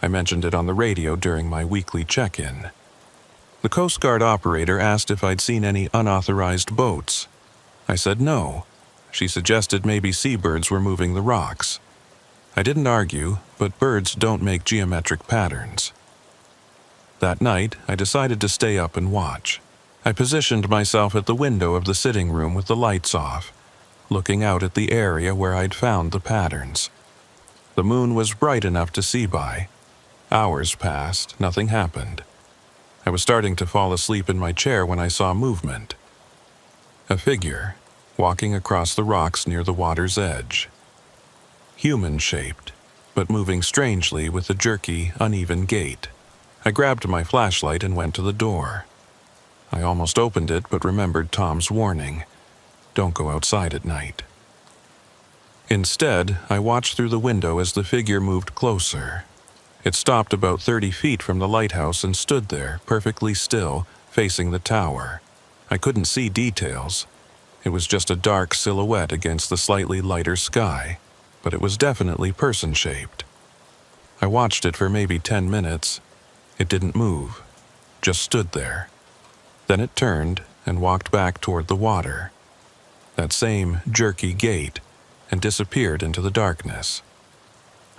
I mentioned it on the radio during my weekly check-in. The Coast Guard operator asked if I'd seen any unauthorized boats. I said no. She suggested maybe seabirds were moving the rocks. I didn't argue, but birds don't make geometric patterns. That night, I decided to stay up and watch. I positioned myself at the window of the sitting room with the lights off, looking out at the area where I'd found the patterns. The moon was bright enough to see by. Hours passed, nothing happened. I was starting to fall asleep in my chair when I saw movement. A figure, walking across the rocks near the water's edge. Human-shaped, but moving strangely with a jerky, uneven gait. I grabbed my flashlight and went to the door. I almost opened it but remembered Tom's warning. Don't go outside at night. Instead, I watched through the window as the figure moved closer. It stopped about 30 feet from the lighthouse and stood there, perfectly still, facing the tower. I couldn't see details. It was just a dark silhouette against the slightly lighter sky, but it was definitely person-shaped. I watched it for maybe 10 minutes. It didn't move, just stood there. Then it turned and walked back toward the water. That same jerky gait, and disappeared into the darkness.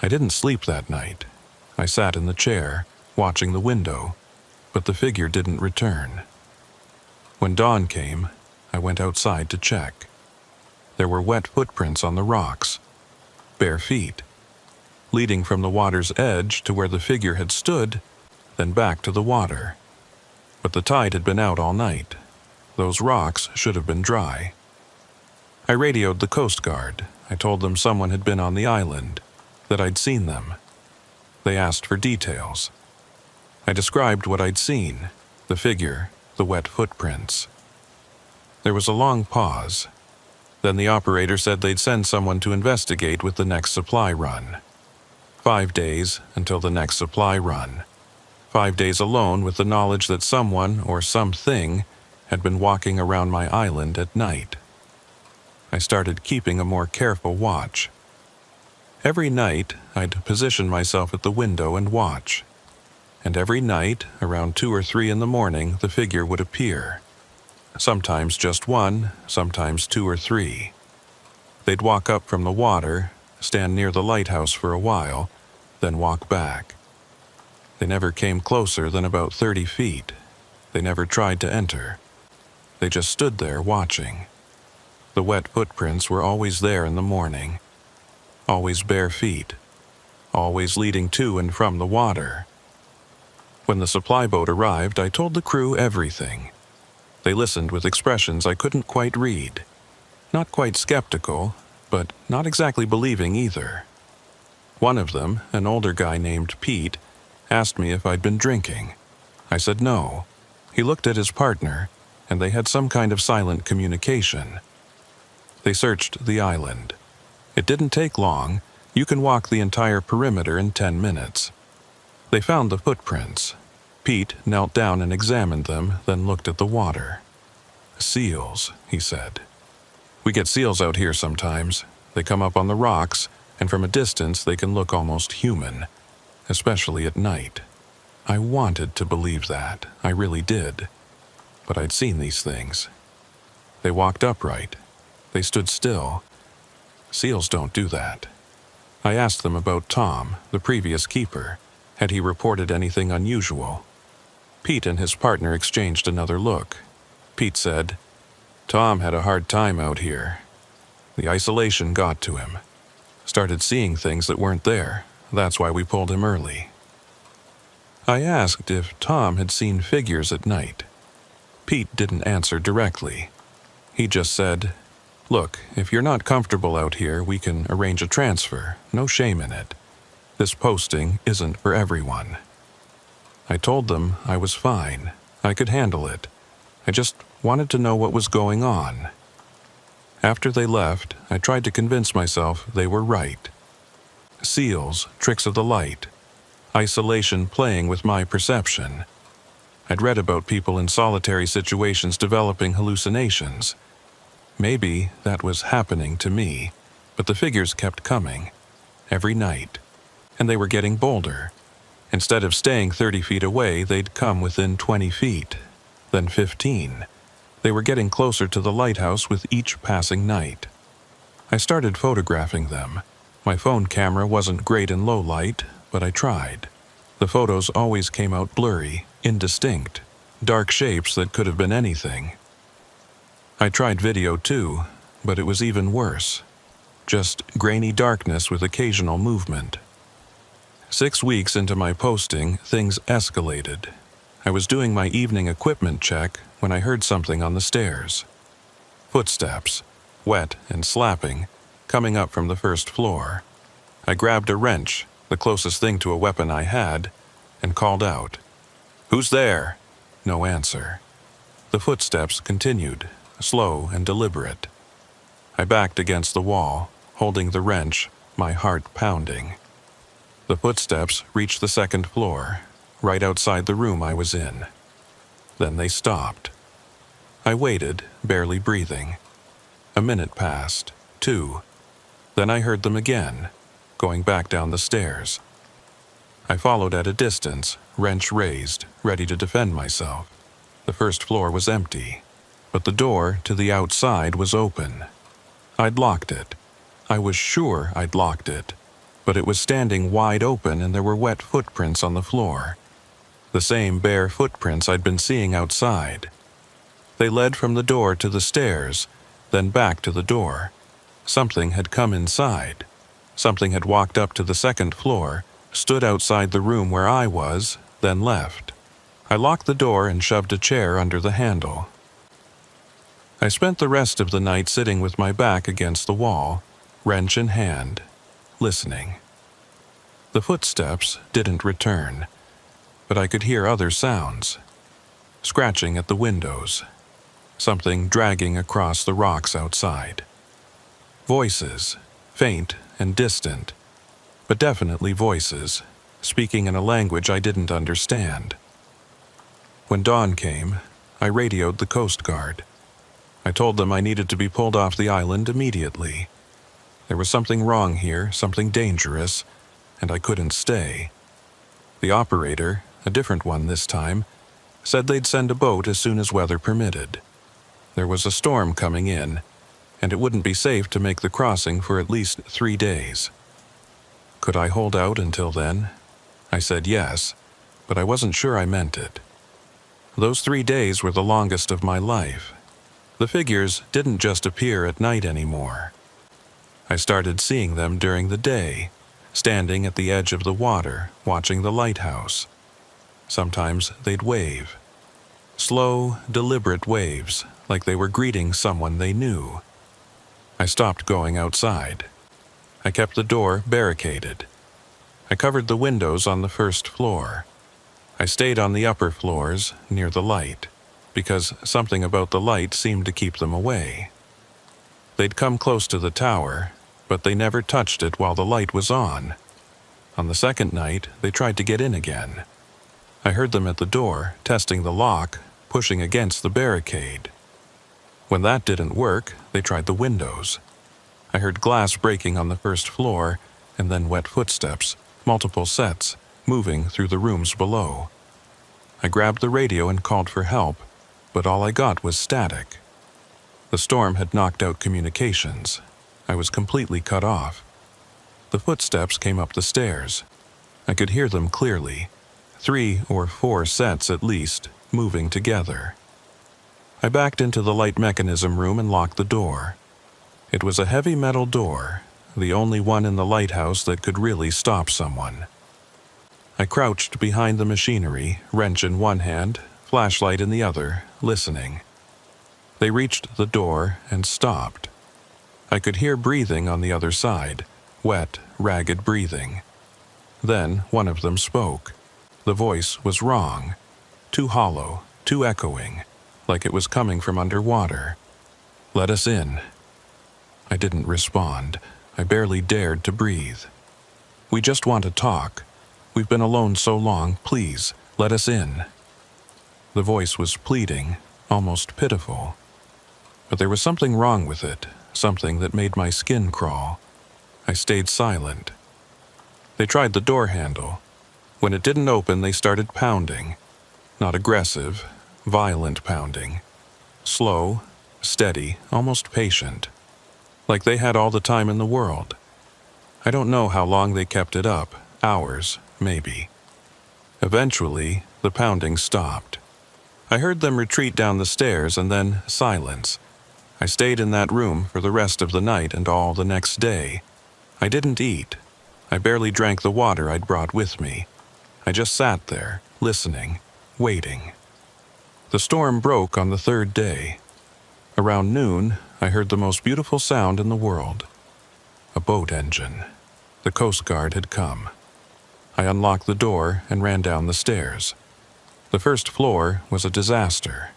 I didn't sleep that night. I sat in the chair, watching the window, but the figure didn't return. When dawn came, I went outside to check. There were wet footprints on the rocks, bare feet, leading from the water's edge to where the figure had stood, then back to the water. But the tide had been out all night. Those rocks should have been dry. I radioed the Coast Guard. I told them someone had been on the island, that I'd seen them. They asked for details. I described what I'd seen, the figure, the wet footprints. There was a long pause. Then the operator said they'd send someone to investigate with the next supply run. 5 days until the next supply run. 5 days alone with the knowledge that someone or something had been walking around my island at night. I started keeping a more careful watch. Every night, I'd position myself at the window and watch. And every night, around 2 or 3 in the morning, the figure would appear. Sometimes just one, sometimes 2 or 3. They'd walk up from the water, stand near the lighthouse for a while, then walk back. They never came closer than about 30 feet. They never tried to enter. They just stood there watching. The wet footprints were always there in the morning. Always bare feet. Always leading to and from the water. When the supply boat arrived, I told the crew everything. They listened with expressions I couldn't quite read. Not quite skeptical, but not exactly believing either. One of them, an older guy named Pete, asked me if I'd been drinking. I said no. He looked at his partner, and they had some kind of silent communication. They searched the island. It didn't take long. You can walk the entire perimeter in 10 minutes. They found the footprints. Pete knelt down and examined them, then looked at the water. Seals, he said. We get seals out here sometimes. They come up on the rocks, and from a distance they can look almost human, especially at night. I wanted to believe that, I really did. But I'd seen these things. They walked upright. They stood still. Seals don't do that. I asked them about Tom, the previous keeper. Had he reported anything unusual? Pete and his partner exchanged another look. Pete said, Tom had a hard time out here. The isolation got to him. Started seeing things that weren't there. That's why we pulled him early. I asked if Tom had seen figures at night. Pete didn't answer directly. He just said, Look, if you're not comfortable out here, we can arrange a transfer. No shame in it. This posting isn't for everyone. I told them I was fine. I could handle it. I just wanted to know what was going on. After they left, I tried to convince myself they were right. Seals, tricks of the light. Isolation playing with my perception. I'd read about people in solitary situations developing hallucinations. Maybe that was happening to me, but the figures kept coming. Every night. And they were getting bolder. Instead of staying 30 feet away, they'd come within 20 feet, then 15. They were getting closer to the lighthouse with each passing night. I started photographing them. My phone camera wasn't great in low light, but I tried. The photos always came out blurry, indistinct, dark shapes that could have been anything. I tried video too, but it was even worse. Just grainy darkness with occasional movement. 6 weeks into my posting, things escalated. I was doing my evening equipment check when I heard something on the stairs. Footsteps, wet and slapping, coming up from the first floor. I grabbed a wrench, the closest thing to a weapon I had, and called out. "Who's there?" No answer. The footsteps continued, slow and deliberate. I backed against the wall, holding the wrench, my heart pounding. The footsteps reached the second floor, right outside the room I was in. Then they stopped. I waited, barely breathing. A minute passed, 2. Then I heard them again, going back down the stairs. I followed at a distance, wrench raised, ready to defend myself. The first floor was empty, but the door to the outside was open. I'd locked it. I was sure I'd locked it, but it was standing wide open and there were wet footprints on the floor. The same bare footprints I'd been seeing outside. They led from the door to the stairs, then back to the door. Something had come inside. Something had walked up to the second floor, stood outside the room where I was, then left. I locked the door and shoved a chair under the handle. I spent the rest of the night sitting with my back against the wall, wrench in hand, listening. The footsteps didn't return, but I could hear other sounds. Scratching at the windows. Something dragging across the rocks outside. Voices, faint and distant, but definitely voices, speaking in a language I didn't understand. When dawn came, I radioed the Coast Guard. I told them I needed to be pulled off the island immediately. There was something wrong here, something dangerous, and I couldn't stay. The operator, a different one this time, said they'd send a boat as soon as weather permitted. There was a storm coming in, and it wouldn't be safe to make the crossing for at least 3 days. Could I hold out until then? I said yes, but I wasn't sure I meant it. Those 3 days were the longest of my life. The figures didn't just appear at night anymore. I started seeing them during the day, standing at the edge of the water, watching the lighthouse. Sometimes they'd wave. Slow, deliberate waves, like they were greeting someone they knew. I stopped going outside. I kept the door barricaded. I covered the windows on the first floor. I stayed on the upper floors, near the light, because something about the light seemed to keep them away. They'd come close to the tower, but they never touched it while the light was on. On the second night, they tried to get in again. I heard them at the door, testing the lock, pushing against the barricade. When that didn't work, they tried the windows. I heard glass breaking on the first floor, and then wet footsteps, multiple sets, moving through the rooms below. I grabbed the radio and called for help, but all I got was static. The storm had knocked out communications. I was completely cut off. The footsteps came up the stairs. I could hear them clearly, 3 or 4 sets at least, moving together. I backed into the light mechanism room and locked the door. It was a heavy metal door, the only one in the lighthouse that could really stop someone. I crouched behind the machinery, wrench in one hand, flashlight in the other, listening. They reached the door and stopped. I could hear breathing on the other side, wet, ragged breathing. Then one of them spoke. The voice was wrong, too hollow, too echoing, like it was coming from underwater. "Let us in." I didn't respond. I barely dared to breathe. "We just want to talk. We've been alone so long. Please, let us in." The voice was pleading, almost pitiful. But there was something wrong with it, something that made my skin crawl. I stayed silent. They tried the door handle. When it didn't open, they started pounding. Not aggressive, violent pounding. Slow, steady, almost patient. Like they had all the time in the world. I don't know how long they kept it up, hours, maybe. Eventually, the pounding stopped. I heard them retreat down the stairs and then silence. I stayed in that room for the rest of the night and all the next day. I didn't eat. I barely drank the water I'd brought with me. I just sat there, listening, waiting. The storm broke on the third day. Around noon, I heard the most beautiful sound in the world. A boat engine. The Coast Guard had come. I unlocked the door and ran down the stairs. The first floor was a disaster.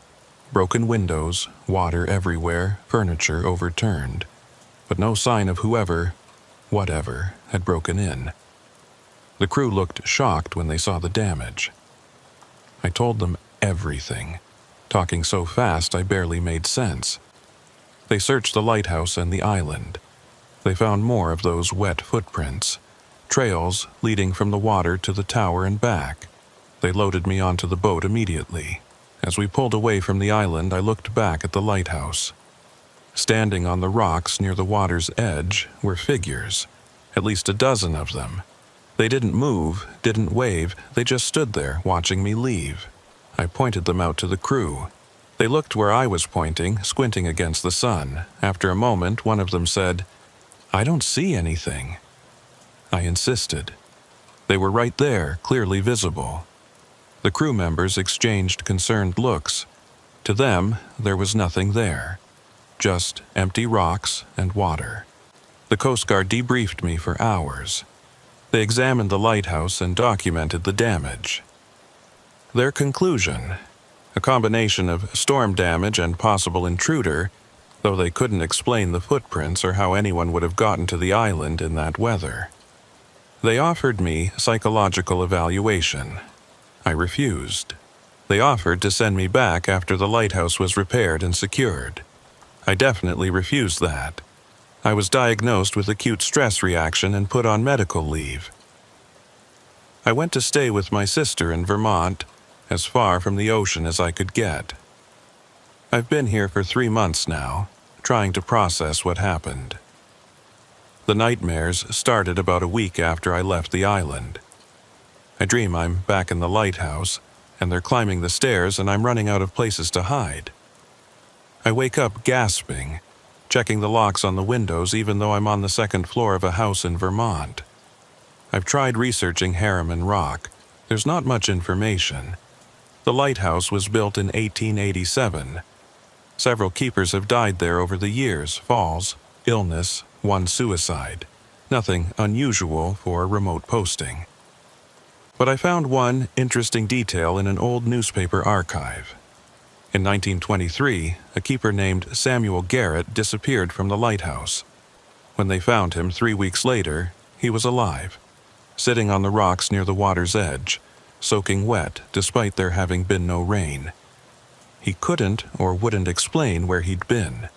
Broken windows, water everywhere, furniture overturned. But no sign of whatever, had broken in. The crew looked shocked when they saw the damage. I told them everything, talking so fast I barely made sense. They searched the lighthouse and the island. They found more of those wet footprints, trails leading from the water to the tower and back. They loaded me onto the boat immediately. As we pulled away from the island, I looked back at the lighthouse. Standing on the rocks near the water's edge were figures, at least a dozen of them. They didn't move, didn't wave, they just stood there watching me leave. I pointed them out to the crew. They looked where I was pointing, squinting against the sun. After a moment, one of them said, "I don't see anything." I insisted. They were right there, clearly visible. The crew members exchanged concerned looks. To them, there was nothing there. Just empty rocks and water. The Coast Guard debriefed me for hours. They examined the lighthouse and documented the damage. Their conclusion, a combination of storm damage and possible intruder, though they couldn't explain the footprints or how anyone would have gotten to the island in that weather. They offered me psychological evaluation. I refused. They offered to send me back after the lighthouse was repaired and secured. I definitely refused that. I was diagnosed with acute stress reaction and put on medical leave. I went to stay with my sister in Vermont, as far from the ocean as I could get. I've been here for 3 months now, trying to process what happened. The nightmares started about a week after I left the island. I dream I'm back in the lighthouse, and they're climbing the stairs and I'm running out of places to hide. I wake up gasping, checking the locks on the windows even though I'm on the second floor of a house in Vermont. I've tried researching Harriman Rock. There's not much information. The lighthouse was built in 1887. Several keepers have died there over the years, falls, illness, one suicide. Nothing unusual for a remote posting. But I found one interesting detail in an old newspaper archive. In 1923, a keeper named Samuel Garrett disappeared from the lighthouse. When they found him 3 weeks later, he was alive, sitting on the rocks near the water's edge, soaking wet despite there having been no rain. He couldn't or wouldn't explain where he'd been.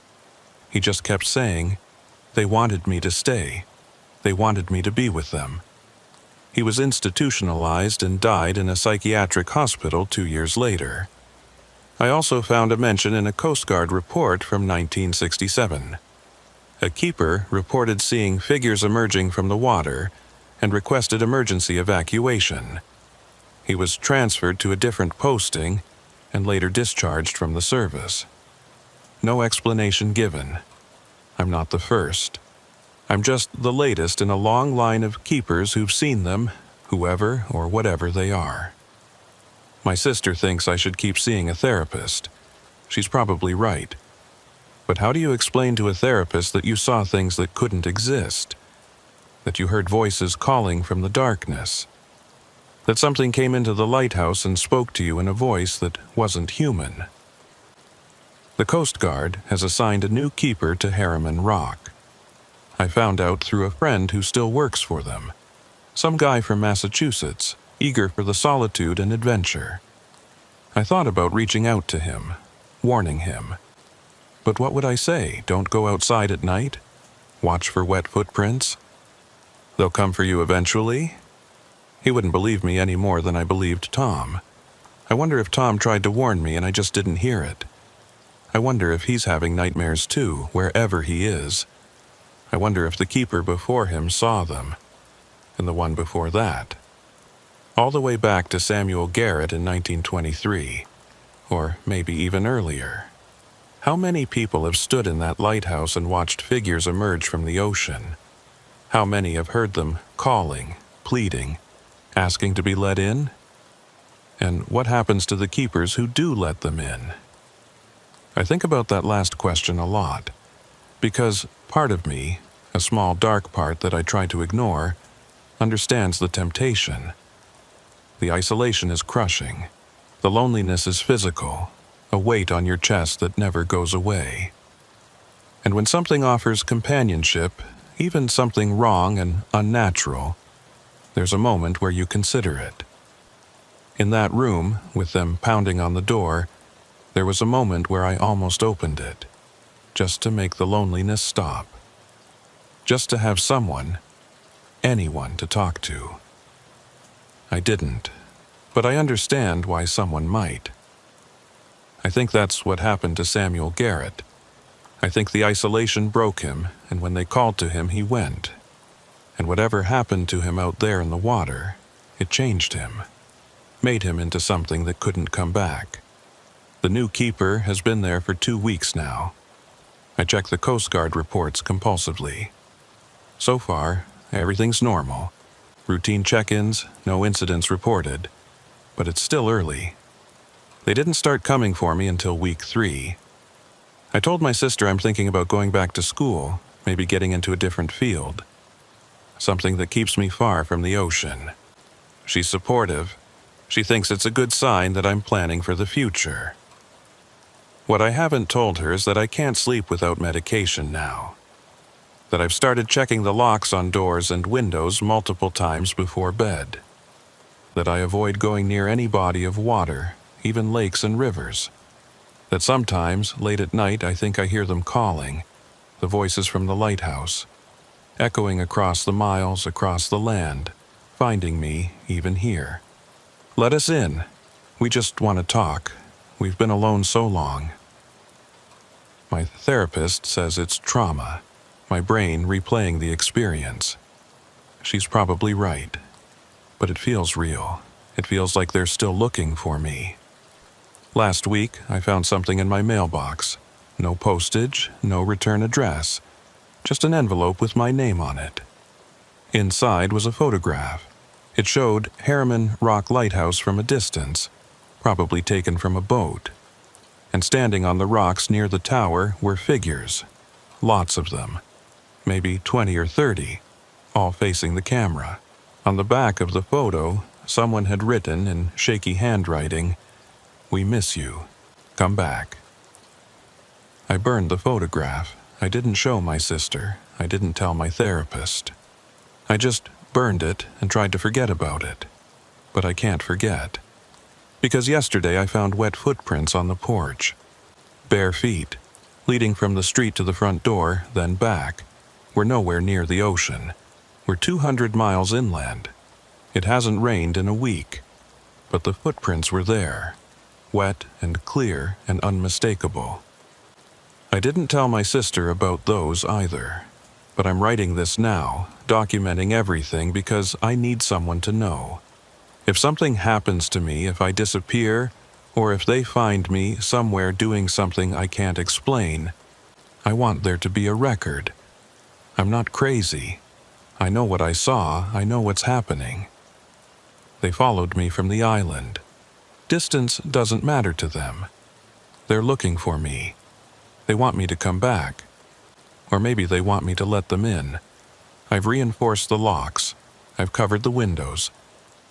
He just kept saying, "They wanted me to stay. They wanted me to be with them." He was institutionalized and died in a psychiatric hospital 2 years later. I also found a mention in a Coast Guard report from 1967. A keeper reported seeing figures emerging from the water and requested emergency evacuation. He was transferred to a different posting and later discharged from the service. No explanation given. I'm not the first. I'm just the latest in a long line of keepers who've seen them, whoever or whatever they are. My sister thinks I should keep seeing a therapist. She's probably right. But how do you explain to a therapist that you saw things that couldn't exist? That you heard voices calling from the darkness? That something came into the lighthouse and spoke to you in a voice that wasn't human? The Coast Guard has assigned a new keeper to Harriman Rock. I found out through a friend who still works for them. Some guy from Massachusetts, eager for the solitude and adventure. I thought about reaching out to him, warning him. But what would I say? Don't go outside at night? Watch for wet footprints? They'll come for you eventually? He wouldn't believe me any more than I believed Tom. I wonder if Tom tried to warn me and I just didn't hear it. I wonder if he's having nightmares too, wherever he is. I wonder if the keeper before him saw them, and the one before that. All the way back to Samuel Garrett in 1923, or maybe even earlier. How many people have stood in that lighthouse and watched figures emerge from the ocean? How many have heard them calling, pleading, asking to be let in? And what happens to the keepers who do let them in? I think about that last question a lot, because part of me, a small dark part that I try to ignore, understands the temptation. The isolation is crushing. The loneliness is physical, a weight on your chest that never goes away. And when something offers companionship, even something wrong and unnatural, there's a moment where you consider it. In that room, with them pounding on the door, there was a moment where I almost opened it, just to make the loneliness stop. Just to have someone, anyone to talk to. I didn't, but I understand why someone might. I think that's what happened to Samuel Garrett. I think the isolation broke him, and when they called to him, he went. And whatever happened to him out there in the water, it changed him. Made him into something that couldn't come back. The new keeper has been there for 2 weeks now. I check the Coast Guard reports compulsively. So far, everything's normal. Routine check-ins, no incidents reported. But it's still early. They didn't start coming for me until week 3. I told my sister I'm thinking about going back to school, maybe getting into a different field. Something that keeps me far from the ocean. She's supportive. She thinks it's a good sign that I'm planning for the future. What I haven't told her is that I can't sleep without medication now. That I've started checking the locks on doors and windows multiple times before bed. That I avoid going near any body of water, even lakes and rivers. That sometimes, late at night, I think I hear them calling, the voices from the lighthouse, echoing across the miles, across the land, finding me even here. Let us in. We just want to talk. We've been alone so long. My therapist says it's trauma, my brain replaying the experience. She's probably right, but it feels real. It feels like they're still looking for me. Last week, I found something in my mailbox. No postage, no return address, just an envelope with my name on it. Inside was a photograph. It showed Harriman Rock Lighthouse from a distance, probably taken from a boat. And standing on the rocks near the tower were figures, lots of them, maybe 20 or 30, all facing the camera. On the back of the photo, someone had written in shaky handwriting, "We miss you. Come back." I burned the photograph. I didn't show my sister. I didn't tell my therapist. I just burned it and tried to forget about it. But I can't forget. Because yesterday I found wet footprints on the porch. Bare feet, leading from the street to the front door, then back. We're nowhere near the ocean. We're 200 miles inland. It hasn't rained in a week. But the footprints were there. Wet and clear and unmistakable. I didn't tell my sister about those either. But I'm writing this now, documenting everything because I need someone to know. If something happens to me, if I disappear, or if they find me somewhere doing something I can't explain, I want there to be a record. I'm not crazy. I know what I saw. I know what's happening. They followed me from the island. Distance doesn't matter to them. They're looking for me. They want me to come back. Or maybe they want me to let them in. I've reinforced the locks. I've covered the windows.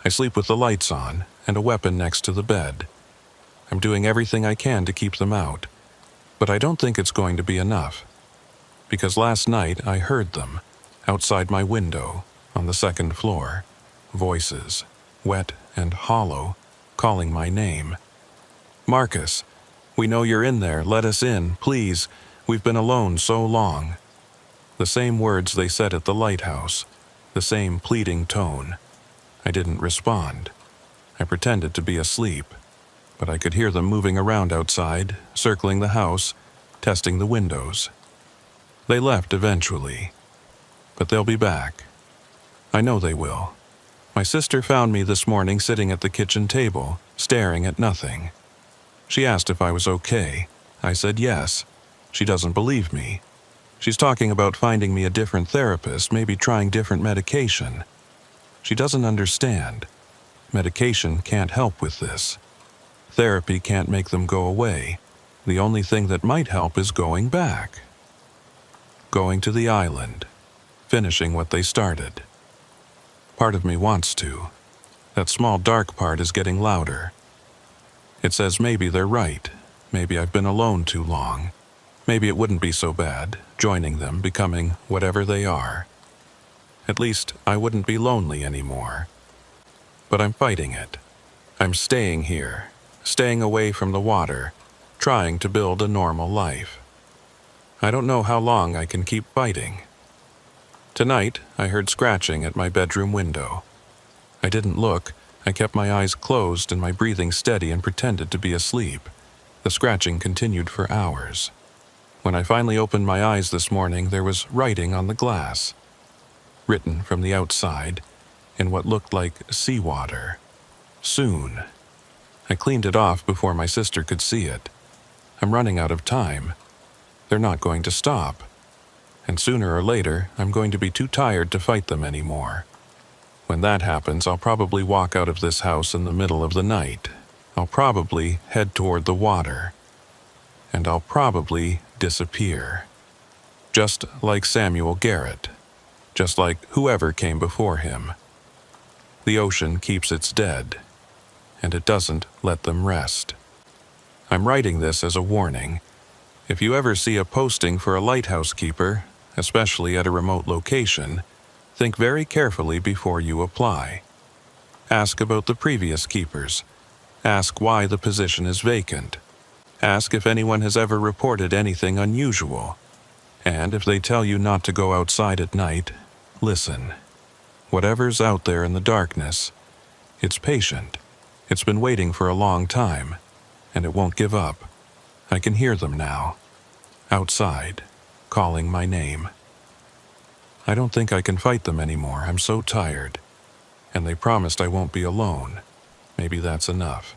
I sleep with the lights on and a weapon next to the bed. I'm doing everything I can to keep them out. But I don't think it's going to be enough. Because last night I heard them, outside my window, on the second floor. Voices, wet and hollow, calling my name. "Marcus, we know you're in there. Let us in, please. We've been alone so long." The same words they said at the lighthouse, the same pleading tone. I didn't respond. I pretended to be asleep, but I could hear them moving around outside, circling the house, testing the windows. They left eventually, but they'll be back. I know they will. My sister found me this morning sitting at the kitchen table, staring at nothing. She asked if I was okay. I said yes. She doesn't believe me. She's talking about finding me a different therapist, maybe trying different medication. She doesn't understand. Medication can't help with this. Therapy can't make them go away. The only thing that might help is going back. Going to the island. Finishing what they started. Part of me wants to. That small dark part is getting louder. It says maybe they're right. Maybe I've been alone too long. Maybe it wouldn't be so bad, joining them, becoming whatever they are. At least, I wouldn't be lonely anymore. But I'm fighting it. I'm staying here, staying away from the water, trying to build a normal life. I don't know how long I can keep fighting. Tonight, I heard scratching at my bedroom window. I didn't look. I kept my eyes closed and my breathing steady and pretended to be asleep. The scratching continued for hours. When I finally opened my eyes this morning, there was writing on the glass. Written from the outside, in what looked like seawater. Soon. I cleaned it off before my sister could see it. I'm running out of time. They're not going to stop. And sooner or later, I'm going to be too tired to fight them anymore. When that happens, I'll probably walk out of this house in the middle of the night. I'll probably head toward the water. And I'll probably disappear. Just like Samuel Garrett. Just like whoever came before him. The ocean keeps its dead, and it doesn't let them rest. I'm writing this as a warning. If you ever see a posting for a lighthouse keeper, especially at a remote location, think very carefully before you apply. Ask about the previous keepers. Ask why the position is vacant. Ask if anyone has ever reported anything unusual. And if they tell you not to go outside at night, listen. Whatever's out there in the darkness, it's patient. It's been waiting for a long time, and it won't give up. I can hear them now. Outside, calling my name. I don't think I can fight them anymore. I'm so tired. And they promised I won't be alone. Maybe that's enough.